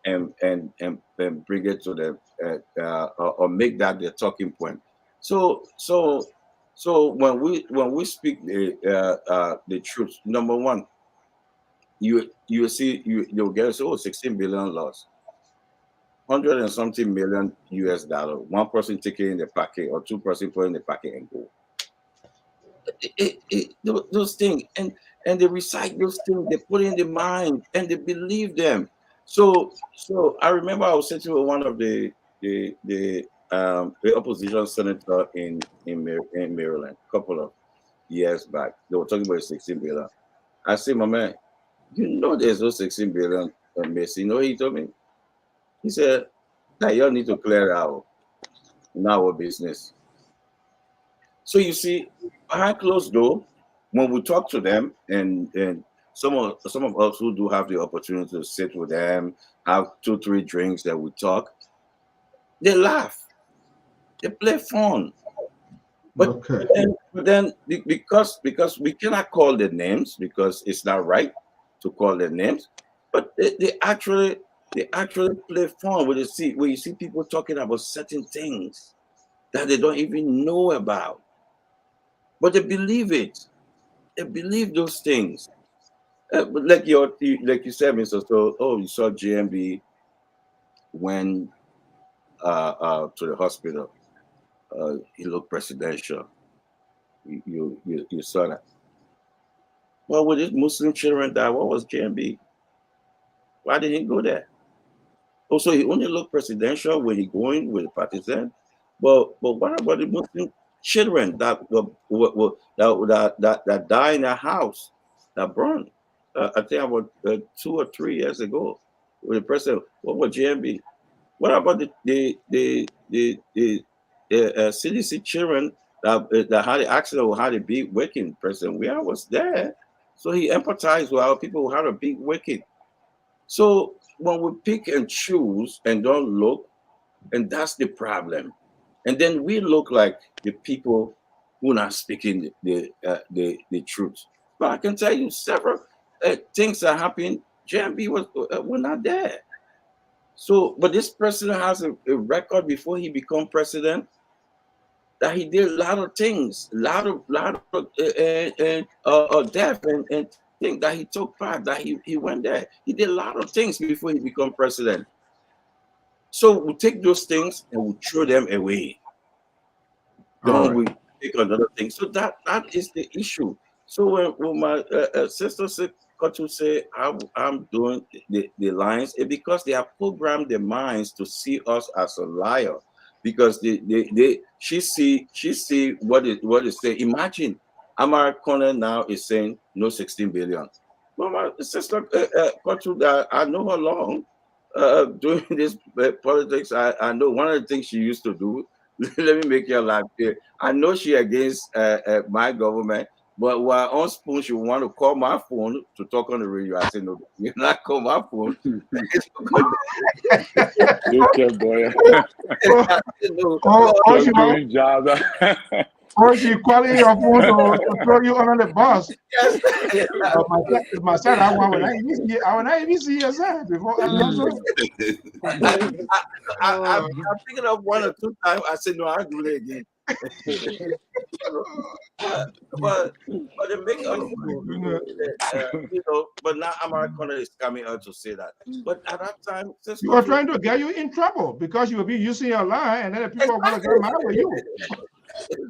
Speaker 2: and bring it to them or make that their talking point. So when we speak the truth, number one, you'll get 16 billion loss, 100 and something million US dollar. One person taking in the packet or two person putting in the packet and go. Those things, and and they recite those things, they put in the mind, and they believe them. So I remember I was sitting with one of the opposition senator in Maryland a couple of years back. They were talking about 16 billion. I said, my man, you know there's no 16 billion miss. You know what he told me? He said, that you all need to clear out in our business. So you see, behind closed door, when we talk to them, and some of us who do have the opportunity to sit with them, have 2-3 drinks that we talk, they laugh, they play fun. But, but then because we cannot call the names because it's not right to call their names, but they actually play fun when you see people talking about certain things that they don't even know about, but they believe it. They believe those things. But like you said, Mr. So, you saw GMB went to the hospital. He looked presidential. You saw that. Well, with his Muslim children died, what was GMB? Why didn't he go there? Also, he only looked presidential when he going with the partisan. But what about the Muslim children that died in their house, that burned? I think about 2 or 3 years ago with the president. What was GMB? What about the CDC children that had the accident or had a big wicked? President Weah was there, so he empathized with our people who had a big wicked. So when we pick and choose and don't look, and that's the problem. And then we look like the people who are not speaking the truth. But I can tell you several things that happened. JMB were not there. So, but this president has a record before he become president that he did a lot of things, a lot of death and things that he took part, that he went there. He did a lot of things before he become president. So we take those things and we throw them away. Don't we take another thing? So that is the issue. So when my sister said, to say I'm doing the lines, it's because they have programmed their minds to see us as a liar. Because she see what is saying. Imagine Amara Corner now is saying no 16 billion. Well, my sister that I know her long doing this politics. I know one of the things she used to do. Let me make you laugh here. I know she against my government, but while on spoon, she want to call my phone to talk on the radio. I said, no, you're not call my phone.
Speaker 15: Look at boy.
Speaker 1: Or she calling your phone to throw you under the bus.
Speaker 2: Yes.
Speaker 1: Myself, I will not even see yourself before.
Speaker 2: I'm picking up 1 or 2 times. I said, no, I'll do it again. but it makes us, but now Americana is coming out to say that. But at that time,
Speaker 1: you are trying to get you in trouble because you will be using your line, and then the people are going to get mad with you.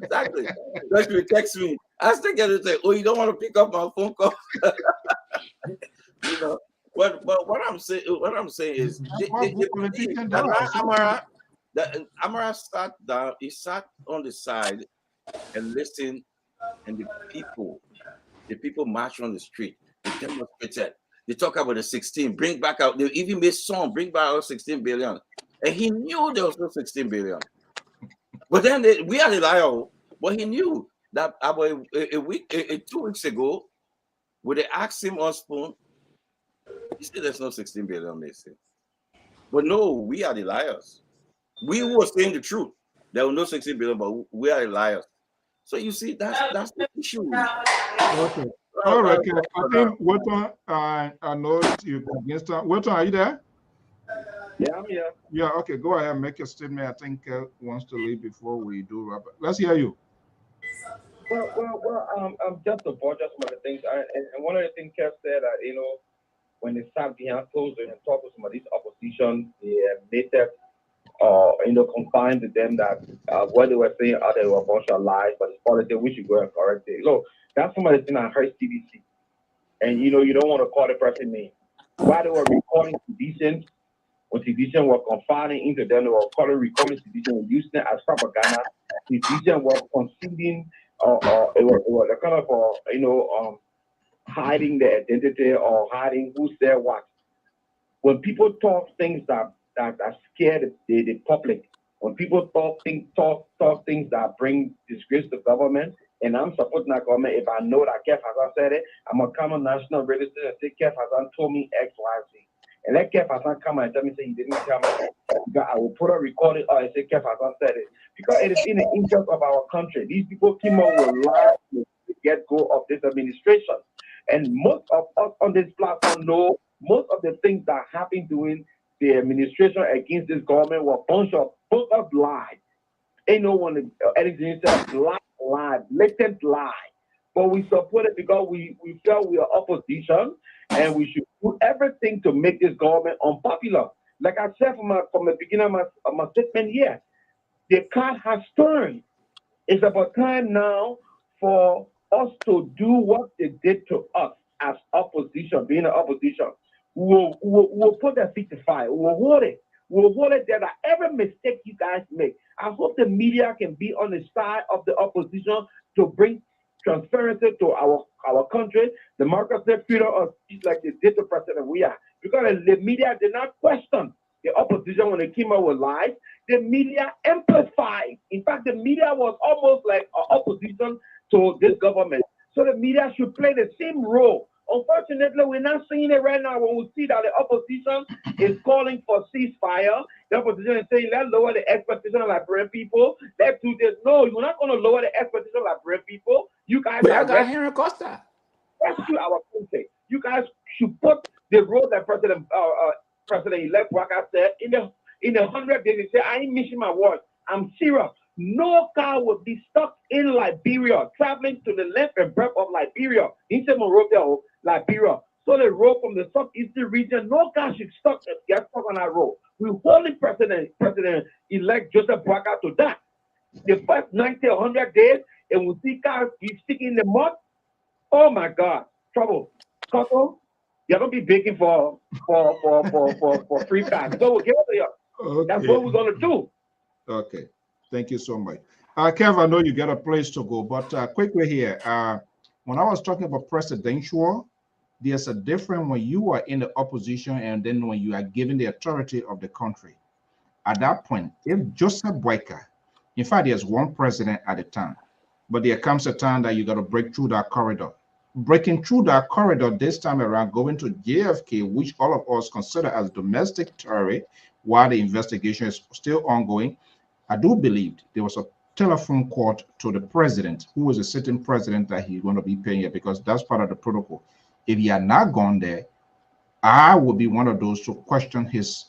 Speaker 2: Exactly. Like you text me. I still get to say, oh, you don't want to pick up my phone call. But what I'm saying is Amara sat down, he sat on the side and listened, and the people marched on the street, they demonstrated, they talk about the 16, bring back out, they even made song, bring back out 16 billion. And he knew there was no 16 billion. But then we are reliable. But he knew that about 2 weeks ago, when they asked him on spoon, he said there's no 16 billion missing. But no, we are the liars. We were saying the truth. There was no 16 billion, but we are the liars. So you see, that's the issue.
Speaker 1: Okay. All right. I think Wilton, I know you're against that. Wilton, are you there?
Speaker 17: Yeah, I'm here.
Speaker 1: Yeah, okay, go ahead and make your statement. I think wants to leave before we do wrap up. Let's hear you.
Speaker 17: Well, just to border some of the things, and one of the things Kev said, when they sat behind closed doors and talked to some of these opposition, they said, confined to them that what they were saying, they were a bunch of lies, but it's politics, we should go and correct it. Look, that's some of the things I heard CDC. and you don't want to call the person name. While they were recording sedition, when sedition was confining into them, they were recording sedition and using it as propaganda. Sedition was conceding, it was a kind of, hiding their identity or hiding who said what. When people talk things that scare the public, when people talk things that bring disgrace to government, and I'm supporting that government, if I know that Keff Hassan said it, I'm going to come on national radio and say, Keff Hassan told me X, Y, Z. And let Keff Hassan come and tell me, say he didn't tell me. Because I will put a recording and say Keff Hassan said it. Because it is in the interest of our country. These people came up with lies to get go of this administration. And most of us on this platform know most of the things that happened during the administration against this government were a bunch of lies. Ain't no one anything said black lie, blatant lie. But we support it because we felt we are opposition and we should do everything to make this government unpopular. Like I said from the beginning of my statement here, the card has turned. It's about time now for us to do what they did to us as opposition, being an opposition. We'll put their feet to fire. We'll hold it. We'll hold it there that every mistake you guys make. I hope the media can be on the side of the opposition to bring transparency to our country, democracy, freedom of speech like they did to President Weah. Because the media did not question the opposition when they came out with lies. The media amplified. In fact, the media was almost like an opposition to this government. So the media should play the same role. Unfortunately, we're not seeing it right now when we see that the opposition is calling for ceasefire. The opposition is saying, let's lower the expectation of Liberian people. Let's do this. No, you're not going to lower the expectation of Liberian people. You guys are
Speaker 8: Henry Costa.
Speaker 17: rescue our country. You guys should put the role that President-elect Waka said in the 100 days. He said, I ain't missing my word. I'm serious. No car would be stuck in Liberia, traveling to the length and breadth of Liberia, into Monrovia, Liberia. So the road from the southeastern region, no car should get stuck on that road. We're holding President-elect Joseph Boakai to that. The first 90 or 100 days, and we'll see cars be sticking in the mud. Oh my God, trouble. Coco, you're gonna be begging for free pass. So we'll give it to you. Okay. That's what we're gonna do.
Speaker 1: Okay. Thank you so much. Kev, I know you got a place to go, but quickly here, when I was talking about presidential, there's a difference when you are in the opposition and then when you are given the authority of the country. At that point, if Joseph Boakai, in fact, there's one president at a time, but there comes a time that you got to break through that corridor. Breaking through that corridor this time around, going to JFK, which all of us consider as domestic terror, while the investigation is still ongoing. I do believe there was a telephone call to the president, who was a sitting president, that he's going to be paying it because that's part of the protocol. If he had not gone there, I would be one of those to question his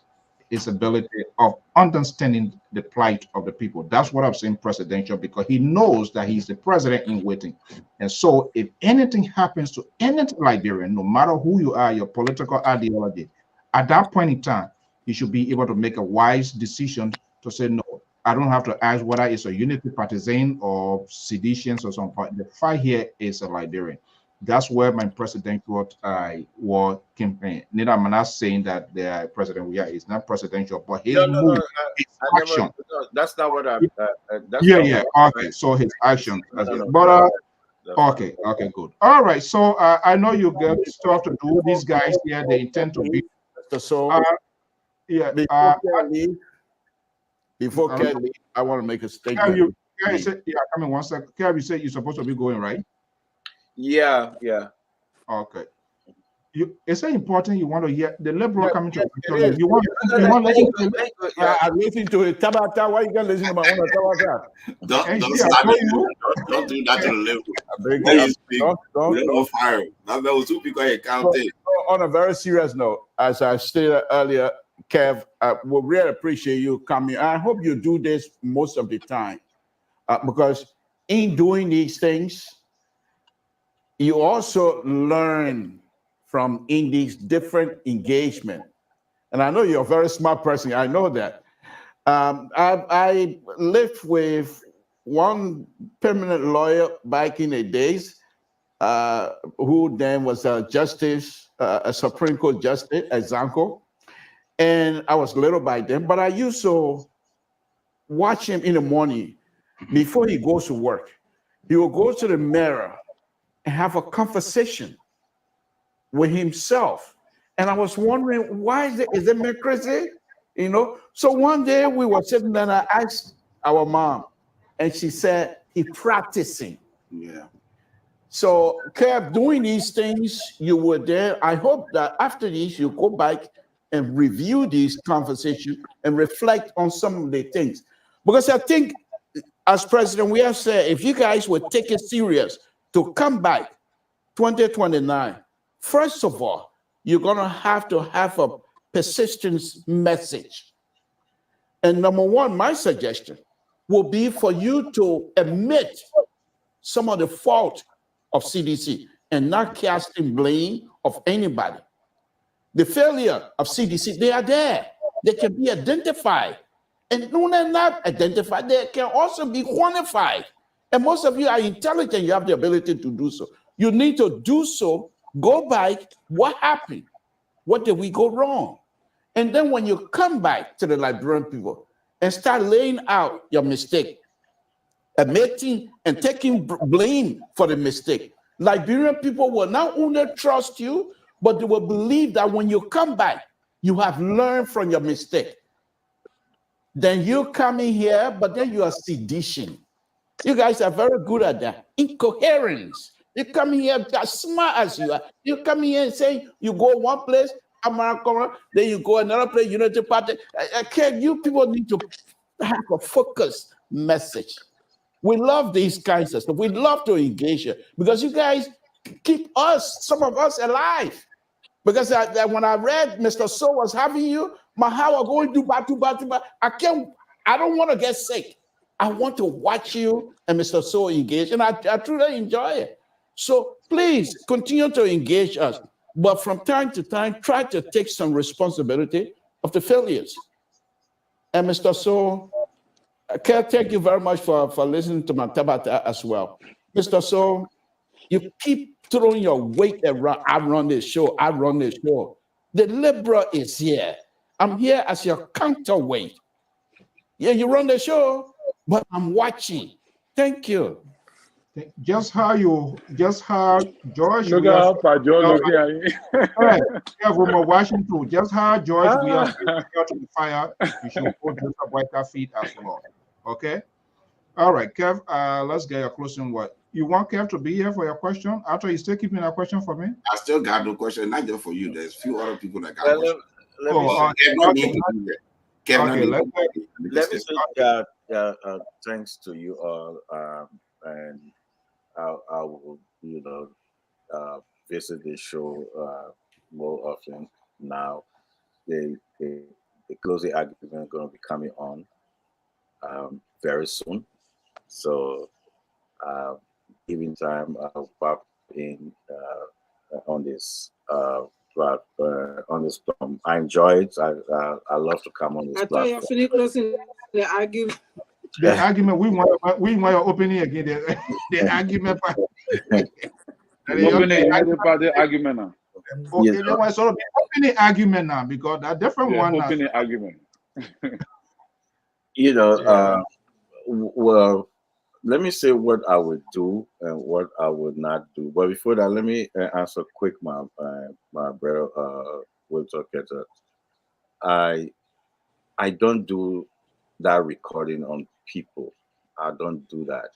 Speaker 1: ability of understanding the plight of the people. That's what I'm saying presidential, because he knows that he's the president in waiting. And so if anything happens to any Liberian, no matter who you are, your political ideology, at that point in time, you should be able to make a wise decision to say, no, I don't have to ask whether it's a unity partisan or seditions or something. The fight here is a Liberian. That's where my presidential war campaign. Neither am I not saying that the president is not presidential, but his move, his action.
Speaker 2: That's not what I.
Speaker 1: Okay, so his action. Okay, good. All right, so I know you got stuff to do. These guys here, they intend to be.
Speaker 11: Before Kelly, I want to make a statement.
Speaker 1: Come in 1 second. Kev, you said you're supposed to be going, right?
Speaker 2: Yeah.
Speaker 1: Okay. It's so important. You want to hear the liberal coming to
Speaker 11: you want to listen to it. I'm listening to it. Tabata, why you gonna listen to my own Tabata?
Speaker 16: Don't do that to the liberal. Don't fire. Now there was 2 people here counting.
Speaker 11: On a very serious note, as I stated earlier, Kev, we really appreciate you coming. I hope you do this most of the time, because in doing these things, you also learn from in these different engagement. And I know you're a very smart person. I know that. I lived with one permanent lawyer back in the days. who then was a justice, a Supreme Court justice at Zanko. And I was little by then, but I used to watch him in the morning before he goes to work. He will go to the mirror and have a conversation with himself. And I was wondering, why is it me crazy? You know? So one day we were sitting there and I asked our mom, and she said, he practicing.
Speaker 16: Yeah.
Speaker 11: So kept doing these things, you were there. I hope that after this, you go back and review these conversations and reflect on some of the things. Because I think, as president, we have said, if you guys would take it serious to come back 2029, first of all, you're going to have a persistence message. And number one, my suggestion will be for you to admit some of the fault of CDC and not casting blame of anybody. The failure of CDC, they are there. They can be identified. And when they're not identified, they can also be quantified. And most of you are intelligent. You have the ability to do so. You need to do so. Go back. What happened? What did we go wrong? And then when you come back to the Liberian people and start laying out your mistake, admitting and taking blame for the mistake, Liberian people will not only trust you, but they will believe that when you come back, you have learned from your mistake. Then you come in here, but then you are sedition. You guys are very good at that. Incoherence. You come in here as smart as you are. You come in here and say, you go one place, then you go another place, Unity Party. You people need to have a focused message. We love these kinds of stuff. We love to engage you because you guys keep some of us alive. Because when I read Mr. So was having you, my heart was going to bad. I don't want to get sick. I want to watch you and Mr. So engage, and I truly enjoy it. So please continue to engage us. But from time to time, try to take some responsibility of the failures. And Mr. So, thank you very much for listening to my tabata as well. Mr. So, you keep throwing your weight around. I run this show. The Liberal is here. I'm here as your counterweight. Yeah, you run the show, but I'm watching. Thank you.
Speaker 1: Just how George.
Speaker 15: Look how far George look here.
Speaker 1: Right. Yeah, from Washington. Just how George we are to the fire. You should put Joseph White feet as well. Okay. All right, Kev. Let's get your closing word. You want Kev to be here for your question? After you still keeping a question for me?
Speaker 16: I still got no question, not just for you. There's a few other people that got
Speaker 2: questions. Let me say thanks to you all, and I will, visit the show more often now. The closing argument is going to be coming on very soon. So, giving time, I'll pop in on this on this platform. I enjoy it. I love to come on this platform.
Speaker 9: I thought you finished closing the argument.
Speaker 1: The argument we want your opinion again. The argument.
Speaker 15: The argument now.
Speaker 1: Okay, yes, then why sort of opening argument now because that different one.
Speaker 15: Opening argument.
Speaker 2: Well, let me say what I would do and what I would not do. But before that, let me answer quick, my brother Wilton Ketter. I don't do that recording on people. I don't do that.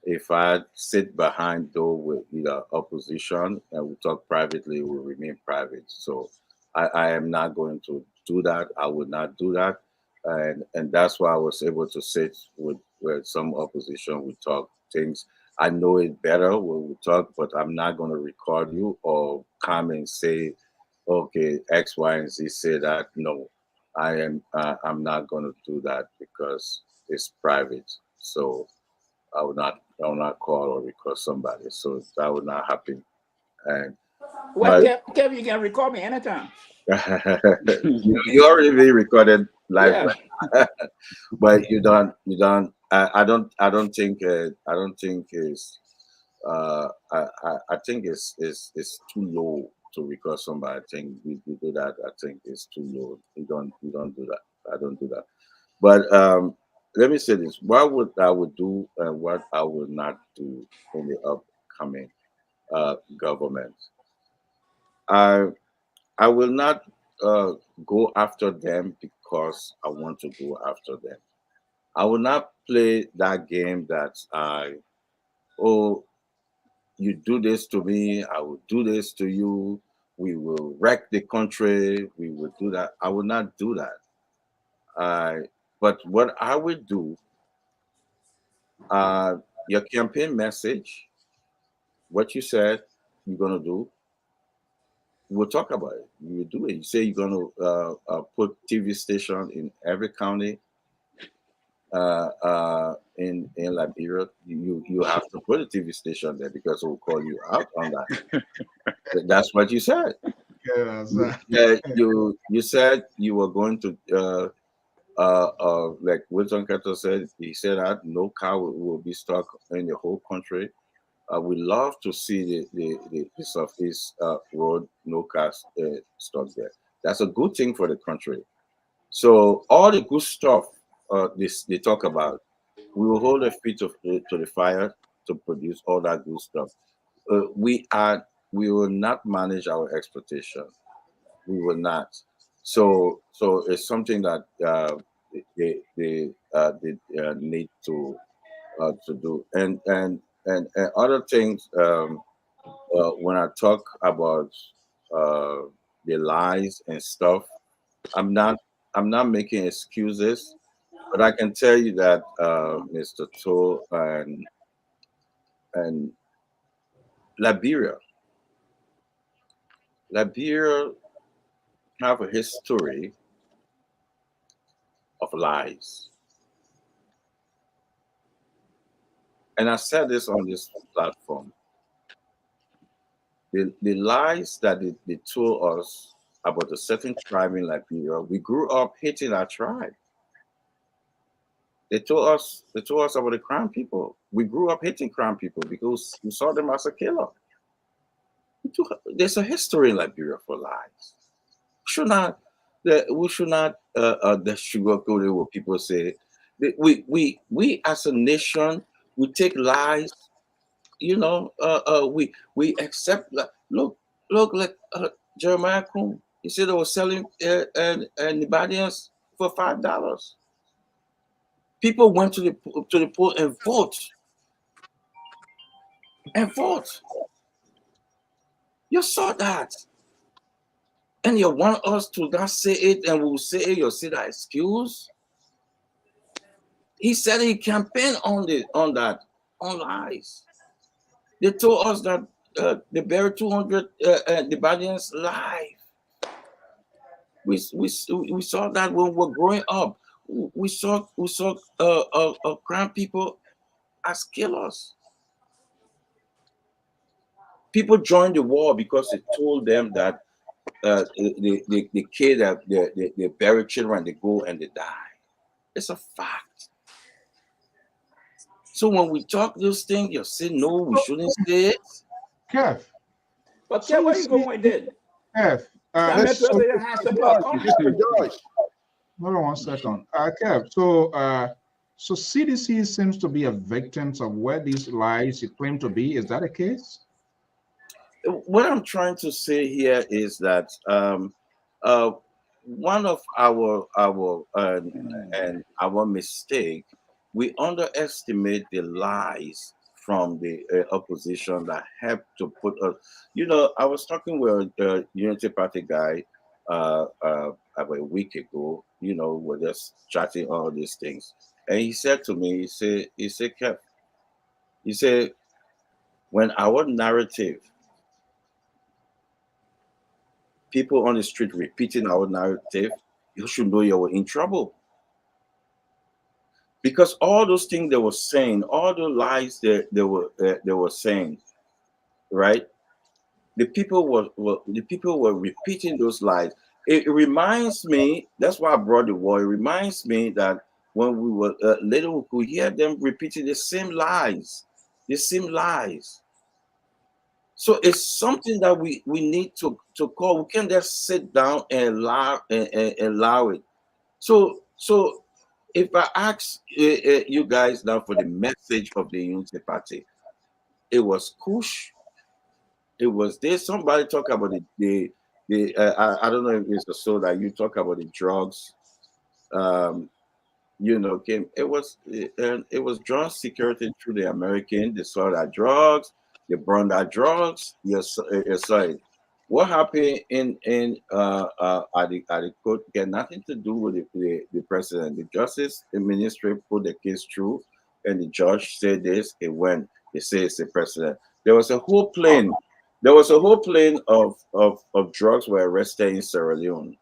Speaker 2: If I sit behind door with the opposition and we talk privately, we remain private. So I am not going to do that. I would not do that. And that's why I was able to sit with some opposition. We talk things. I know it better when we talk, but I'm not going to record you or come and say, okay, X, Y, and Z say that. No, I'm not going to do that because it's private. So I will not call or record somebody. So that would not happen. And
Speaker 8: Kevin, you can record me anytime.
Speaker 2: you already been recorded live, yeah. But you don't. I don't think it's I think it's too low to record somebody. I think we do that. I think it's too low. We don't do that. I don't do that. But let me say this: what I would do and what I will not do in the upcoming government. I will not go after them because I want to go after them. I will not play that game that you do this to me, I will do this to you, we will wreck the country, we will do that. I will not do that. But what I will do, your campaign message, what you said you're going to do, we'll talk about it. You will do it. You say you're going to put TV station in every county in Liberia. You have to put a TV station there because it will call you out on that. That's what you said.
Speaker 1: Yes.
Speaker 2: You said you were going to like Wilson Cato said. He said that no car will be stuck in the whole country. We love to see the Southeast road, no cars stuck there. That's a good thing for the country. So all the good stuff they talk about, we will hold our feet to the fire to produce all that good stuff. We will not manage our exploitation. We will not. So it's something that they need to do. And other things, when I talk about the lies and stuff, I'm not making excuses, but I can tell you that Mr. Toll and Liberia have a history of lies. And I said this on this platform. The lies that they told us about a certain tribe in Liberia, we grew up hating our tribe. They told us about the Crown people. We grew up hating Crown people because we saw them as a killer. There's a history in Liberia for lies. We should not sugarcoat it what people say. We as a nation, we take lies. We accept. Look, like Jeremiah Kuhn. He said they were selling Nibadians for $5. People went to the poll and vote. You saw that. And you want us to not say it, and we'll say it, you'll say that excuse. He said he campaigned on lies. They told us that they buried 200 Libanians alive. We saw that when we were growing up. We saw Crown people as killers. People joined the war because they told them that they kill they bury children, they go and they die. It's a fact. So when we talk those things, you say no, we shouldn't say it.
Speaker 1: Kev.
Speaker 8: But Kev, where you going with it?
Speaker 1: Kev. Hold on 1 second. Kev, so CDC seems to be a victim of where these lies you claim to be. Is that a case?
Speaker 2: What I'm trying to say here is that one of our mistake, we underestimate the lies from the opposition that helped to put us. I was talking with a Unity Party guy about a week ago. We're just chatting all these things, and he said to me, he said, Kev, he said, when our narrative, people on the street repeating our narrative, you should know you were in trouble. Because all those things they were saying, all the lies they were saying, right? The people were repeating those lies. It reminds me, that's why I brought the war. It reminds me that when we were little, we could hear them repeating the same lies. So it's something that we need to call. We can't just sit down and allow it. So if I ask you guys now for the message of the Unity Party, it was Kush. It was this. Somebody talk about the I don't know if it's the so that you talk about the drugs. You know, it was drug security through the American. They saw that drugs, they burned that drugs. Yes, sorry. What happened in at the court get nothing to do with the president. The justice ministry put the case through, and the judge said this. It went. They say it's the president. There was a whole plane. There was a whole plane of drugs were arrested in Sierra Leone.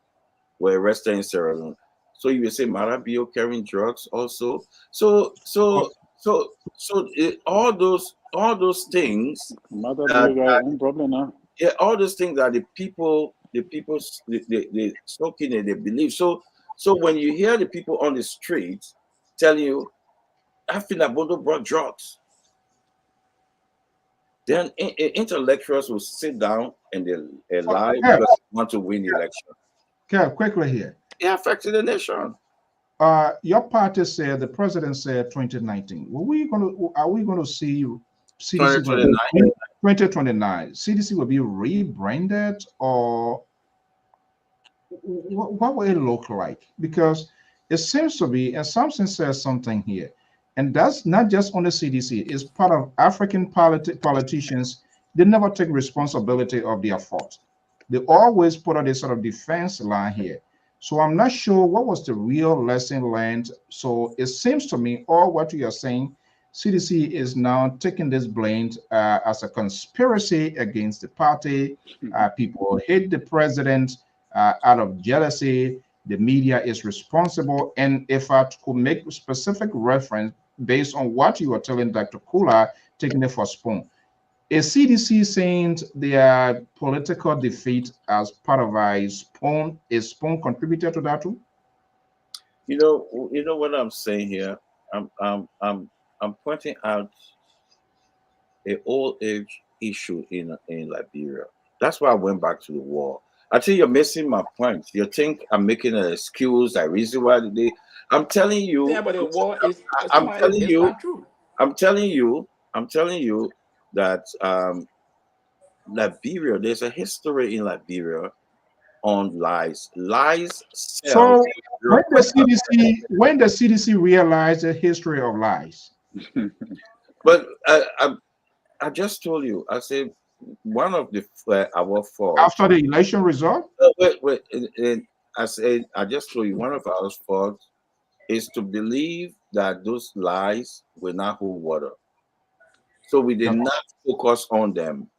Speaker 2: So you will say Marabio carrying drugs also. So all those things.
Speaker 15: Problem now.
Speaker 2: Yeah, all those things that the people they soaking and they believe. So when you hear the people on the street telling you, I feel like Bondo brought drugs, then intellectuals will sit down and they lie because they want to win the election.
Speaker 1: Okay, quickly here.
Speaker 2: It affected the nation.
Speaker 1: Your party said, the president said 2019. Are we going to see CDC 2029? CDC will be rebranded, or what will it look like? Because it seems to be, and something says something here, and that's not just on the CDC. It's part of African politicians. They never take responsibility of their fault. They always put out this sort of defense line here. So I'm not sure what was the real lesson learned. So it seems to me, all what you are saying, CDC is now taking this blame as a conspiracy against the party. People hate the president out of jealousy. The media is responsible. And if I could make specific reference based on what you were telling Dr. Kula, taking it for spoon, is CDC saying their political defeat as part of a spoon contributor to that too?
Speaker 2: You know what I'm saying here. I'm pointing out an old age issue in Liberia. That's why I went back to the war. I think you're missing my point. You think I'm making an excuse, a reason why I'm telling you.
Speaker 8: Yeah, but the war is.
Speaker 2: I'm telling you.
Speaker 8: Not true.
Speaker 2: I'm telling you that Liberia, there's a history in Liberia on lies. Lies sell.
Speaker 1: So when the CDC realized the history of lies?
Speaker 2: But I just told you, I said one of the our fault
Speaker 1: after the election result.
Speaker 2: Wait. I said I just told you one of our faults is to believe that those lies will not hold water. So we did not focus on them.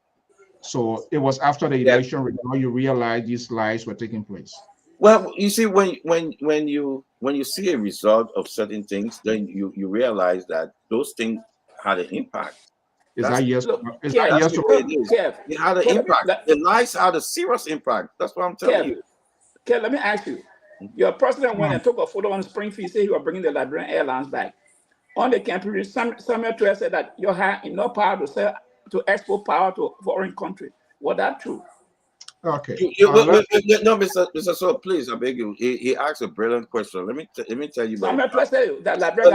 Speaker 1: So it was after the election result you realized these lies were taking place.
Speaker 2: Well, you see, when you see a result of certain things, then you realize that those things had an impact.
Speaker 1: It had
Speaker 2: an impact. The lies had a serious impact. That's what I'm telling you.
Speaker 8: Okay, let me ask you. Your president went and took a photo on Springfield, said he was bringing the Liberian Airlines back. On the campaign, Samuel Twelve said that you have enough power to export power to foreign country. Was that true?
Speaker 1: Okay.
Speaker 2: No, Mr. So, please, I beg you. He asked a brilliant question. Let me tell you.
Speaker 8: Samuel Twelve said that Liberia.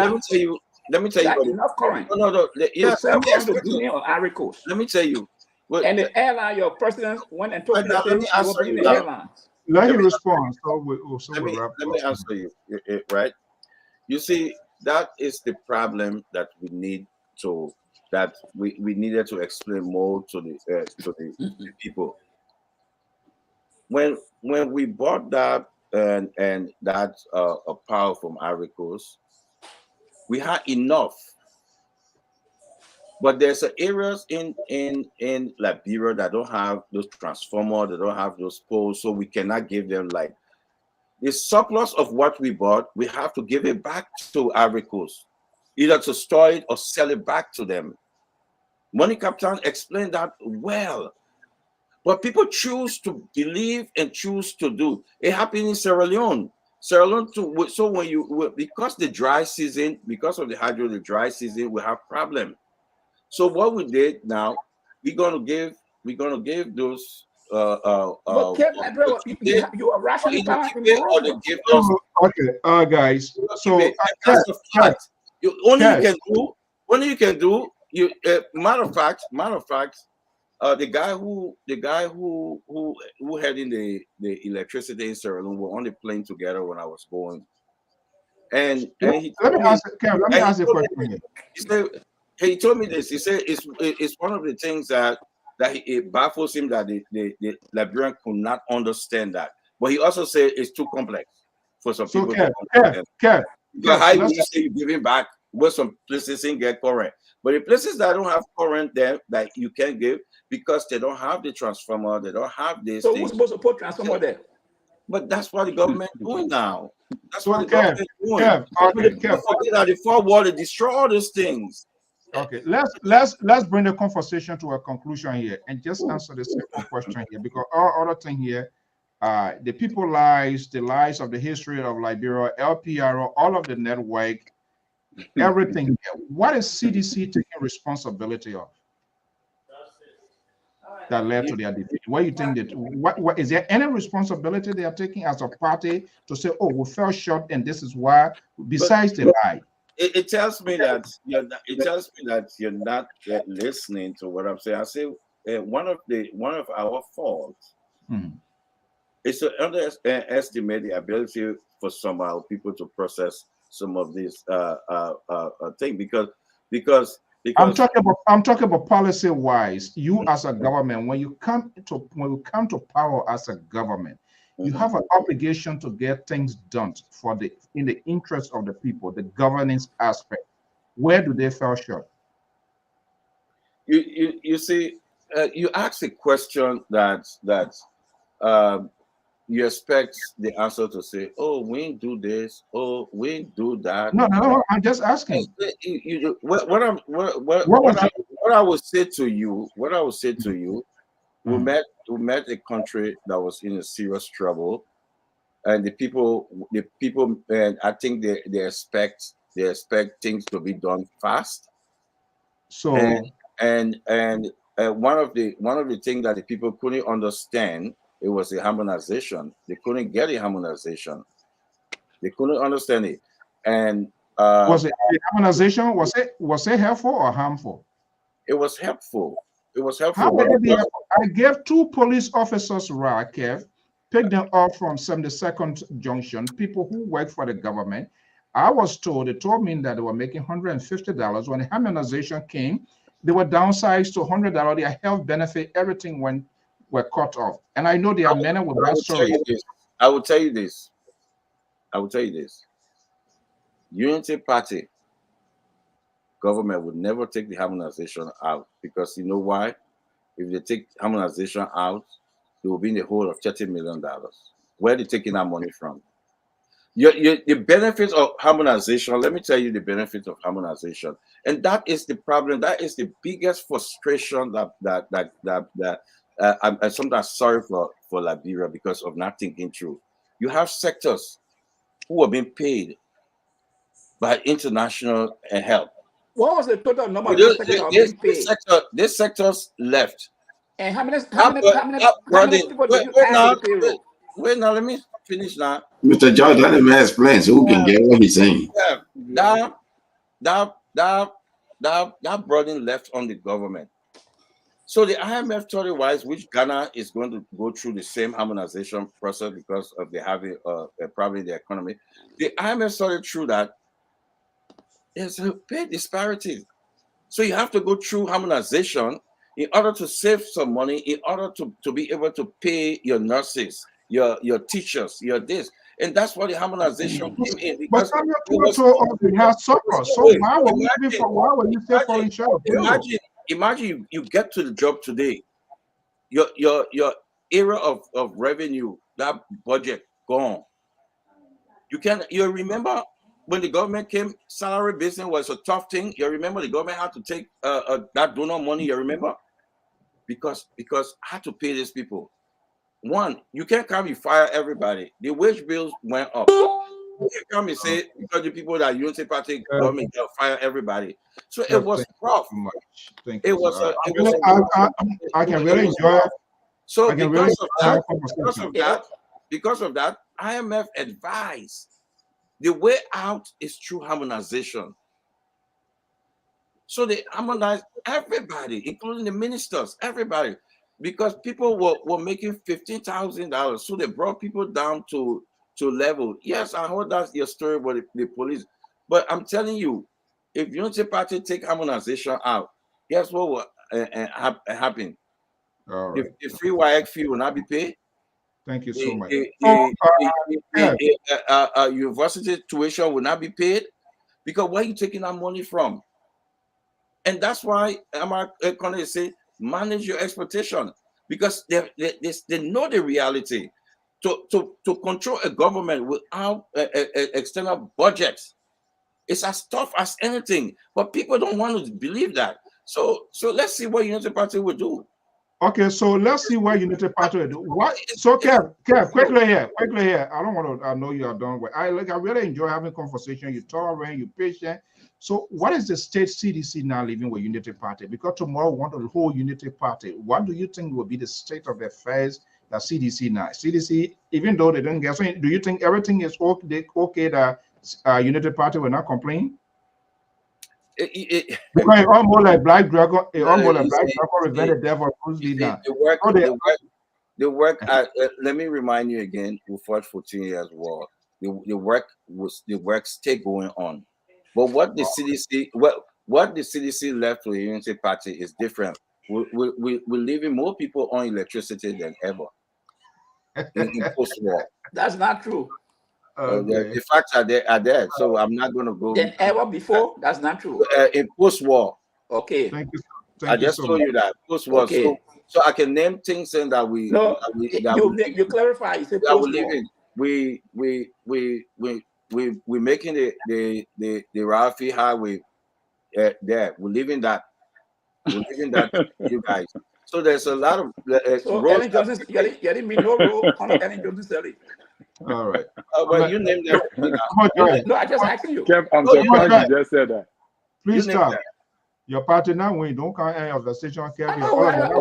Speaker 2: Let me tell you.
Speaker 8: Enough current.
Speaker 2: No. Yes,
Speaker 8: to the Guinea or Ivory Coast.
Speaker 2: Let me tell you.
Speaker 8: And the airline, your president went and took the airlines.
Speaker 1: Let him respond. Let
Speaker 2: me answer you. Right? You see, that is the problem that we need to we needed to explain more to the people. When we bought that and that power from Ivory Coast, we had enough. But there's areas in Liberia that don't have those transformers, they don't have those poles, so we cannot give them like the surplus of what we bought. We have to give it back to Ivory Coast, either to store it or sell it back to them. Money Captain explained that well, but people choose to believe and choose to do. It happened in Sierra Leone. Sierra Leone too. So because the dry season, because of the dry season, we have problem. So what we did now, we're going to give give those
Speaker 8: but Kev, you are rationally balanced in
Speaker 2: or they give us.
Speaker 1: Okay, guys. So
Speaker 2: that's a fact. Only you can do. You matter of fact, the guy who heading the electricity in Sierra Leone were on the plane together when I was going, and he
Speaker 1: let me ask a question.
Speaker 2: He told me this. He said it's one of the things that it baffles him that the Liberian could not understand that. But he also said it's too complex for some people to understand. How you say you're giving back where some places didn't get current. But the places that don't have current there that you can give because they don't have the transformer, they don't have this.
Speaker 8: So who's supposed to put transformer there?
Speaker 2: But that's what the government doing now. That's what the
Speaker 1: government
Speaker 2: doing. Forget that the forward they destroy all these things.
Speaker 1: Okay, let's bring the conversation to a conclusion here and just answer the simple question here, because our other thing here, the people lies, the lies of the history of Liberia, LPR, all of the network, everything. What is CDC taking responsibility of that led to their defeat? What do you think that what is there any responsibility they are taking as a party to say, oh, we fell short and this is why, besides the lie?
Speaker 2: It tells me that you're not listening to what I'm saying. I say one of our faults is to underestimate the ability for some of our people to process some of these things because
Speaker 1: I'm talking about policy wise. You as a government, when you come to power as a government, you have an obligation to get things done in the interest of the people, the governance aspect. Where do they fall short?
Speaker 2: You see, you ask a question that you expect the answer to say, "Oh, we didn't do this. Oh, we didn't do that."
Speaker 1: No, I'm just asking.
Speaker 2: What I would say to you, we met a country that was in a serious trouble, and the people, and I think they expect things to be done fast.
Speaker 1: So
Speaker 2: and one of the things that the people couldn't understand, it was the harmonization. They couldn't get the harmonization. They couldn't understand it. And
Speaker 1: was it the harmonization? Was it helpful or harmful?
Speaker 2: It was helpful. It was helpful.
Speaker 1: I gave 2 police officers, Kev, picked them up from 72nd Junction, people who work for the government. I was told, they told me that they were making $150. When the harmonization came, they were downsized to $100. Their health benefit, everything were cut off. And I know there are many with that story.
Speaker 2: I will tell you this. Unity Party government would never take the harmonization out, because you know why? If they take harmonization out, they will be in the hole of $30 million. Where are they taking that money from? The benefits of harmonization, let me tell you the benefits of harmonization. And that is the problem. That is the biggest frustration that I'm sometimes sorry for Liberia, because of not thinking through. You have sectors who are being paid by international help.
Speaker 8: What was the total number of sectors being paid?
Speaker 2: These sectors left.
Speaker 8: And how many people did you add to the payroll?
Speaker 2: Wait, now let me finish now.
Speaker 16: Mr. George, let him explain so who can get what he's saying.
Speaker 2: Yeah, that burden left on the government. So the IMF thought it wise, which Ghana is going to go through the same harmonization process because of the having probably the economy. The IMF saw it through that there's a pay disparity. So you have to go through harmonization in order to save some money, in order to be able to pay your nurses, your teachers, your this. And that's why the harmonization came in.
Speaker 1: But we have surplus. So why were you still falling short?
Speaker 2: Imagine you get to the job today. Your area of revenue, that budget gone. You remember when the government came, salary business was a tough thing. You remember the government had to take that donor money. You remember, because I had to pay these people. One, you can't come, you fire everybody. The wage bills went up. come and say because the people that Unity Party government they'll fire everybody. So it was rough.
Speaker 1: Thank
Speaker 2: it
Speaker 1: you.
Speaker 2: was
Speaker 1: So
Speaker 2: it was
Speaker 1: I can really enjoy it.
Speaker 2: So because of that, IMF advised the way out is through harmonization. So they harmonized everybody, including the ministers, everybody, because people were making $15,000. So they brought people down to level. Yes, I heard that's your story about the police. But I'm telling you, if Unity Party take harmonization out, guess what will happen?
Speaker 1: All right.
Speaker 2: The free WIAC fee will not be paid.
Speaker 1: Thank you so much.
Speaker 2: University tuition will not be paid, because where are you taking that money from? And that's why I'm going to say manage your expectation, because they know the reality. To control a government without external budgets, it's as tough as anything. But people don't want to believe that. So let's see what Unity Party will do.
Speaker 1: Okay, so let's see what Unity Party will do. What? So Kev, quickly here. I don't want to. I know you are done with. I really enjoy having conversation. You're tolerant. You're patient. So what is the state CDC now living with Unity Party? Because tomorrow we want to hold Unity Party. What do you think will be the state of affairs that CDC now? CDC, even though they don't get, so do you think everything is okay that Unity Party will not complain? Because almost like Black Dragon, reverted devil.
Speaker 2: The work. Let me remind you again. We fought 14 years war. The work still going on. But what the CDC left for the Unity Party is different. We're leaving more people on electricity than ever in post-war.
Speaker 8: That's not true.
Speaker 2: The facts are there. So I'm not going to go.
Speaker 8: Than ever before. That's not true.
Speaker 2: In post-war.
Speaker 8: Okay.
Speaker 1: Thank you.
Speaker 2: I just told you that post-war.
Speaker 8: Okay.
Speaker 2: So I can name things saying that we.
Speaker 8: No, you clarify. You say post-war.
Speaker 2: We're making the Rafi Highway there. We're leaving that. You guys. So there's a lot of
Speaker 8: so Ellen Johnson, you didn't mean no role on Ellen Johnson salary.
Speaker 1: All right.
Speaker 2: Well, you named them.
Speaker 8: No, I just asking you.
Speaker 15: Kev, I'm surprised you just said that.
Speaker 1: Please stop. Your party now, when you don't come any of the station,
Speaker 8: Kev.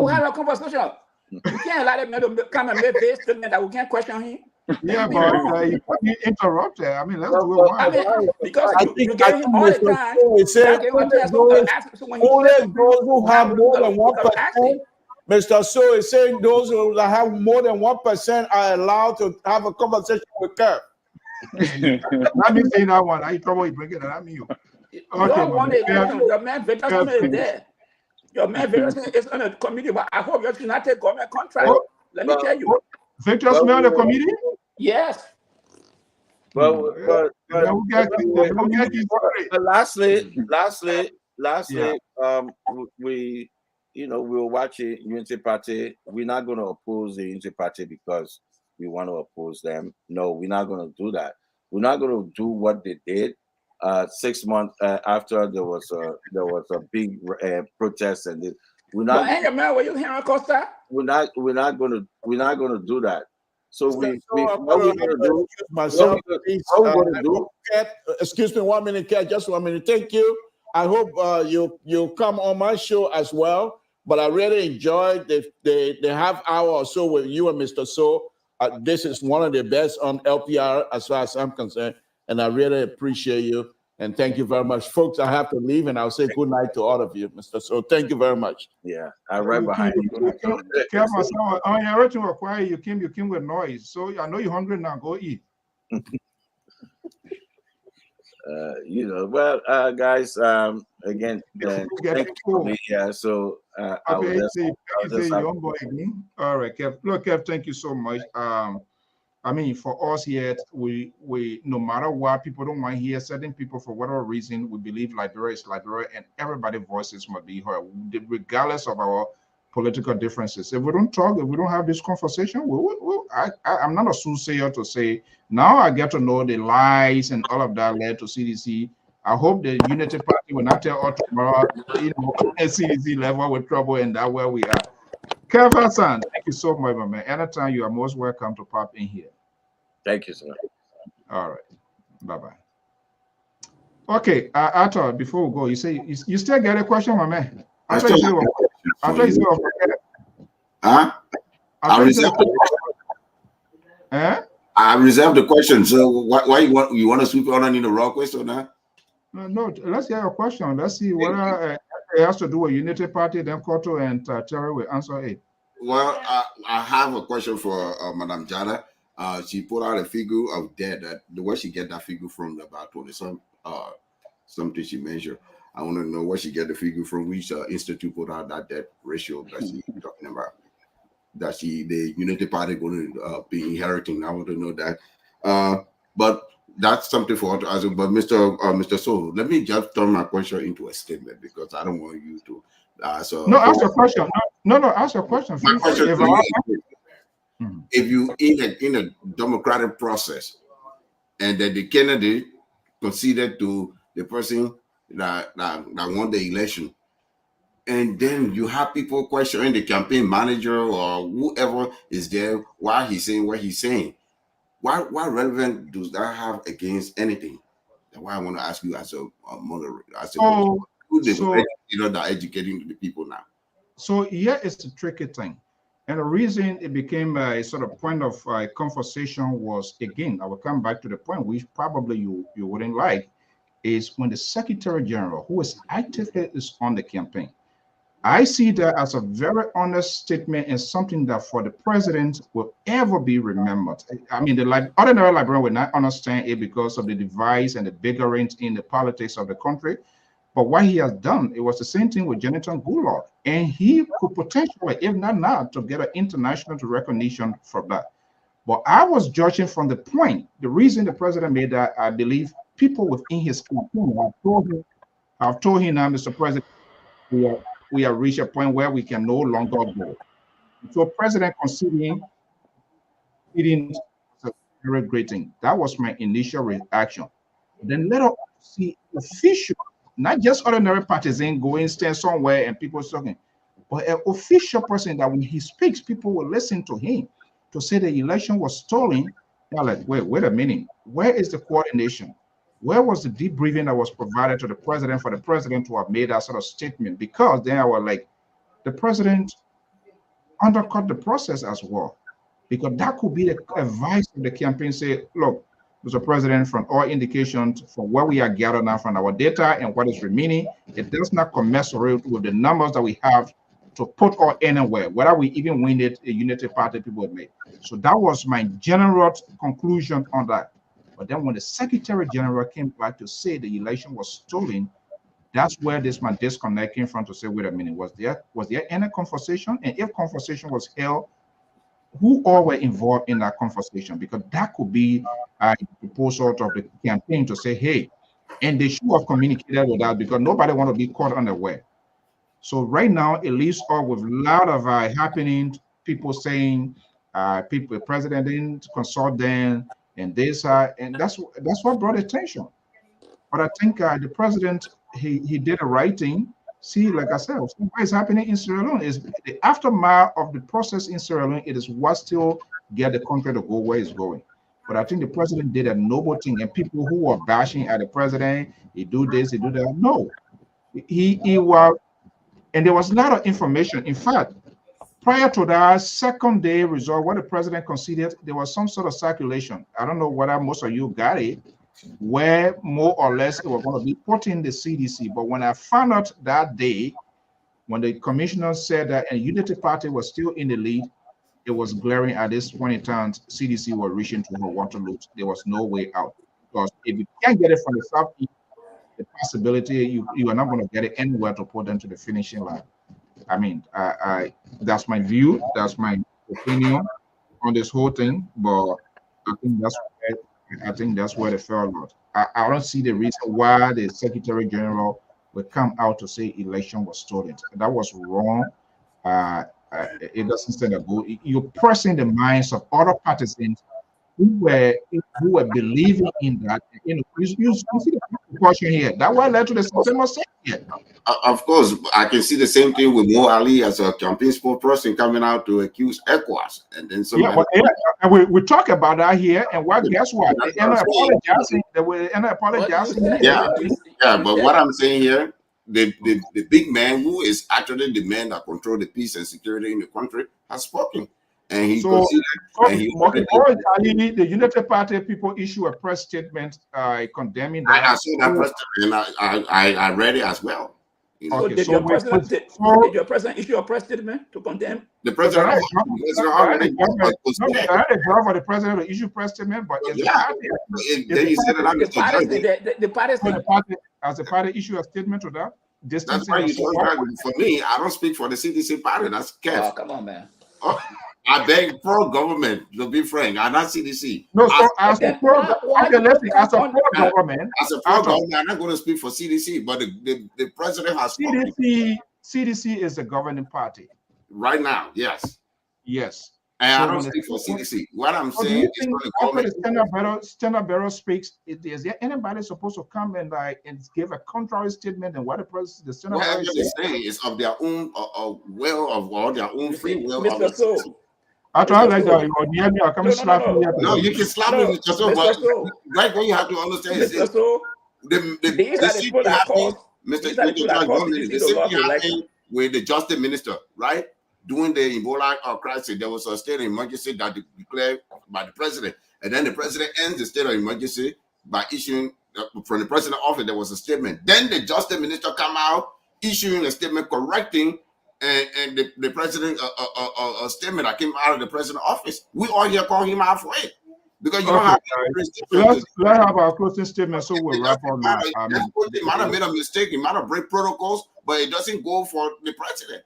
Speaker 8: We have a conversation. You can't allow them to come and make this statement that we can't question him.
Speaker 1: Yeah, but you can't be interrupted. I mean, let's do it.
Speaker 8: I mean, because you get him all the time.
Speaker 11: Only those who have more than 1%. Mr. So is saying those who have more than 1% are allowed to have a conversation with Kev.
Speaker 1: Let me say that one. I trouble you bring it. I mean you.
Speaker 8: Okay, your man Victorson is there. Your man Victorson is on a committee, but I hope you should not take government contract. Let me tell you.
Speaker 1: Victorson on the committee?
Speaker 8: Yes.
Speaker 2: Well, lastly, we'll watch a Unity Party. We're not going to oppose the Unity Party because we want to oppose them. No, we're not going to do that. We're not going to do what they did 6 months after there was a big protest, and we're not. We're not going to do that. So what we're going to do.
Speaker 11: Excuse me, 1 minute, Kat, just 1 minute. Thank you. I hope you'll come on my show as well. But I really enjoyed the half hour or so with you and Mr. So. This is one of the best on LPR as far as I'm concerned, and I really appreciate you. And thank you very much, folks. I have to leave, and I'll say good night to all of you, Mr. So. Thank you very much.
Speaker 2: Yeah, I'm right behind you.
Speaker 1: Everything require you came with noise. So I know you're hungry now. Go eat.
Speaker 2: Guys, again, thank you for being here. So
Speaker 1: all right, Kev. Look, Kev, thank you so much. I mean, for us here, we no matter what, people don't want to hear certain people for whatever reason. We believe Liberia is Liberia, and everybody's voices must be heard, regardless of our political differences. If we don't talk, if we don't have this conversation, I'm not a soothsayer to say now I get to know the lies and all of that led to CDC. I hope the Unity Party will not tell us tomorrow, at CDC level with trouble, and that's where we are. Keff Hassan, thank you so much, my man. Anytime you are most welcome to pop in here.
Speaker 2: Thank you, sir.
Speaker 1: All right. Bye-bye. Okay, Arthur, before we go, you say you still get a question, my man? I thought you said
Speaker 16: huh? I reserve the question. So why you want to sweep on in the raw question now?
Speaker 1: No, let's hear your question. Let's see whether it has to do with Unity Party. Then Koto and Terry will answer it.
Speaker 16: Well, I have a question for Madam Jada. She put out a figure of debt. That the way she get that figure from, about 20 something she measured. I want to know where she get the figure from. Which institute put out that debt ratio that she's talking about? That the Unity Party going to be inheriting. I want to know that. But that's something for her to answer. But Mr. Soul, let me just turn my question into a statement because I don't want you to. Ask
Speaker 1: your question. No, ask your question.
Speaker 16: My question if you in a democratic process, and that the candidate conceded to the person that won the election, and then you have people questioning the campaign manager or whoever is there why he's saying what he's saying. What relevant does that have against anything? That's why I want to ask you as a moderator, as that educating the people now.
Speaker 1: So here is the tricky thing. And the reason it became a sort of point of conversation was, again, I will come back to the point which probably you wouldn't like, is when the Secretary General, who is actively on the campaign, I see that as a very honest statement and something that for the president will ever be remembered. I mean, the ordinary librarian will not understand it because of the divide and the bickering in the politics of the country. But what he has done, it was the same thing with Jonathan Goodluck. And he could potentially, if not now, to get an international recognition for that. But I was judging from the point, the reason the president made that, I believe people within his campaign have told him now, Mr. President, we have reached a point where we can no longer go. So President considering it was a very great thing. That was my initial reaction. Then let us see official, not just ordinary partisan going stand somewhere and people talking, but an official person that when he speaks, people will listen to him to say the election was stolen. They're like, wait a minute, where is the coordination? Where was the debriefing that was provided to the president for the president to have made that sort of statement? Because then I was like, the president undercut the process as well. Because that could be the advice of the campaign, say, look, Mr. President, from all indications from where we are gathered now from our data and what is remaining, it does not commensurate with the numbers that we have to put or anywhere, whether we even win it, a Unity Party people have made. So that was my general conclusion on that. But then when the Secretary General came back to say the election was stolen, that's where this my disconnect came from to say, wait a minute, was there any conversation? And if conversation was held, who all were involved in that conversation? Because that could be a proposal of the campaign to say, hey, and they should have communicated with that because nobody want to be caught unaware. So right now, it leaves off with a lot of happening, people saying, the president didn't consult them, and this, and that's what brought attention. But I think the president, he did the right thing. See, like I said, what is happening in Sierra Leone is the aftermath of the process in Sierra Leone. It is what still get the country to go where it's going. But I think the president did a noble thing, and people who were bashing at the president, he do this, he do that. No, he was, and there was a lot of information. In fact, prior to that second day result, what the president conceded, there was some sort of circulation. I don't know whether most of you got it, where more or less it was going to be put in the CDC. But when I found out that day, when the commissioner said that a Unity Party was still in the lead, it was glaring at this point in time. CDC were reaching to her Waterloo. There was no way out. Because if you can't get it from the southeast, the possibility you are not going to get it anywhere to put them to the finishing line. I mean, that's my view. That's my opinion on this whole thing. But I think that's where they fell out. I don't see the reason why the Secretary General would come out to say election was stolen. That was wrong. It doesn't stand a good. You're pressing the minds of other partisans who were believing in that. You know, you see the precaution here. That what led to the September 6th here.
Speaker 16: Of course, I can see the same thing with Mo Ali as a campaign spokesperson coming out to accuse ECOWAS, and then somebody.
Speaker 1: Yeah, and we talk about that here, and guess what? They end up apologizing. They will end up apologizing.
Speaker 16: Yeah, but what I'm saying here, the big man who is actually the man that control the peace and security in the country has spoken, and he
Speaker 1: the United Party people issue a press statement condemning that.
Speaker 16: I saw that press statement, and I read it as well. You know?
Speaker 8: Did your president issue a press statement to condemn?
Speaker 16: The president
Speaker 1: I had a job for the president to issue press statement, but the party issue a statement to that.
Speaker 16: That's why you told me. For me, I don't speak for the CDC party. That's Keff.
Speaker 8: Oh, come on, man.
Speaker 16: I beg pro-government to be frank. I'm not CDC.
Speaker 1: No, so as a pro-government,
Speaker 16: I'm not going to speak for CDC, but the president has spoken.
Speaker 1: CDC is the governing party.
Speaker 16: Right now, yes.
Speaker 1: Yes.
Speaker 16: And I don't speak for CDC. What I'm saying is
Speaker 1: after the standard bearer speaks, is there anybody supposed to come and give a contrary statement and what the president, the standard bearer
Speaker 16: is saying is of their own will of all their own free will.
Speaker 1: I try like that. You near me, I come slap me.
Speaker 16: No, you can slap me with yourself, but right when you have to understand is the same happened with the justice minister, right? During the Ebola crisis, there was a state of emergency that declared by the president, and then the president ends the state of emergency by issuing from the president's office. There was a statement. Then the justice minister come out issuing a statement correcting and the president a statement that came out of the president's office. We all here call him out for it because you don't have.
Speaker 1: Let's have our closing statement so we'll wrap up now.
Speaker 16: He might have made a mistake. He might have break protocols, but it doesn't go for the president.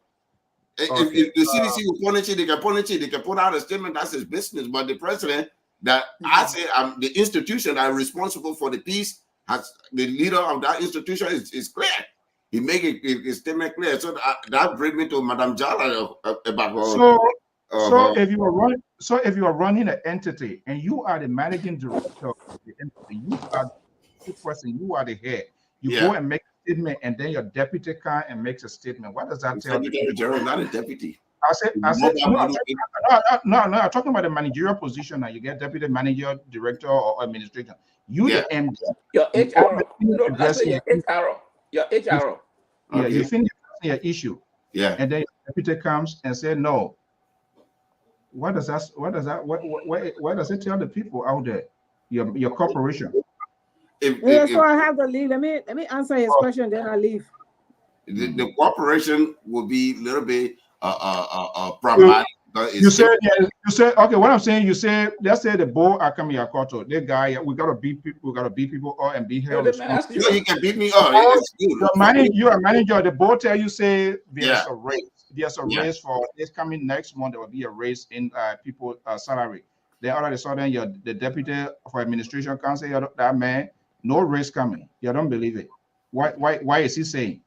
Speaker 16: If the CDC will punish it, they can punish it. They can put out a statement. That's his business. But the president, that I say, the institution that is responsible for the peace, has the leader of that institution is clear. He make a statement clear. So that brings me to Madam Jala about her.
Speaker 1: So if you are running an entity and you are the managing director of the entity, you are the person, you are the head. You go and make a statement, and then your deputy comes and makes a statement. What does that tell you?
Speaker 16: Not a deputy.
Speaker 1: I said, no, I'm talking about the managerial position now. You get deputy manager, director, or administrator. You the MD.
Speaker 8: Your HR. No, that's your HR. Your HR.
Speaker 1: Yeah, you finish your issue.
Speaker 16: Yeah.
Speaker 1: And then your deputy comes and says, no. What does it tell the people out there? Your corporation.
Speaker 9: So I have to leave. Let me answer his question, then I leave.
Speaker 16: The corporation will be a little bit problematic.
Speaker 1: You said okay. What I'm saying, you say, let's say the board are coming your court. The guy, we gotta beat people up and be held.
Speaker 16: No, you can beat me up.
Speaker 1: You are manager. The board tell you say there's a raise. There's a raise for this coming next month. There will be a raise in people salary. Then all of a sudden, the deputy for administration council, that man, no raise coming. You don't believe it. Why is he saying?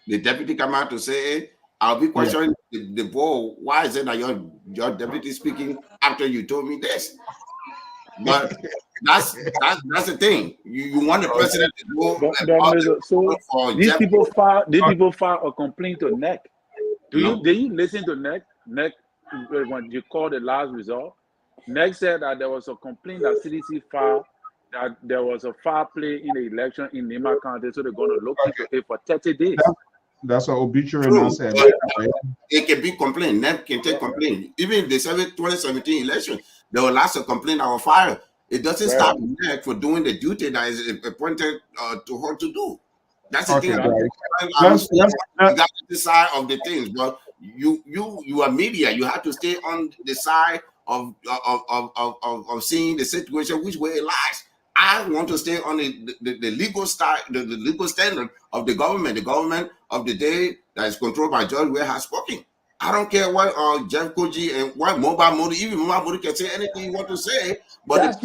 Speaker 16: The deputy come out to say, I'll be questioning the board. Why is it that your deputy speaking after you told me this? But that's the thing. You want the president to go.
Speaker 15: So these people file a complaint to NEC. Did you listen to NEC? NEC, when you called the last result, NEC said that there was a complaint that CDC filed that there was a foul play in the election in Nema County, so they're going to look into it for 30 days.
Speaker 1: That's an obituary nonsense.
Speaker 16: It can be complaint. NEP can take complaint. Even the 2017 election, there were lots of complaints that were filed. It doesn't stop NEP for doing the duty that is appointed to her to do. That's the thing. You got to decide of the things, but you are media. You have to stay on the side of seeing the situation, which way it lies. I want to stay on the legal style, the legal standard of the government of the day that is controlled by George Weah has spoken. I don't care what Jeff Koji and what Mobile Modi, even Mobile Modi can say anything you want to say. But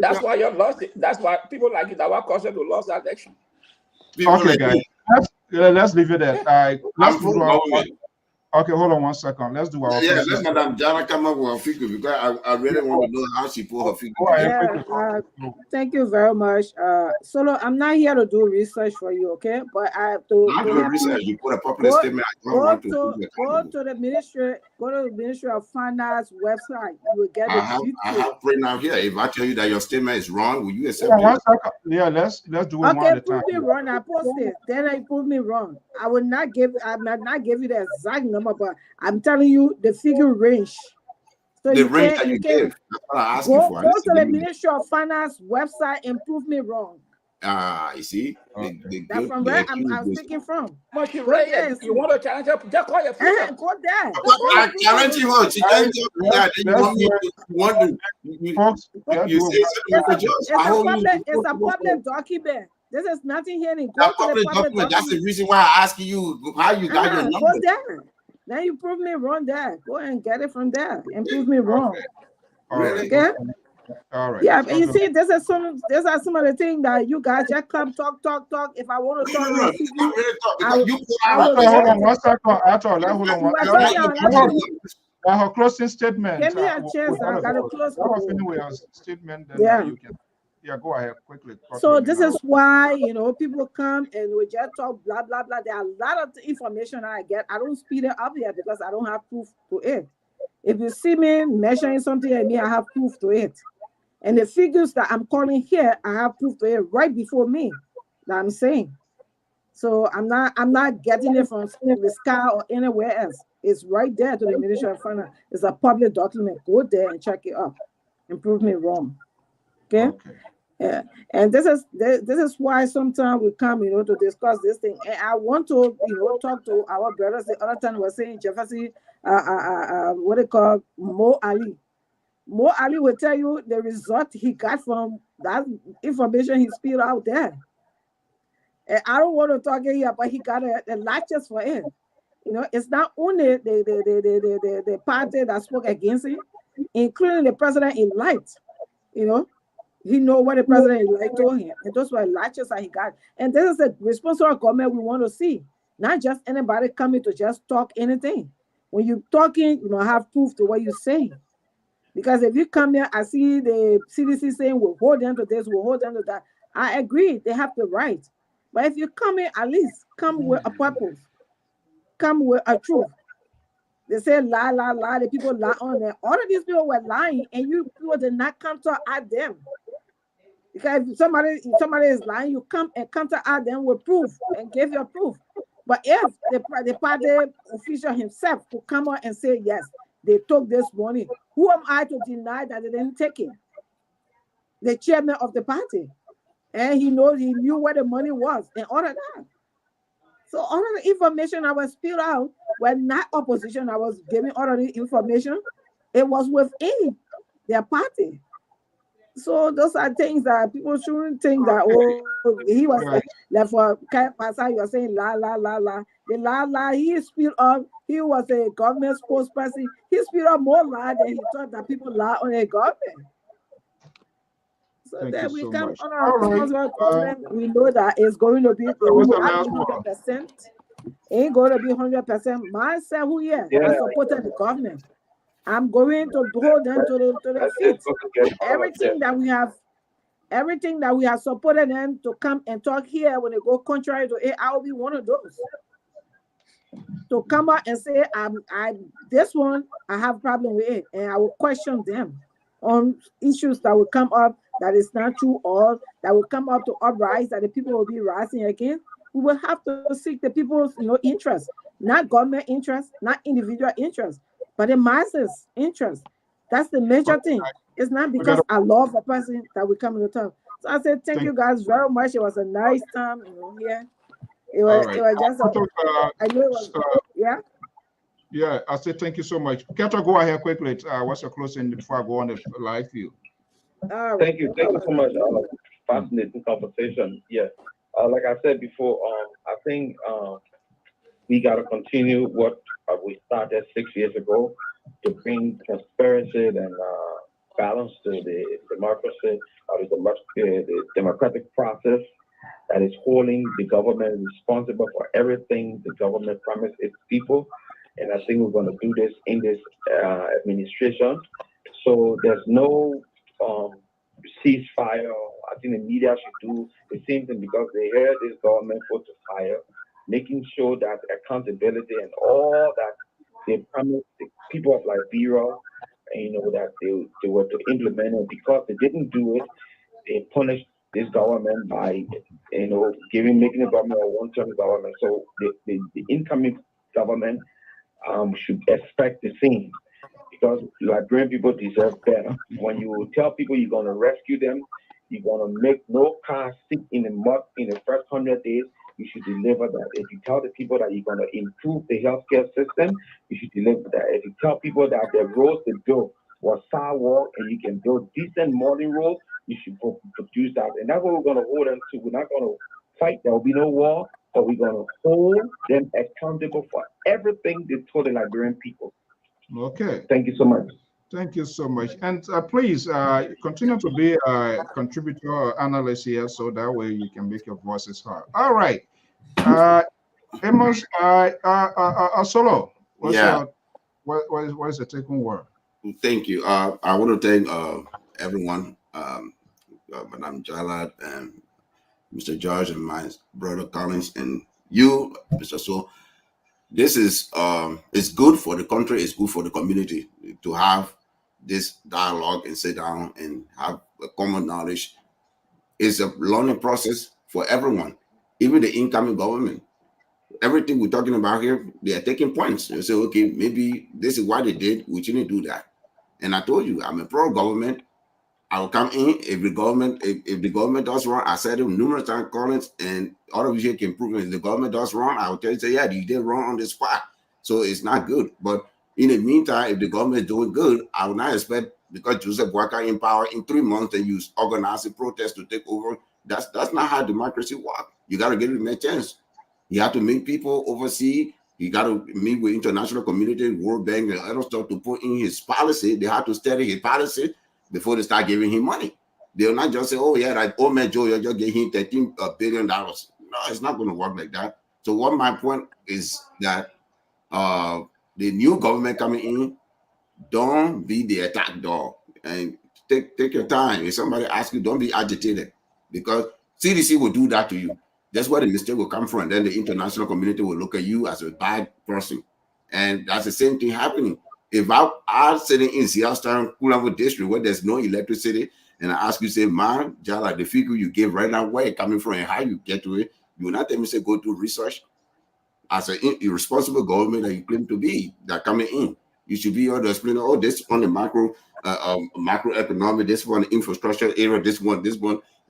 Speaker 8: that's why you lost it. That's why people like it. Our culture to lost that election.
Speaker 1: Okay, guys, let's leave it there. Okay, hold on 1 second. Let's do our
Speaker 16: Yeah,
Speaker 1: closing.
Speaker 16: let Madam Jana come up with her figure because I really want to know how she put her figure together.
Speaker 9: Yeah, thank you very much. Solo, I'm not here to do research for you, okay? But I have to
Speaker 16: Not
Speaker 9: help
Speaker 16: research.
Speaker 9: you.
Speaker 16: You put a popular statement. I don't want to
Speaker 9: Go to the Ministry of Finance website. You will get the details.
Speaker 16: I have print out here. If I tell you that your statement is wrong, will you accept
Speaker 1: Hold on 1
Speaker 16: it?
Speaker 1: second. Yeah, let's do it one
Speaker 9: Okay,
Speaker 1: at a time.
Speaker 9: prove me wrong. I post it. Then I prove me wrong. I might not give you the exact number, but I'm telling you the figure range. So
Speaker 16: The
Speaker 9: you
Speaker 16: range
Speaker 9: can
Speaker 16: that you
Speaker 9: can
Speaker 16: give. That's what I asked you
Speaker 9: go
Speaker 16: for.
Speaker 9: to the Ministry of Finance website and prove me wrong.
Speaker 16: You see,
Speaker 9: That's from where I'm speaking from.
Speaker 8: But you
Speaker 9: Go there and
Speaker 8: you want to challenge her? Just call your figure.
Speaker 9: Go there.
Speaker 16: I challenge you. She just you say something.
Speaker 9: It's a public document. This is nothing here. Go to the public document.
Speaker 16: That's the reason why I ask you how you got your number.
Speaker 9: Go there. Then you prove me wrong there. Go and get it from there and prove me wrong.
Speaker 1: Really?
Speaker 9: Okay.
Speaker 1: All right.
Speaker 9: Yeah, but you see, these are some of the things that you guys just come talk. If I want to talk,
Speaker 1: hold on 1 second. Hold on 1 second. Her closing statement.
Speaker 9: Give me a chance. I got to close.
Speaker 1: Anyway, a statement. Then you can. Yeah, go ahead quickly.
Speaker 9: So this is why people come and we just talk blah blah blah. There are a lot of information I get. I don't speed it up here because I don't have proof to it. If you see me measuring something at me, I have proof to it. And the figures that I'm calling here, I have proof to it right before me that I'm saying. So I'm not getting it from the sky or anywhere else. It's right there to the Ministry of Finance. It's a public document. Go there and check it up and prove me wrong. Okay. Yeah, and this is why sometimes we come, to discuss this thing. And I want to, talk to our brothers. The other time was saying Jefferson, what they call Mo Ali. Mo Ali will tell you the result he got from that information he spilled out there. And I don't want to talk here, but he got the latches for it. It's not only the party that spoke against it, including the president-elect. He know what the president-elect told him, and those were latches that he got. And this is a responsible government we want to see, not just anybody coming to just talk anything. When you're talking, have proof to what you're saying. Because if you come here, I see the CDC saying we'll hold them to this, we'll hold them to that. I agree, they have the right. But if you come here, at least come with a purpose, come with a truth. They say lie, lie, lie. The people lie on there. All of these people were lying, and you people did not counter at them. Because if somebody is lying, you come and counter at them with proof and give your proof. But if the party official himself could come out and say, yes, they took this money, who am I to deny that they didn't take it? The chairman of the party. And he knew where the money was and all of that. So all of the information I was spilled out were not opposition. I was giving all of the information. It was within their party. So those are things that people shouldn't think that, he was like for Keff Hassan, you are saying la la la la. The la la, he spilled up, he was a government spokesperson. He spilled up more lie than he thought that people lie on a government. So that we come on our responsible government, we know that it's going to be 100%. Ain't going to be 100%. Myself, who here, I supported the government. I'm going to hold them to the feet. Everything that we have supported them to come and talk here when they go contrary to it, I will be one of those. To come out and say, this one, I have a problem with it, and I will question them on issues that will come up that is not true, or that will come up to uprise, that the people will be rising again. We will have to seek the people's interest, not government interest, not individual interest, but the masses' interest. That's the major thing. It's not because I love a person that we come to talk. So I said, thank you guys very much. It was a nice time, here. It was just I know it was, yeah.
Speaker 1: Yeah, I said thank you so much. Ketra, go ahead quickly. What's your closing before I go on the live view?
Speaker 17: Thank you so much. Fascinating conversation. Yeah, like I said before, I think we got to continue what we started 6 years ago to bring transparency and balance to the democracy, or the democratic process that is holding the government responsible for everything the government promised its people. and I think we're going to do this in this administration. So there's no ceasefire. I think the media should do the same thing because they heard this government put to fire, making sure that accountability and all that they promised the people of Liberia, that they were to implement it. Because they didn't do it, they punished this government by, making the government a one-term government. So the incoming government should expect the same, because Liberian people deserve better. When you tell people you're going to rescue them, you're going to make no car sit in the mud in the first 100 days, you should deliver that. If you tell the people that you're going to improve the healthcare system, you should deliver that. If you tell people that the roads to build was sidewalk and you can build decent modern roads, you should produce that. And that's what we're going to hold them to. We're not going to fight. There will be no war, but we're going to hold them accountable for everything they told the Liberian people.
Speaker 1: Okay.
Speaker 17: Thank you so much.
Speaker 1: Thank you so much. And please continue to be a contributor or analyst here, so that way you can make your voices heard. All right. Amos, Solo, what is the taking word?
Speaker 16: Thank you. I want to thank everyone, Madam Jalad and Mr. George and my brother Collins and you, Mr. So. This is it's good for the country, it's good for the community to have this dialogue and sit down and have a common knowledge. It's a learning process for everyone, even the incoming government. Everything we're talking about here, they are taking points. They say, okay, maybe this is what they did, we shouldn't do that. And I told you, I'm a pro-government. I will come in if the government does wrong. I said it numerous times, Collins, and all of you can prove it. If the government does wrong, I will tell you, say, yeah, you did wrong on the spot. So it's not good. But in the meantime, if the government is doing good, I will not expect, because Joseph Waka in power in 3 months and you organize a protest to take over. That's not how democracy works. You got to give them a chance. You have to make people oversee. You got to meet with international community, World Bank, and other stuff to put in his policy. They have to study his policy before they start giving him money. They'll not just say, oh, yeah, like old man Joe, you just gave him $13 billion. No, it's not going to work like that. So what my point is that the new government coming in, don't be the attack dog, and take your time. If somebody asks you, don't be agitated, because CDC will do that to you. That's where the mistake will come from. Then the international community will look at you as a bad person. And that's the same thing happening. If I'm sitting in Seattle, Kulavo district, where there's no electricity, and I ask you, say, man, Jala, the figure you gave right now, where it coming from and how you get to it, you will not tell me, say, go do research. As an irresponsible government that you claim to be, that coming in, you should be able to explain, oh, this on the macroeconomic, this one infrastructure area, this one.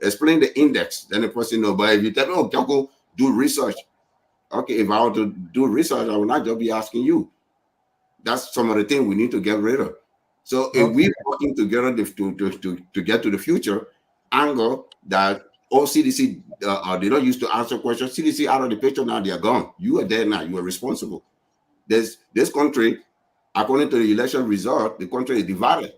Speaker 16: Explain the index. Then the person know. But if you tell me, oh, go do research. Okay, if I want to do research, I will not just be asking you. That's some of the things we need to get rid of. So if we're working together to get to the future angle that all CDC, they don't used to answer questions. CDC out of the picture now, they are gone. You are there now. You are responsible. This country, according to the election result, the country is divided.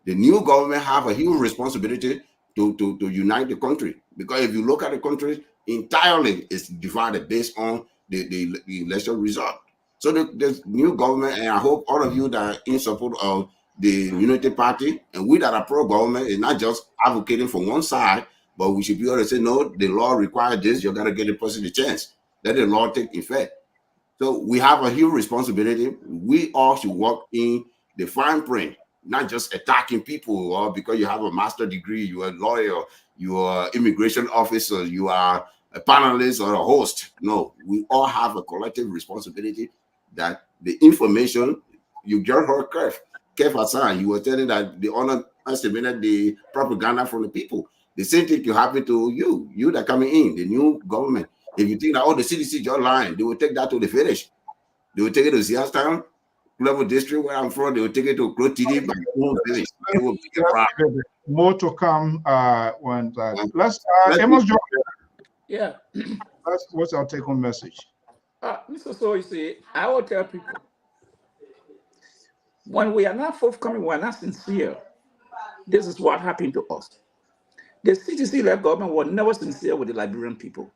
Speaker 16: The new government have a huge responsibility to unite the country, because if you look at the country entirely, it's divided based on the election result. So the new government, and I hope all of you that are in support of the Unity Party, and we that are pro-government, is not just advocating for one side, but we should be able to say, no, the law requires this, you got to get a person a chance. Let the law take effect. So we have a huge responsibility. We all should work in the fine print, not just attacking people, or because you have a master's degree, you are a lawyer, you are an immigration officer, you are a panelist or a host. No, we all have a collective responsibility that the information, you just heard Keff Hassan, you were telling that the honor estimated the propaganda from the people. The same thing can happen to you that coming in, the new government. If you think that, oh, the CDC just lying, they will take that to the finish. They will take it to Seattle, Level District, where I'm from, they will take it to Clotidi by home village.
Speaker 1: More to come when let's Amos George.
Speaker 8: Yeah.
Speaker 1: What's our take-home message?
Speaker 8: Mr. So, you see, I will tell people, when we are not forthcoming, we are not sincere, this is what happened to us. The CDC-led government was never sincere with the Liberian people.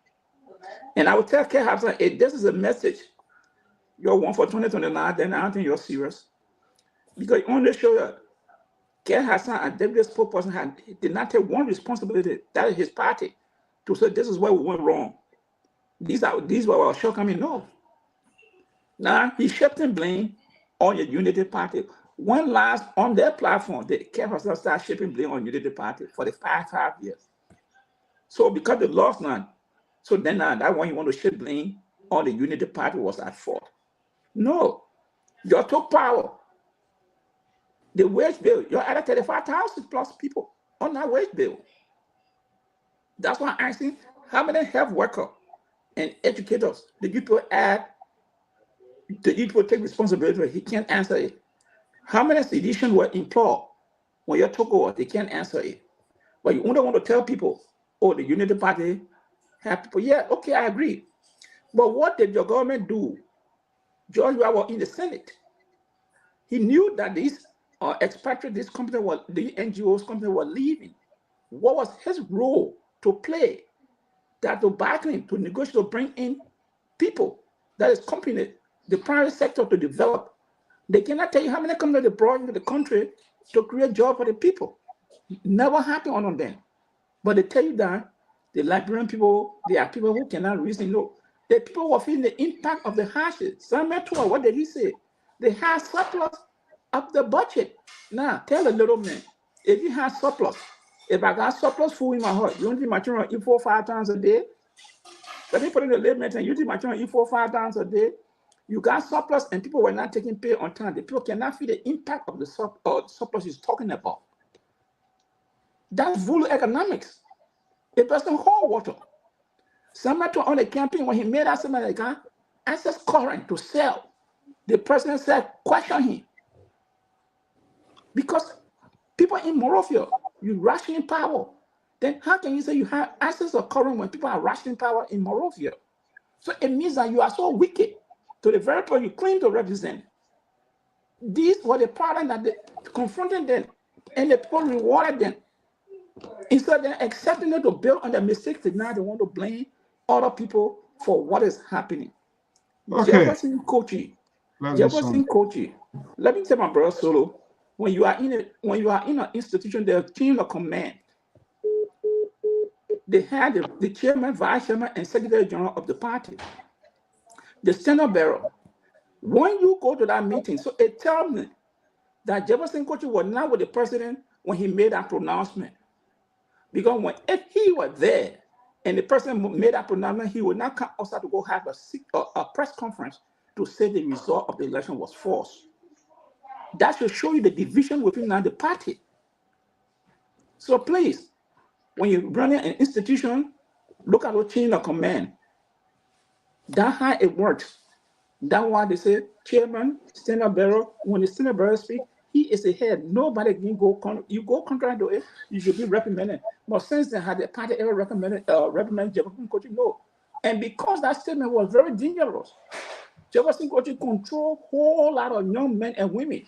Speaker 8: And I will tell Keff Hassan, this is a message You're one for 2029, then I don't think you're serious. Because you only show that Keff Hassan and David spokesperson did not take one responsibility, that is his party, to say this is where we went wrong. These were our shortcomings. No. Now he's shifting blame on your Unity Party. When last on their platform, the Keff Hassan started shifting blame on Unity Party for the past 5 years. So because they lost now, so then that one you want to shift blame on the Unity Party was at fault. No, you took power. The wage bill, you added 35,000 plus people on that wage bill. That's why I'm asking, how many health workers and educators did you put add? Did you take responsibility? He can't answer it. How many seditions were employed when you took over? They can't answer it. But you only want to tell people, oh, the Unity Party have people. Yeah, okay, I agree. But what did your government do? George was in the Senate. He knew that these expatriates, this company, the NGOs company were leaving. What was his role to play? That to bargain, to negotiate, to bring in people. That is company, the private sector to develop. They cannot tell you how many companies they brought into the country to create jobs for the people. Never happened on them. But they tell you that the Liberian people, they are people who cannot reason. No, the people were feeling the impact of the hardships. Samuel Tour, what did he say? They had surplus of the budget. Now, tell the little man, if you have surplus, if I got surplus food in my heart, you don't think my children eat 4 or 5 times a day? Let me put in the limit, and you think my children eat 4 or 5 times a day? You got surplus and people were not taking pay on time. The people cannot feel the impact of the surplus he's talking about. That's voodoo economics. A person hold water. Somebody on the campaign, when he made that somebody got access current to sell, the president said, question him. Because people in Morovia, you rationing power. Then how can you say you have access to current when people are rationing power in Morovia? So it means that you are so wicked to the very people you claim to represent. These were the problem that they confronted them, and the people rewarded them. Instead of accepting them to build on their mistakes, now they want to blame other people for what is happening.
Speaker 1: Okay.
Speaker 8: Jefferson Kochi. Let me tell my brother Solo. When you are in an institution, there's a chain of command. They had the chairman, vice chairman, and secretary general of the party. The standard bearer. When you go to that meeting, so it tells me that Jefferson Kochi was not with the president when he made that pronouncement. Because if he were there and the president made that pronouncement, he would not come outside to go have a press conference to say the result of the election was false. That should show you the division within the party. So please, when you're running an institution, look at the chain of command. That's how it works. That's why they say chairman, standard bearer. When the standard bearer speaks, he is the head. Nobody can go. You go contrary to it, you should be reprimanded. But since then, had the party ever reprimanded Jefferson Kochi? No. And because that statement was very dangerous, Jefferson Kochi controlled a whole lot of young men and women.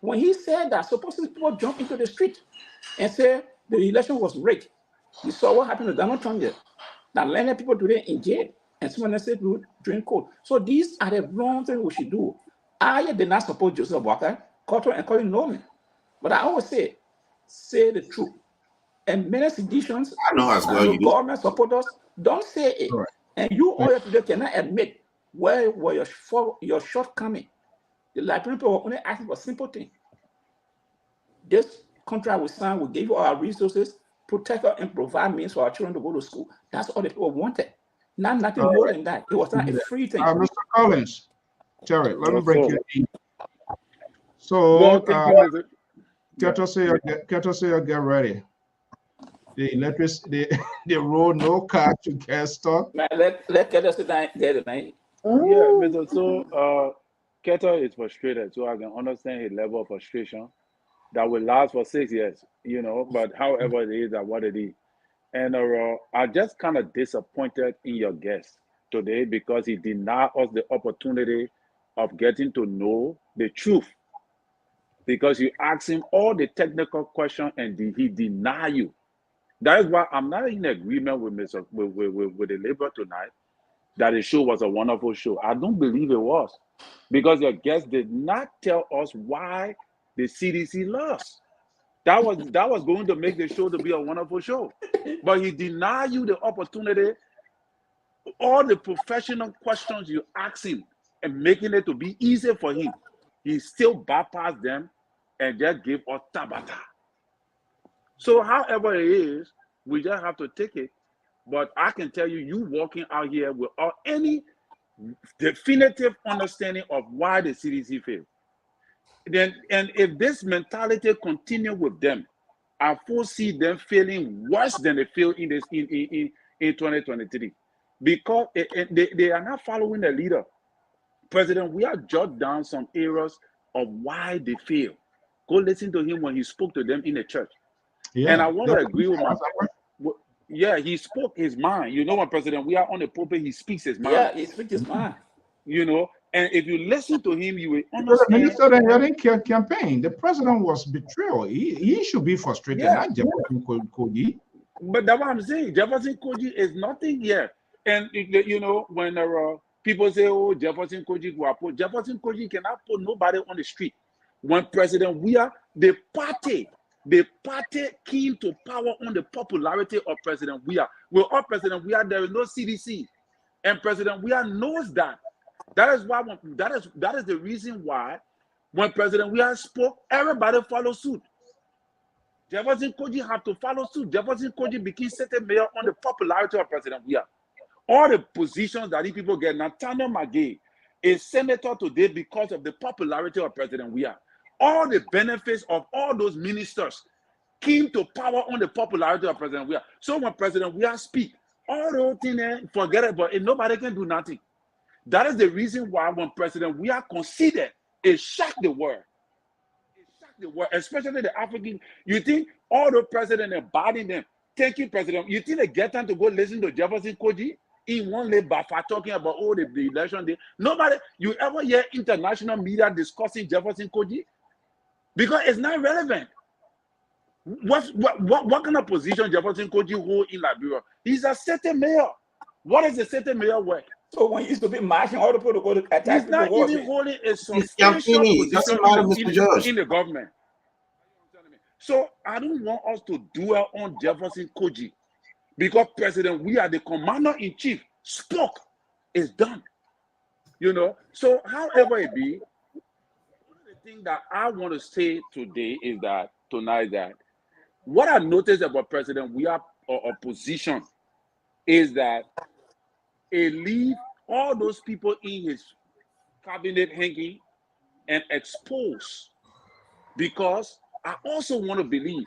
Speaker 8: When he said that, supposedly people jump into the street and say the election was rigged. You saw what happened to Donald Trump here. That landed people today in jail, and someone said we drink cold. So these are the wrong things we should do. I did not support Joseph Walker, Cotton, and Colin Norman. But I always say the truth. And many seditions,
Speaker 16: I know as well. You
Speaker 8: government supporters don't say it. Right. And you all today cannot admit where were your shortcoming. The Liberian people were only asking for simple things. This contract we signed will give you our resources, protect us, and provide means for our children to go to school. That's all the people wanted. Nothing more than that. It was not a free thing.
Speaker 1: Mr. Collins, Terry, let me break you in. So, Keto, get ready. The road, no car to get stuck.
Speaker 8: Let Keto sit down there tonight.
Speaker 15: Yeah, Mr. So, Keto is frustrated, so I can understand his level of frustration. That will last for 6 years, but however it is, that what it is. And I'm just kind of disappointed in your guest today because he denied us the opportunity of getting to know the truth. Because you asked him all the technical questions and he denied you. That is why I'm not in agreement with the Liberal tonight. that the show was a wonderful show. I don't believe it was, because your guest did not tell us why the CDC lost. That was going to make the show to be a wonderful show, but he denied you the opportunity. All the professional questions you ask him and making it to be easy for him, he still bypassed them and just gave us Tabata. So however it is, we just have to take it. But I can tell you, you walking out here without any definitive understanding of why the CDC failed. Then, and if this mentality continue with them, I foresee them failing worse than they failed in 2023, because they are not following the leader. President, we have jotted down some areas of why they failed. Go listen to him when he spoke to them in the church. Yeah, and I want to agree with yeah, he spoke his mind. You know, when President we are on the pulpit, he speaks his mind.
Speaker 8: Yeah, he speaks his mind.
Speaker 15: You know, and if you listen to him, you will understand.
Speaker 1: The minister of the campaign, the president was betrayed. He should be frustrated, not Jefferson Koji.
Speaker 15: But that's what I'm saying. Jefferson Koji is nothing here. And you know, when people say, "Oh, Jefferson Koji will put," Jefferson Koji cannot put nobody on the street. When President we are the party came to power on the popularity of President Weah. With all President Weah, there is no CDC, and President Weah knows that. That is why that is the reason why when President Weah spoke, everybody followed suit. Jefferson Koji had to follow suit. Jefferson Koji became sitting mayor on the popularity of President Weah. All the positions that these people get, Nathaniel Magay is senator today because of the popularity of President Weah. All the benefits of all those ministers came to power on the popularity of President Weah. So when President Weah speak, all those things, forget it, but nobody can do nothing. That is the reason why when President Weah conceded, it shocked the world. It shocked the world, especially the African. You think all the presidents are buying them? Thank you, President. You think they get time to go listen to Jefferson Koji in one lay Bafa talking about the election day? Nobody, you ever hear international media discussing Jefferson Koji? Because it's not relevant. What kind of position Jefferson Koji hold in Liberia? He's a city mayor. What is the city mayor work?
Speaker 8: So when he used to be marching, all the people to go to attack.
Speaker 15: He's not even holding a substantial position in the government. So I don't want us to dwell on Jefferson Koji, because President we are the commander-in-chief spoke, is done. You know. So however it be, thing that I want to say today is that tonight that what I noticed about President we are opposition is that he leave all those people in his cabinet hanging and expose, because I also want to believe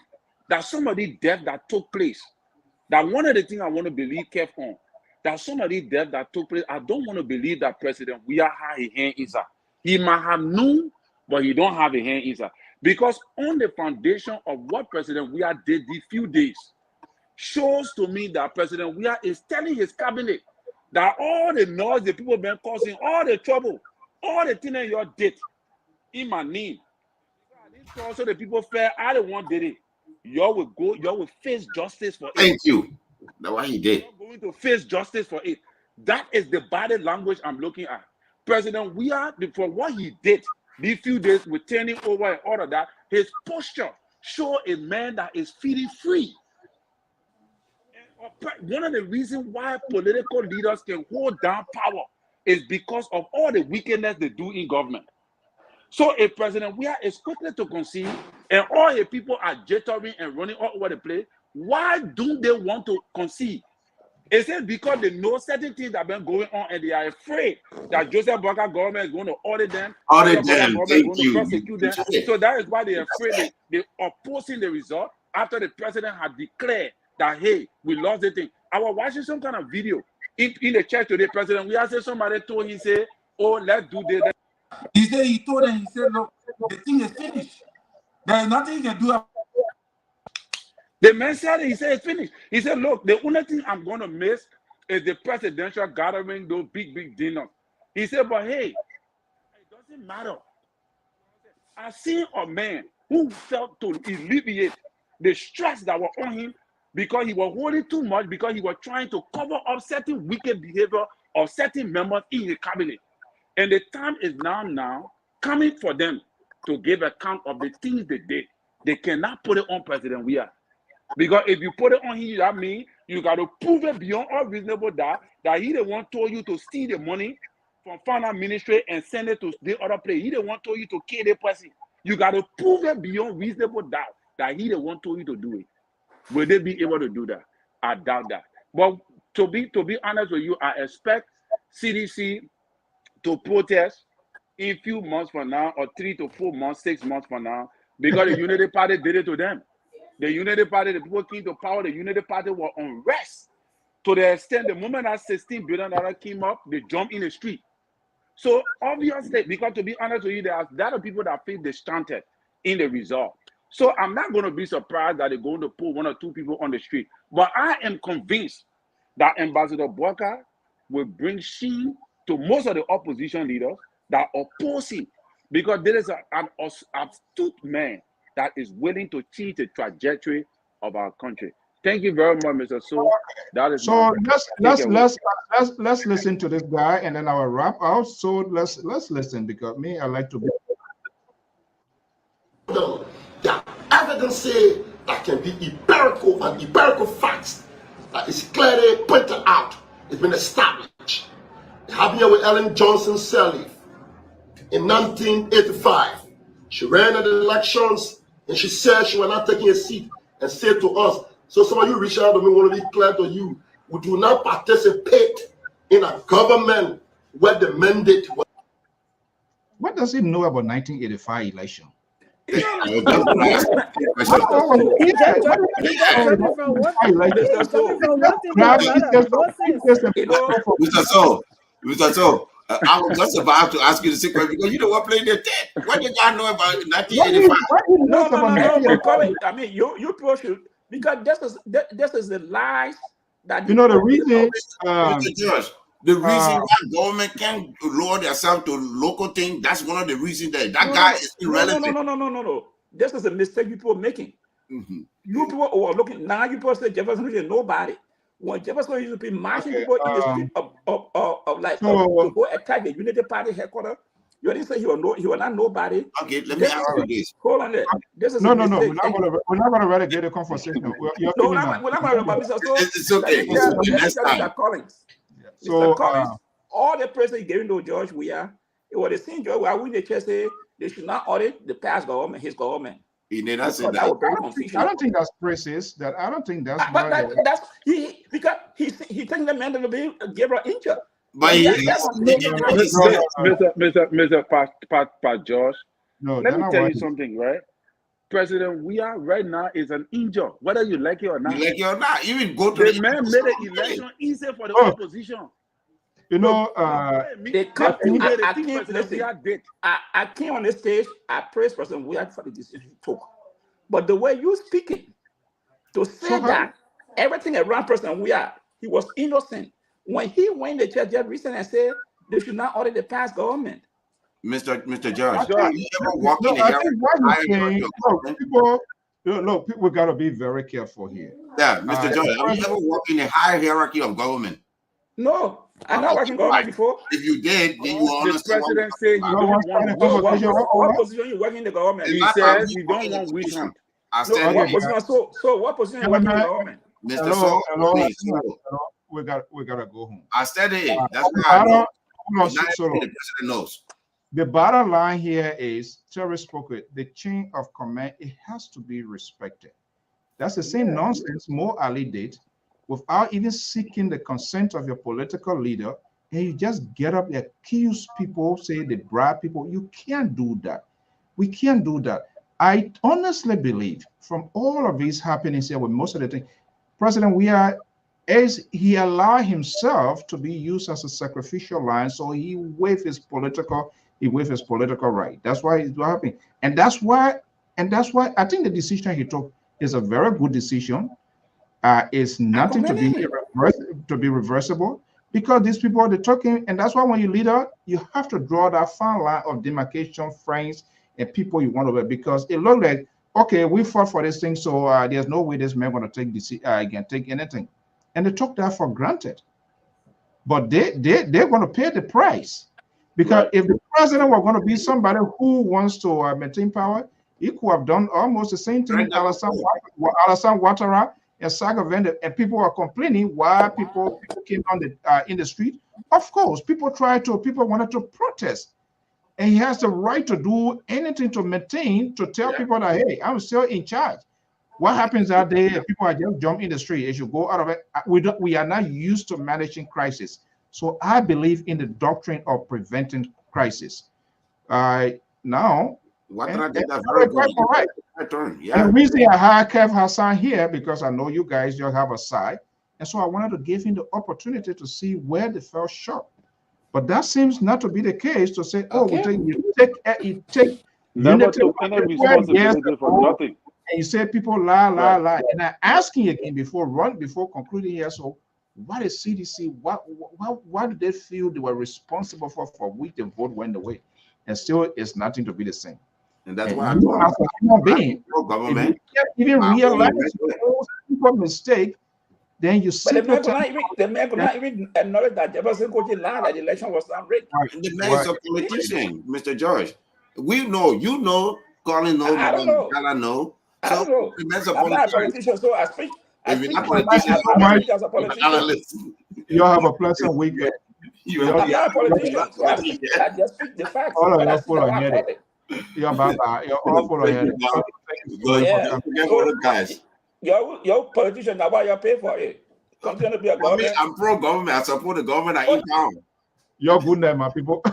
Speaker 15: that some of the death that took place, that one of the things I want to believe Keff on, that some of the death that took place, I don't want to believe that President we are had his hand inside. He might have known, but he don't have a hand inside. Because on the foundation of what President Weah did these few days shows to me that President Weah is telling his cabinet that all the noise the people been causing, all the trouble, all the things that you did in my name. Also the people felt I don't want did it. Y'all will face justice for it.
Speaker 16: Thank you. That's what he did.
Speaker 15: You're going to face justice for it. That is the body language I'm looking at. President Weah, for what he did these few days with turning over and all of that, his posture show a man that is feeling free. And one of the reasons why political leaders can hold down power is because of all the wickedness they do in government. So if President Weah is quickly to concede and all the people are jittering and running all over the place, why do they want to concede? Is it because they know certain things that have been going on and they are afraid that Joseph Barker government is going to audit them?
Speaker 16: Audit them, thank you.
Speaker 15: Prosecute them. So that is why they are afraid. They are opposing the result after the president had declared that, hey, we lost the thing. I was watching some kind of video in the church today. President, we said somebody told him, say, oh, let's do this.
Speaker 18: He said, he told them, he said, look, the thing is finished. There is nothing you can do.
Speaker 15: The man said it, he said it's finished. He said, look, the only thing I'm going to miss is the presidential gathering, those big dinners. He said, but hey, it doesn't matter. I seen a man who felt to alleviate the stress that was on him because he was holding too much, because he was trying to cover up certain wicked behavior of certain members in the cabinet. And the time is now coming for them to give account of the things they did. They cannot put it on President Weah. Because if you put it on him, that means you got to prove it beyond all reasonable doubt that he the one told you to steal the money from finance ministry and send it to the other place. He the one told you to kill the person. You got to prove it beyond reasonable doubt that he the one told you to do it. Will they be able to do that? I doubt that. But to be honest with you, I expect CDC to protest in a few months from now, or 3 to 4 months, 6 months from now, because the Unity Party did it to them. The Unity Party, the people came to power, the Unity Party were on rest to the extent the moment that $16 billion came up, they jumped in the street. So obviously, because to be honest with you, there are a lot of people that feel discounted in the result. So I'm not going to be surprised that they're going to put 1 or 2 people on the street. But I am convinced that Ambassador Booker will bring shame to most of the opposition leaders that oppose him, because there is an astute man that is willing to change the trajectory of our country. Thank you very much, Mr. So. That is
Speaker 1: so let's listen to this guy, and then I will wrap out. So let's listen, because me, I like to be.
Speaker 4: The evidence say that can be empirical and empirical facts that is clearly pointed out. It's been established. It happened here with Ellen Johnson Sirleaf in 1985. She ran at the elections and she said she was not taking a seat, and said to us, so some of you reach out to me, want to be clear to you, we do not participate in a government where the mandate was.
Speaker 1: What does he know about 1985 election?
Speaker 16: Mr. So, I was just about to ask you the same question, because you know what playing the tape. What did y'all know about 1985?
Speaker 8: No. I mean, you should, because this is the lies that
Speaker 1: you know the reason.
Speaker 16: The reason why government can't lower themselves to local thing, that's one of the reasons that guy is irrelevant.
Speaker 8: No. This is a mistake people are making. You people are looking now. You people say Jefferson is nobody. When Jefferson used to be marching people in the street to go attack the Unity Party headquarters, you didn't say he was not nobody.
Speaker 16: Okay, let me ask you this.
Speaker 8: Hold on there. This is
Speaker 1: no. We're not going to relegate the conversation.
Speaker 8: We're not going to.
Speaker 16: It's okay.
Speaker 8: Mr. Collins. So, Mr. Collins, all the praise giving to George Weah, it was the same George Weah when the church say they should not audit the past government, his government.
Speaker 16: He did not say that.
Speaker 1: I don't think that's praises. I don't think that's.
Speaker 8: That's because he taking the man to be Gabriel injured.
Speaker 16: But
Speaker 15: Mr. Pat George, let me tell you something, right? President Weah right now is an injured, whether you like it or not.
Speaker 16: You like it or not. Even go to
Speaker 15: the man made the election easy for the opposition.
Speaker 1: You know,
Speaker 8: I came on the stage, I praised President Weah for the decision he took. But the way you speaking, to say that everything around President Weah, he was innocent. When he went to the church just recently and said they should not audit the past government.
Speaker 16: Mr. George, you ever walk in
Speaker 1: the people got to be very careful here.
Speaker 16: Yeah, Mr. George, have you ever walked in a high hierarchy of government?
Speaker 8: No, I'm not working government before.
Speaker 16: If you did, then you will understand.
Speaker 15: The president said you don't want
Speaker 8: what position you work in the government?
Speaker 15: He says you don't want witch hunt.
Speaker 8: So what position you work in the government?
Speaker 16: Mr. So, please.
Speaker 1: We gotta go home.
Speaker 16: I said it. That's why the president knows.
Speaker 1: The bottom line here is, Terry spoke it, the chain of command, it has to be respected. That's the same nonsense Mo Ali did without even seeking the consent of your political leader, and you just get up and accuse people, say they bribe people. You can't do that. We can't do that. I honestly believe from all of these happenings here with most of the things, President Weah, as he allowed himself to be used as a sacrificial line, so he waived his political right. That's why it's happening, and that's why I think the decision he took is a very good decision. It's nothing to be reversible, because these people they're talking, and that's why when you lead out, you have to draw that fine line of demarcation, friends and people you want to, because it looked like, okay, we fought for this thing, so there's no way this man going to take anything. And they took that for granted. but they're going to pay the price. Because if the president were going to be somebody who wants to maintain power, he could have done almost the same thing Alassane Ouattara and Sagavende, and people were complaining why people came on the in the street. Of course, people wanted to protest, and he has the right to do anything to maintain, to tell people that, hey, I'm still in charge. What happens that day? People are just jumping in the street. As you go out of it, we are not used to managing crisis. So I believe in the doctrine of preventing crisis. Now,
Speaker 16: Ouattara did that very good.
Speaker 1: Right. And the reason I hired Keff Hassan here, because I know you guys just have a side, and so I wanted to give him the opportunity to see where they fell short. But that seems not to be the case. To say, oh, you take
Speaker 15: never took any responsibility for nothing.
Speaker 1: And you say people lie. And I asking again before concluding here. So, what is CDC? Why did they feel they were responsible for which the vote went away, and still it's nothing to be the same?
Speaker 16: And that's why
Speaker 1: you as a human being,
Speaker 16: government
Speaker 1: even realize people mistake, then you see.
Speaker 8: But the man could not even acknowledge that Jefferson Kochi lied that the election was not rigged.
Speaker 16: The man is a politician, Mr. George. We know, you know, Colin knows,
Speaker 8: I don't know.
Speaker 16: I know.
Speaker 8: I don't know. I'm not a politician, so I speak.
Speaker 16: If you're not politician,
Speaker 8: as a politician.
Speaker 1: You have a pleasant weekend.
Speaker 8: I'm not a politician, so I just speak the facts.
Speaker 1: All of full of headache. You're all full of headache.
Speaker 8: Your politician, now why you pay for it? Continue to be a government.
Speaker 16: I'm pro-government. I support the government. I in town.
Speaker 1: You're good there, my people.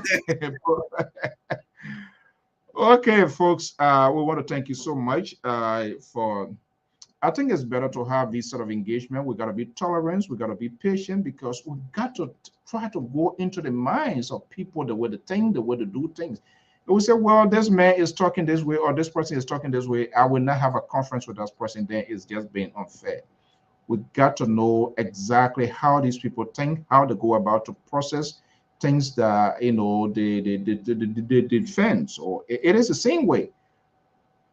Speaker 1: Okay, folks, we want to thank you so much for. I think it's better to have this sort of engagement. We got to be tolerant. We got to be patient, because we got to try to go into the minds of people, the way to think, the way to do things. And we say, well, this man is talking this way, or this person is talking this way. I will not have a conference with this person. Then it's just being unfair. We got to know exactly how these people think, how they go about to process things that, you know, the defense, or it is the same way.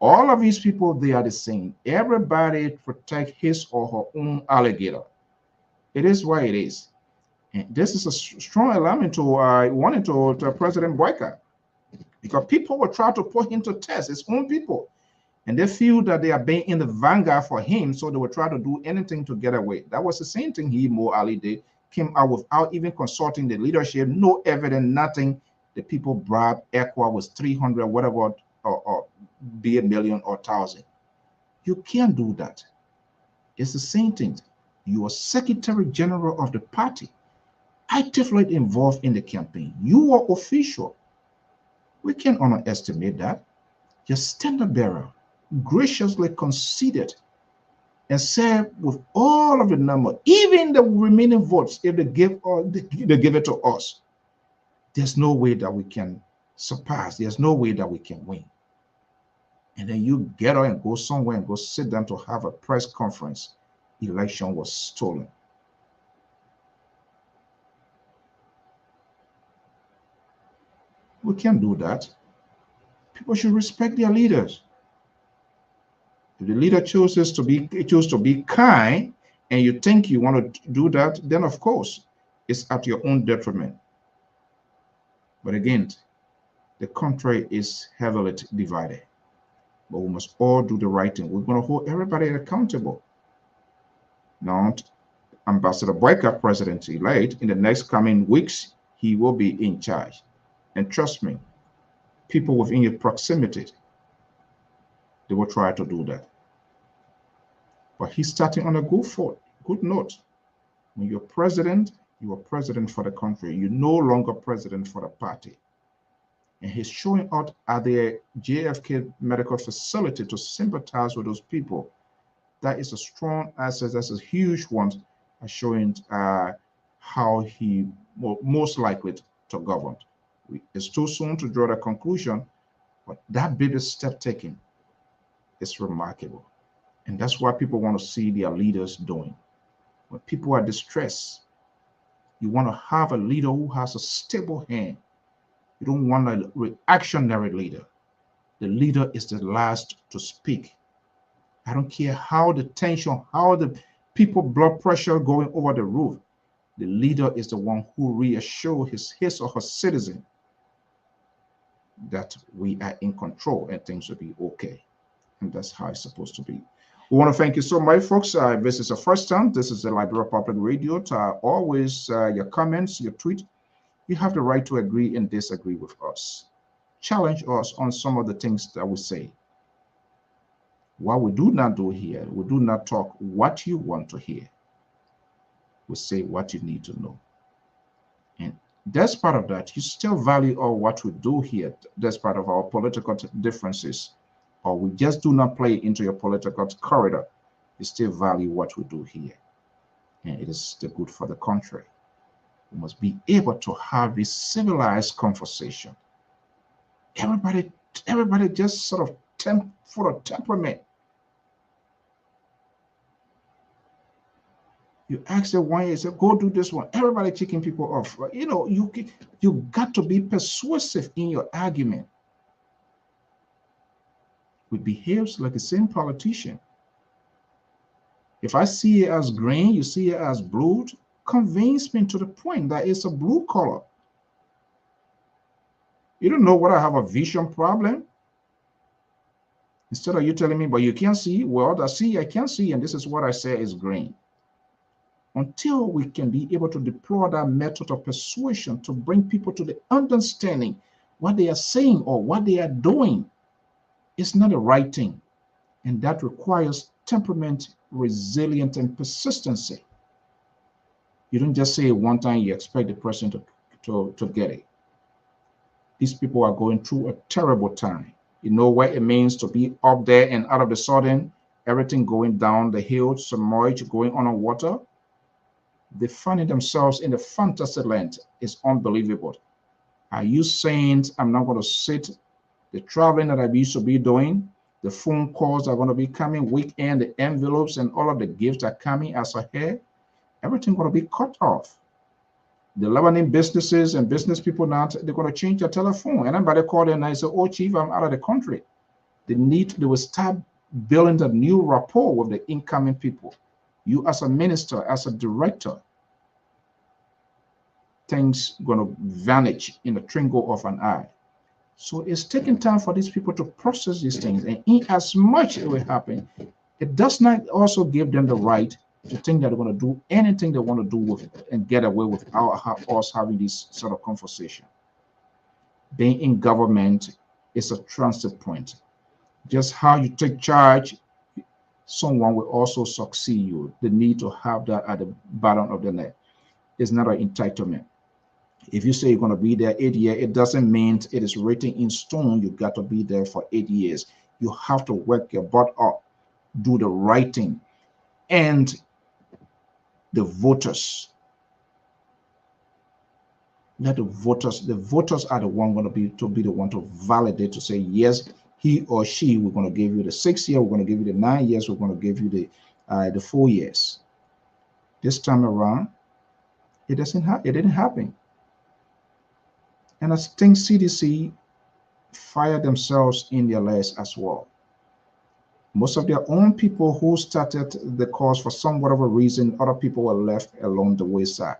Speaker 1: All of these people, they are the same. Everybody protect his or her own alligator. It is what it is. And this is a strong element to wanting to President Boyka, because people will try to put him to test, his own people. And they feel that they are being in the vanguard for him, so they will try to do anything to get away. That was the same thing Mo Ali did. Came out without even consulting the leadership, no evidence, nothing. The people bribed ECWA was 300, whatever, or be a million or 1,000. You can't do that. It's the same thing. You are Secretary General of the party, actively involved in the campaign. You are official. We can't underestimate that. Your standard bearer graciously conceded and said, with all of the number, even the remaining votes, if they give it to us, there's no way that we can surpass. There's no way that we can win. And then you get out and go somewhere and go sit down to have a press conference. Election was stolen. We can't do that. People should respect their leaders. If the leader chooses to be kind, and you think you want to do that, then of course it's at your own detriment. But again, the country is heavily divided. But we must all do the right thing. We're going to hold everybody accountable. Now, Ambassador Boyka, president-elect, in the next coming weeks, he will be in charge. And trust me, people within your proximity, they will try to do that. But he's starting on a good note. When you're president, you are president for the country. You're no longer president for the party. And he's showing out at the JFK Medical Facility to sympathize with those people. That is a strong asset. That's a huge one, showing how he most likely to govern. It's too soon to draw the conclusion, but that baby step taken is remarkable. And that's what people want to see their leaders doing. When people are distressed, you want to have a leader who has a stable hand. You don't want a reactionary leader. The leader is the last to speak. I don't care how the tension, how the people blood pressure going over the roof. The leader is the one who reassures his or her citizen that we are in control and things will be okay. And that's how it's supposed to be. We want to thank you so much, folks. If this is the first time, this is the Liberia Public Radio. Always your comments, your tweet, you have the right to agree and disagree with us. Challenge us on some of the things that we say. What we do not do here, we do not talk what you want to hear. We say what you need to know. And that's part of that. You still value all what we do here. That's part of our political differences. Or we just do not play into your political corridor. You still value what we do here. And it is still good for the country. We must be able to have this civilized conversation. Everybody just sort of full of temperament. You ask them one, you say, go do this one. Everybody kicking people off. You know, you got to be persuasive in your argument. We behave like the same politician. If I see it as green, you see it as blue, convince me to the point that it's a blue color. You don't know whether I have a vision problem. Instead of you telling me, but you can't see, well, I can't see, and this is what I say is green. Until we can be able to deploy that method of persuasion to bring people to the understanding what they are saying or what they are doing, it's not the right thing. And that requires temperament, resilience, and persistency. You don't just say it one time, you expect the person to get it. These people are going through a terrible time. You know what it means to be up there and out of the sudden, everything going down the hill, submerged, going on water. They find themselves in the fantasy land. It's unbelievable. Are you saying I'm not going to sit the traveling that I used to be doing, the phone calls are going to be coming, weekend, the envelopes and all of the gifts are coming as ahead? Everything going to be cut off. The Lebanese businesses and business people now, they're going to change their telephone. And everybody call them and I say, oh, chief, I'm out of the country. They will start building a new rapport with the incoming people. You as a minister, as a director, things going to vanish in the twinkle of an eye. So it's taking time for these people to process these things. And in as much it will happen, it does not also give them the right to think that they're going to do anything they want to do with it and get away without us having this sort of conversation. Being in government is a transit point. Just how you take charge, someone will also succeed you. The need to have that at the bottom of the net is not an entitlement. If you say you're going to be there 8 years, it doesn't mean it is written in stone. You got to be there for 8 years. You have to work your butt up, do the right thing. And the voters, let the voters are the one going to be the one to validate, to say, yes, he or she, we're going to give you the 6 years, we're going to give you the 9 years, we're going to give you the 4 years. This time around, it didn't happen. And I think CDC fired themselves in their legs as well. Most of their own people who started the cause, for some whatever reason, other people were left along the wayside.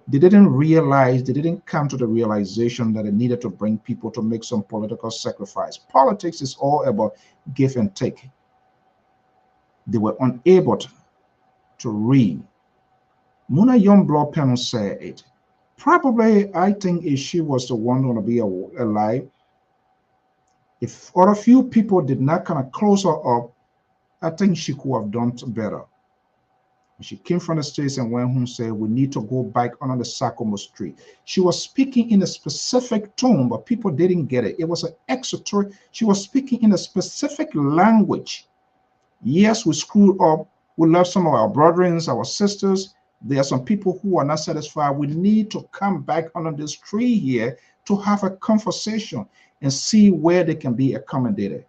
Speaker 1: They didn't realize, they didn't come to the realization that they needed to bring people to make some political sacrifice. Politics is all about give and take. They were unable to read. Muna Youngblood panel said it. Probably, I think if she was the one going to be alive, if other few people did not kind of close her up, I think she could have done better. She came from the States and went home and said, we need to go back on the Sacramento Street. She was speaking in a specific tone, but people didn't get it. It was an extra. She was speaking in a specific language. Yes, we screwed up. We love some of our brethren, our sisters. There are some people who are not satisfied. We need to come back under this tree here to have a conversation and see where they can be accommodated.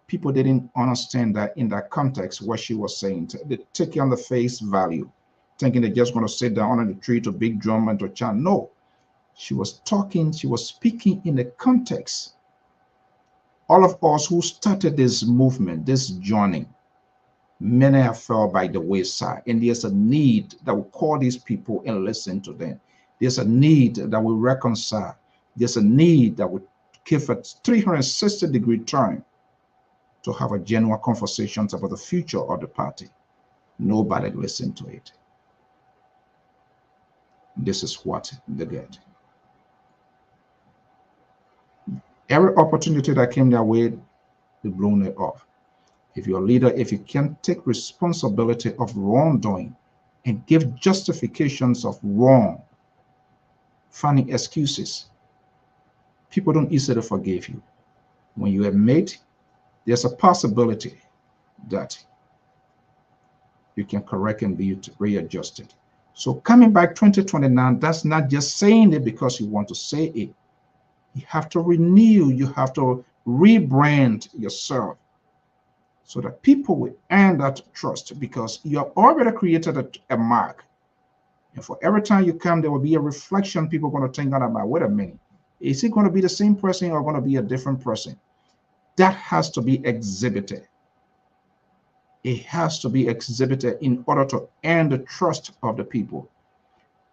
Speaker 1: People didn't understand that in that context, what she was saying. They take it on the face value, thinking they're just going to sit down under the tree to big drum and to chant. No, she was talking, she was speaking in the context. All of us who started this movement, this journey, Many have fell by the wayside, and there's a need that will call these people and listen to them. There's a need that will reconcile. There's a need that will give a 360-degree turn to have a genuine conversations about the future of the party. Nobody listened to it. This is what they get. Every opportunity that came their way, they blown it off. If you're a leader, if you can't take responsibility of wrongdoing and give justifications of wrong, finding excuses, people don't easily forgive you. When you admit, there's a possibility that you can correct and be readjusted. So coming back 2029, that's not just saying it because you want to say it. You have to renew, you have to rebrand yourself so that people will earn that trust, because you have already created a mark. And for every time you come, there will be a reflection. People are going to think about, wait a minute, is it going to be the same person or going to be a different person? That has to be exhibited. It has to be exhibited in order to earn the trust of the people.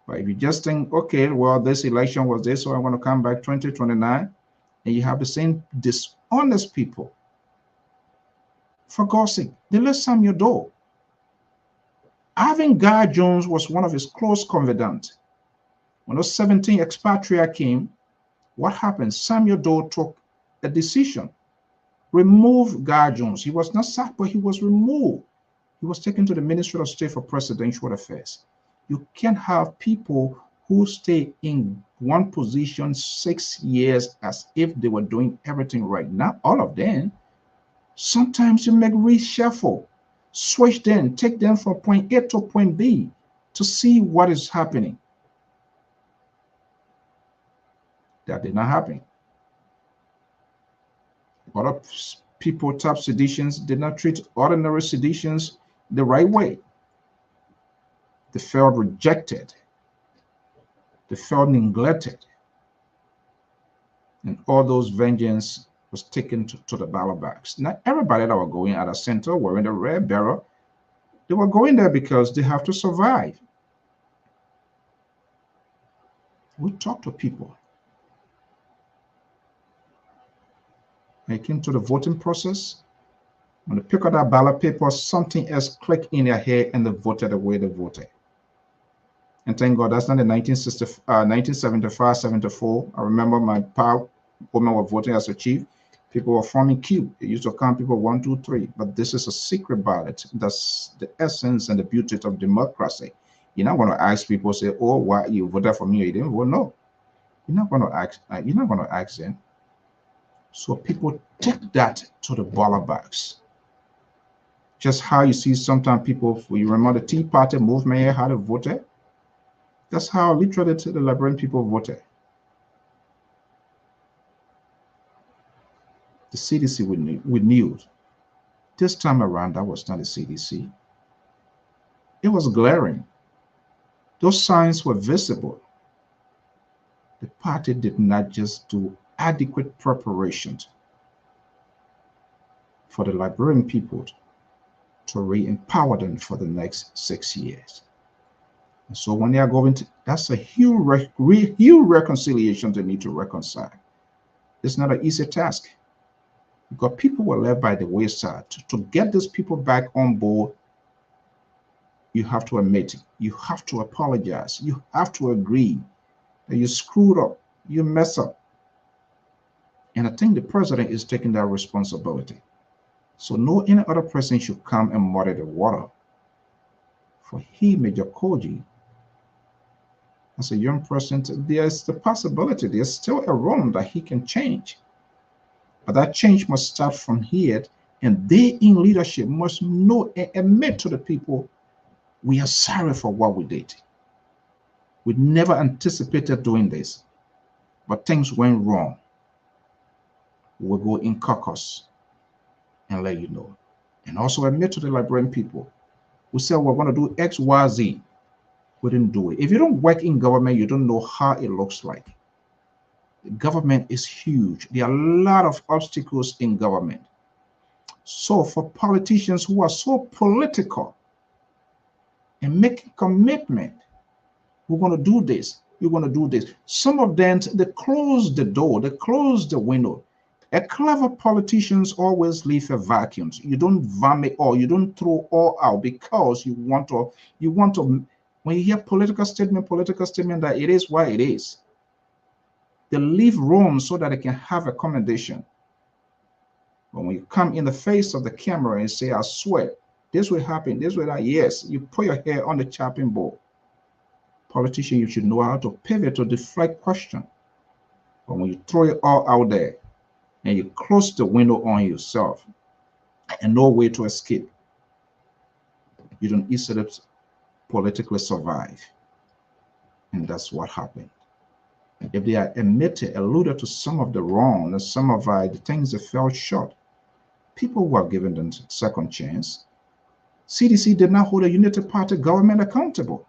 Speaker 1: But if you just think, okay, well, this election was this, so I'm going to come back 2029, and you have the same dishonest people, for God's sake, they let Samuel Doe. Alvin Guy Jones was one of his close confidants. When those 17 expatriates came, what happened? Samuel Doe took a decision. Remove Guy Jones. He was not sacked, but he was removed. He was taken to the Ministry of State for Presidential Affairs. You can't have people who stay in one position 6 years as if they were doing everything right. Not all of them. Sometimes you make reshuffle, switch them, take them from point A to point B to see what is happening. That did not happen. Other people, top seditions, did not treat ordinary seditions the right way. They felt rejected. They felt neglected. And all those vengeance was taken to the ballot box. Not everybody that were going at a center were in the red barrel. They were going there because they have to survive. We talk to people. When it came to the voting process, when they pick up that ballot paper, something else clicked in their head and they voted the way they voted. And thank God that's not the 1975, 74. I remember my pal, women were voting as a chief. People were forming queue. They used to count people 1, 2, 3. But this is a secret ballot. That's the essence and the beauty of democracy. You're not going to ask people, say, oh, why you voted for me or you didn't vote? No. You're not going to ask. You're not going to ask them. So people take that to the ballot box. Just how you see sometimes people, you remember the Tea Party movement here, how they voted? That's how literally the Liberian people voted. The CDC renewed. This time around, that was not the CDC. It was glaring. Those signs were visible. The party did not just do adequate preparations for the Liberian people to re-empower them for the next 6 years. And so when they are going to, that's a huge reconciliation they need to reconcile. It's not an easy task. Because people were left by the wayside. To get these people back on board, you have to admit it. You have to apologize. You have to agree that you screwed up. You mess up. And I think the president is taking that responsibility. So no any other person should come and muddy the water. For he, Major Koji, as a young person, there's the possibility, there's still a room that he can change. But that change must start from here, and they in leadership must know and admit to the people, we are sorry for what we did. We never anticipated doing this, but things went wrong. We'll go in caucus and let you know. And also admit to the Liberian people, we said we're going to do X, Y, Z. We didn't do it. If you don't work in government, you don't know how it looks like. The government is huge. There are a lot of obstacles in government. So for politicians who are so political and make a commitment, we're going to do this, you're going to do this. Some of them, they close the door, they close the window. A clever politicians always leave a vacuum. You don't vomit all, you don't throw all out because you want to, when you hear political statement that it is what it is, they leave room so that they can have a commendation. But when you come in the face of the camera and say, I swear, this will happen, this will happen, yes, you put your hair on the chopping board. Politician, you should know how to pivot or deflect question. But when you throw it all out there and you close the window on yourself and no way to escape, you don't easily politically survive. And that's what happened. If they are alluded to some of the wrong and some of the things that fell short, people were given them second chance. CDC did not hold a unity party government accountable.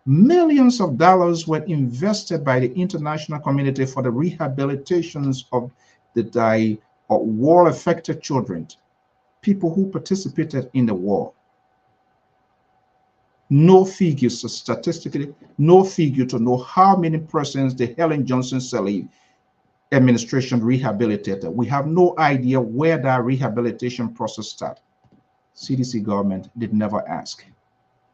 Speaker 1: Millions of dollars were invested by the international community for the rehabilitations of the war-affected children, people who participated in the war. No figures statistically, no figure to know how many persons the Helen Johnson Sirleaf administration rehabilitated. We have no idea where that rehabilitation process started. CDC government did never ask,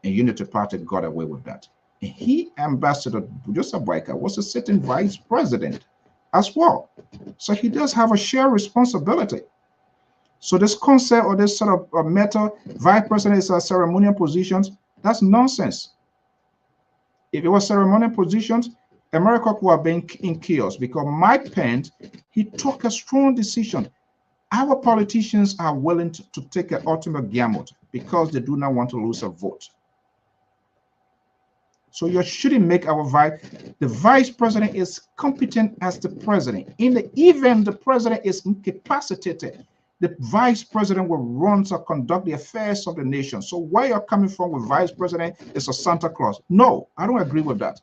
Speaker 1: and Unity Party got away with that. And he, Ambassador Joseph Boyka, was a sitting vice president as well. So he does have a shared responsibility. So this concept or this sort of meta vice president is a ceremonial positions, that's nonsense. If it was ceremonial positions, America could have been in chaos because Mike Pence, he took a strong decision. Our politicians are willing to take an ultimate gamut because they do not want to lose a vote. So you shouldn't make the vice president is competent as the president. In the event the president is incapacitated, the vice president will run to conduct the affairs of the nation. So where you're coming from with vice president is a Santa Claus. No, I don't agree with that.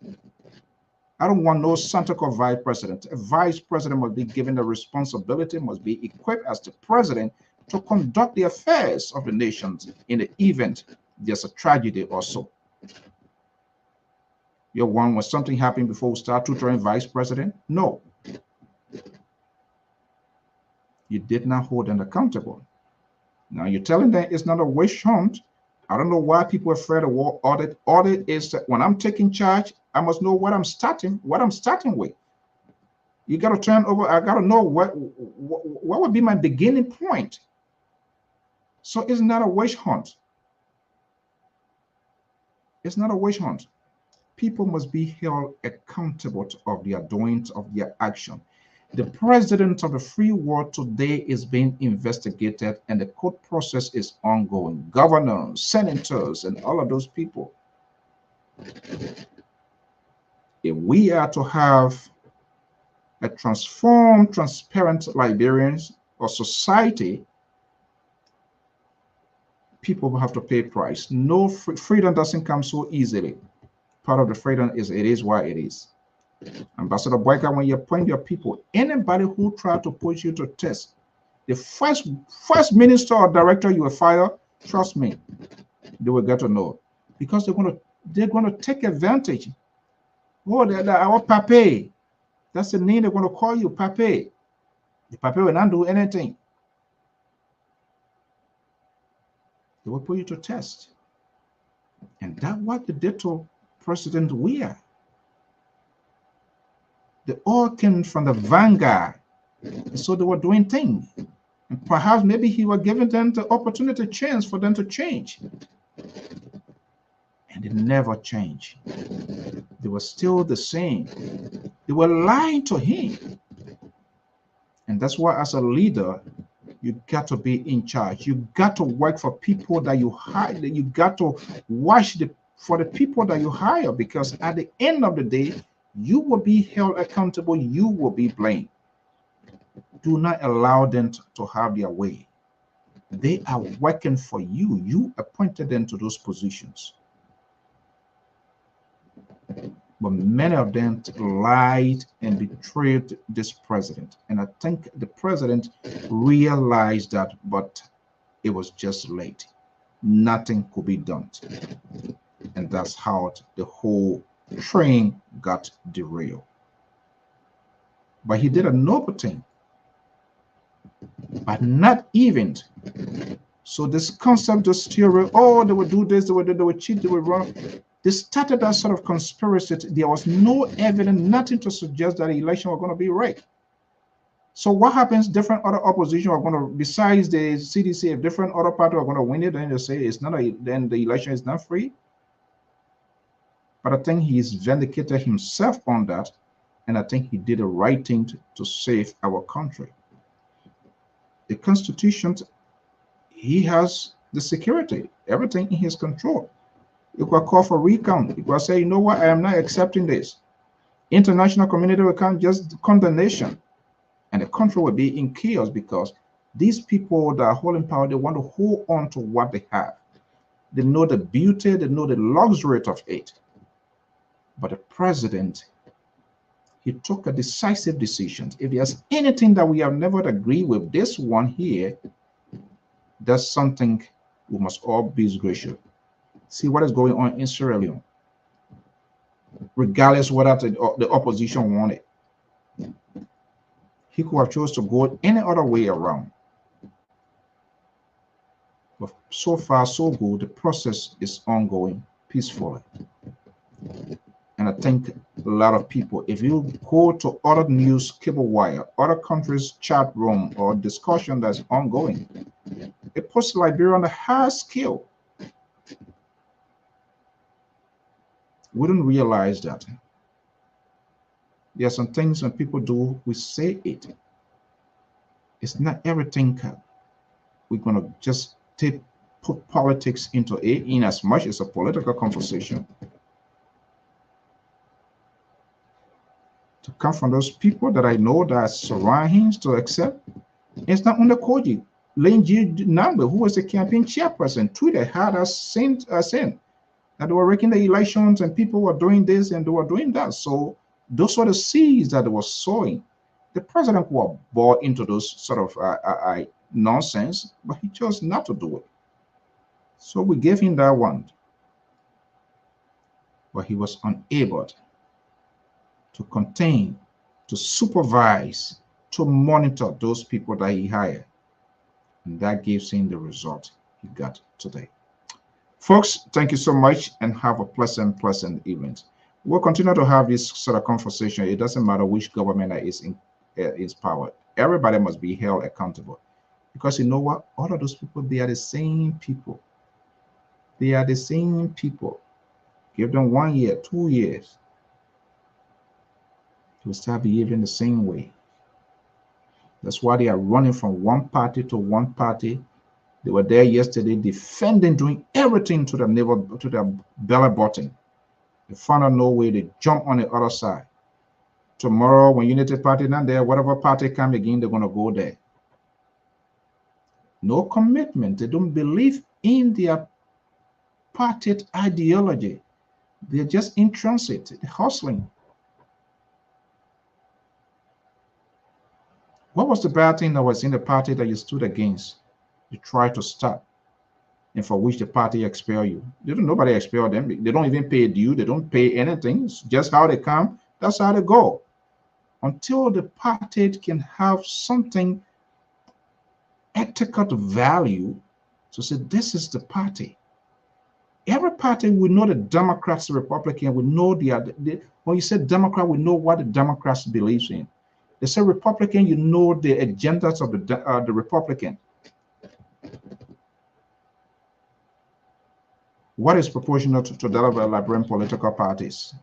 Speaker 1: I don't want no Santa Claus vice president. A vice president must be given the responsibility, must be equipped as the president to conduct the affairs of the nations in the event there's a tragedy or so. You're one when something happened before we start tutoring vice president? No. You did not hold them accountable. Now you're telling them it's not a witch hunt. I don't know why people are afraid of audit. Audit is that when I'm taking charge, I must know what I'm starting with. You got to turn over. I got to know what would be my beginning point. So it's not a witch hunt. It's not a witch hunt. People must be held accountable of their doings, of their action. The president of the free world today is being investigated and the court process is ongoing. Governors, senators, and all of those people. If we are to have a transformed, transparent Liberians or society, people will have to pay a price. No freedom doesn't come so easily. Part of the freedom is it is what it is. Ambassador Boyka, when you appoint your people, anybody who try to put you to test, the first minister or director you will fire, trust me, they will get to know because they're going to take advantage. Oh, they're our pape. That's the name they're going to call you, pape. The pape will not do anything. They will put you to test. And that's what they did to President Weah. They all came from the vanguard. And so they were doing things. And perhaps maybe he was giving them the opportunity, chance for them to change. And they never changed. They were still the same. They were lying to him. And that's why as a leader, you got to be in charge. You got to work for people that you hire. You got to watch for the people that you hire, because at the end of the day, you will be held accountable. You will be blamed. Do not allow them to have their way. They are working for you. You appointed them to those positions. But but many of them lied and betrayed this president. And I think the president realized that, but it was just late. Nothing could be done. And that's how the whole train got derailed. But he did a noble thing, but not even. So this concept of theory, oh, they would do this, they would cheat, they would run. They started that sort of conspiracy. There was no evidence, nothing to suggest that the election was going to be rigged. So what happens? Different other opposition are going to, besides the CDC, if different other parties are going to win it, then they say it's not then the election is not free. But I think he's vindicated himself on that, and I think he did the right thing to save our country. The Constitution, he has the security, everything in his control. You can call for recount. You can say, you know what, I am not accepting this. International community will come just condemnation. And the country will be in chaos because these people that are holding power, they want to hold on to what they have. They know the beauty, they know the luxury of it. But the president, he took a decisive decision. If there's anything that we have never agreed with, this one here, that's something we must all be gracious. See what is going on in Sierra Leone, regardless whether the opposition wanted. He could have chosen to go any other way around. But so far, so good. The process is ongoing peacefully. And I think a lot of people, if you go to other news, cable wire, other countries' chat room or discussion that's ongoing, it puts Liberia on a high scale. We don't realize that. There are some things when people do, we say it. It's not everything we're going to just put politics into it in as much as a political conversation. To come from those people that I know that surround him to accept. It's not only Koji. Lane G. Nambe, who was the campaign chairperson, tweeted had us saying that they were rigging the elections and people were doing this and they were doing that. So those were the seeds that they were sowing. The president was bought into those sort of nonsense, but he chose not to do it. So we gave him that one. But he was unable to contain, to supervise, to monitor those people that he hired. And that gives him the result he got today. Folks, thank you so much and have a pleasant evening. We'll continue to have this sort of conversation. It doesn't matter which government is in power. Everybody must be held accountable. Because you know what? All of those people, they are the same people. They are the same people. Give them 1 year, 2 years. They will start behaving the same way. That's why they are running from one party to one party. They were there yesterday defending, doing everything to the belly button. They found out no way, they jump on the other side. Tomorrow, when Unity Party not there, whatever party come again, they're going to go there. No commitment. They don't believe in their party ideology. They're just in transit, hustling. What was the bad thing that was in the party that you stood against? You tried to stop, and for which the party expelled you. Nobody expelled them. They don't even pay due. They don't pay anything. It's just how they come. That's how they go. Until the party can have something ethical value to say this is the party. Every party will know the Democrats, the Republican, will know when you say Democrat, we know what the Democrats believes in. They say Republican, you know the agendas of the Republican. What is proportional to that of Liberian political parties?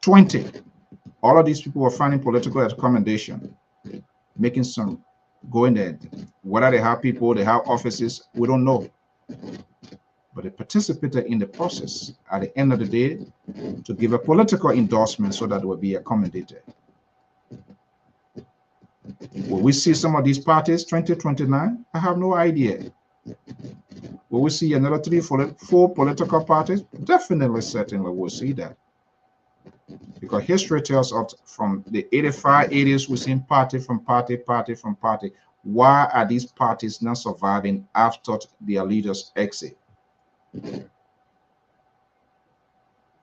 Speaker 1: 20. All of these people were finding political accommodation, making some, going there. Whether they have people, they have offices, we don't know. But they participated in the process at the end of the day to give a political endorsement so that it will be accommodated. Will we see some of these parties 2029? I have no idea. Will we see another 3, 4 political parties? Definitely, certainly we'll see that. Because history tells us from the 85, 80s, we've seen party from party, party from party. Why are these parties not surviving after their leaders exit?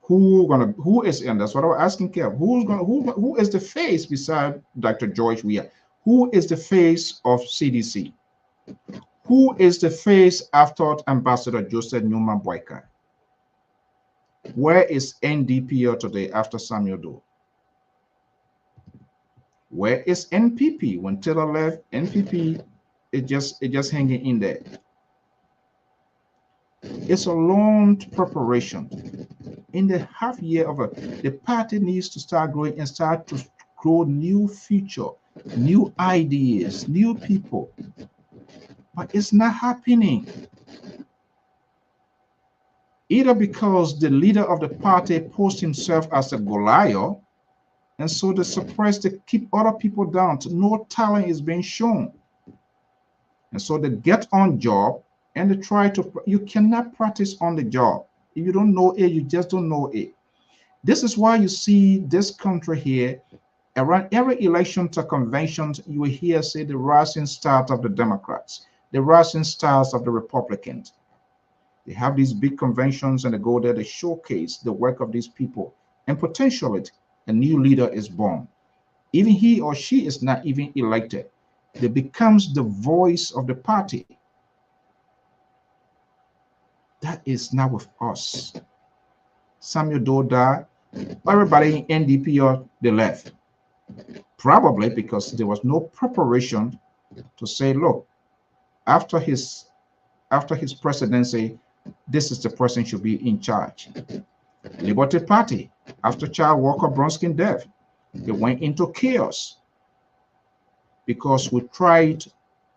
Speaker 1: Who is, and that's what I was asking Kev, who is the face beside Dr. George Weah? Who is the face of CDC? Who is the face after Ambassador Joseph Newman Boyka? Where is NDPO today after Samuel Doe? Where is NPP? When Taylor left, NPP is just hanging in there. It's a long preparation. In the half year of the party needs to start growing and start to grow new future, new ideas, new people. But it's not happening. Either because the leader of the party posts himself as a Goliath, and so they suppress to keep other people down. No talent is being shown. And so they get on job and they try to, you cannot practice on the job. If you don't know it, you just don't know it. This is why you see this country here, around every election to conventions, you will hear say the rising stars of the Democrats, the rising stars of the Republicans. They have these big conventions and they go there to showcase the work of these people, and potentially a new leader is born. Even he or she is not even elected. They becomes the voice of the party. That is not with us. Samuel Doe died. Everybody in NDP, they left. Probably because there was no preparation to say, look, after his presidency, this is the person should be in charge. Liberty Party, after Charles Walker Bronskin death, they went into chaos because we tried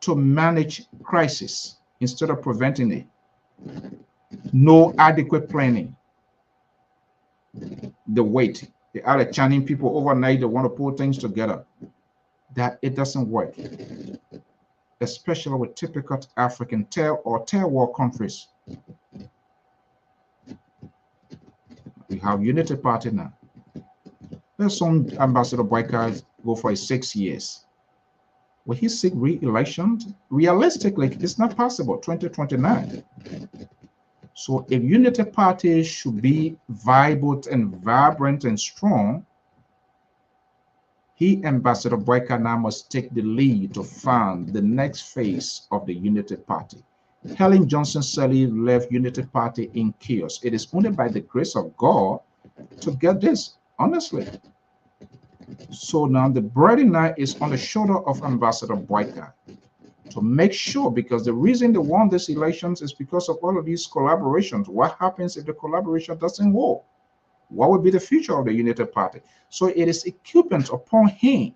Speaker 1: to manage crisis instead of preventing it. No adequate planning. The wait, they are chanting people overnight, they want to pull things together. That it doesn't work, especially with typical African third world countries. We have Unity Party now. There's some Ambassador Boyka go for 6 years. Will he seek re-election? Realistically, it's not possible, 2029. So if Unity Party should be vibrant and vibrant and strong, he, Ambassador Boyka, now must take the lead to found the next phase of the Unity Party. Helen Johnson Sirleaf left Unity Party in chaos. It is only by the grace of God to get this, honestly. So now the burden now is on the shoulder of Ambassador Boyka to make sure, because the reason they won these elections is because of all of these collaborations. What happens if the collaboration doesn't work? What would be the future of the Unity Party? So it is incumbent upon him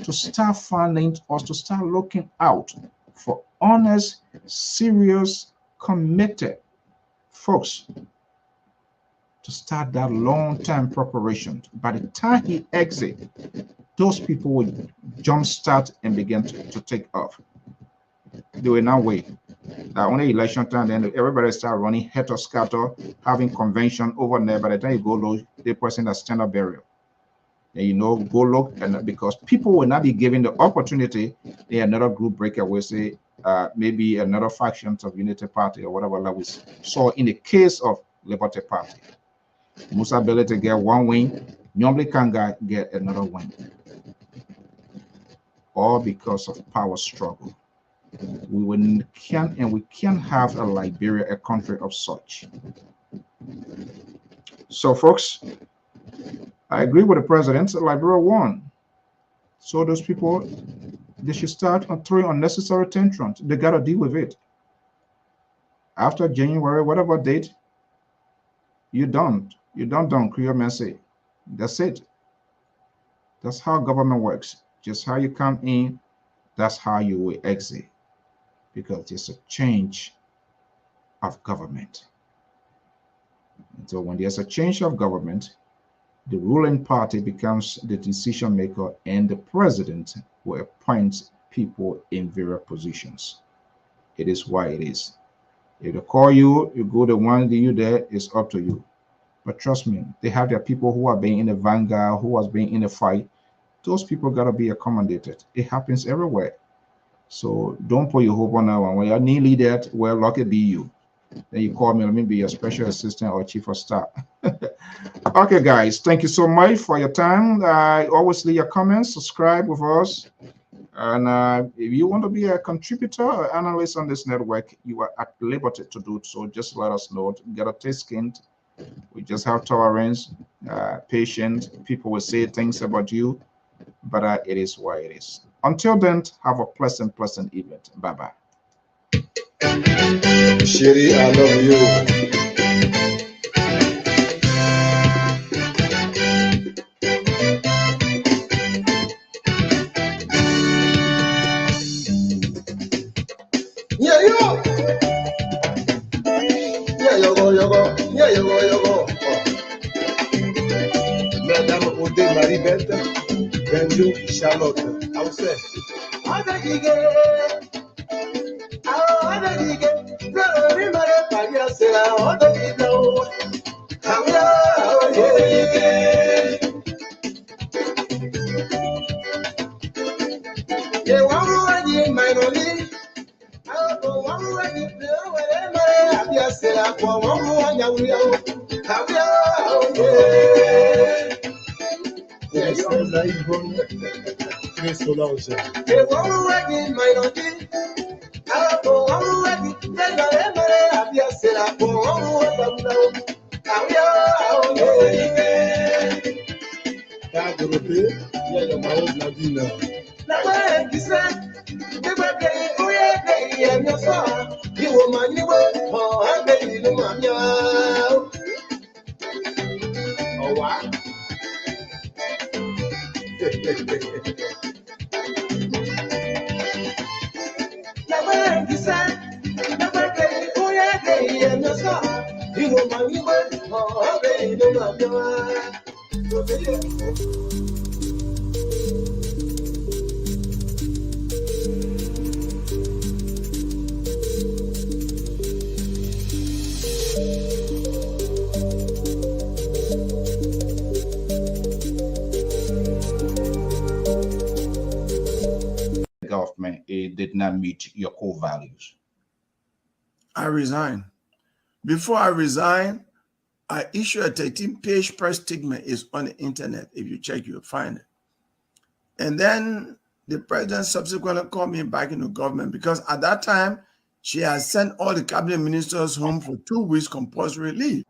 Speaker 1: to start finding or to start looking out for honest, serious, committed folks to start that long-term preparation. By the time he exits, those people will jumpstart and begin to take off. They will not wait. That only election time, then everybody start running head or scatter, having convention over there. By the time you go low, the person that stand up burial. And you know, go look, and because people will not be given the opportunity, then another group breaker will say, maybe another faction of Unity Party or whatever that we saw in the case of Liberty Party. Musa Bello to get one win, Nyomli Kanga get another win. All because of power struggle. We can't have a Liberia, a country of such. So folks, I agree with the president. Liberia won. So those people, they should start on throwing unnecessary tantrums. They gotta deal with it. After January, whatever date, you done Creole man say. That's it. That's how government works. Just how you come in, that's how you will exit. Because it's a change of government. And so when there's a change of government, the ruling party becomes the decision maker, and the president will appoint people in various positions. It is why it is. If they call you, you go the one that you there, it's up to you. But trust me, they have their people who are being in the vanguard, who has been in the fight. Those people got to be accommodated. It happens everywhere. So don't put your hope on that one. When you're nearly there, well, lucky be you. Then you call me, let me be your special assistant or chief of staff. Okay, guys, thank you so much for your time. Always leave your comments, subscribe with us. And if you want to be a contributor or analyst on this network, you are at liberty to do so. Just let us know. Get a thick-skinned. We just have tolerance, patience. People will say things about you, but it is what it is. Until then, have a pleasant evening. Bye-bye.
Speaker 19: Sherry, I love you. Yeah, yo. Yeah, yo go. Yeah, yo go. Madame Ode Maribeth, Benjo Charlotte. I will say.
Speaker 1: Government, it did not meet your core values.
Speaker 11: I resign. Before I resign, I issue a 13-page press statement. It's on the internet. If you check, you'll find it. And then the president subsequently called me back into government because at that time, she had sent all the cabinet ministers home for 2 weeks compulsory leave.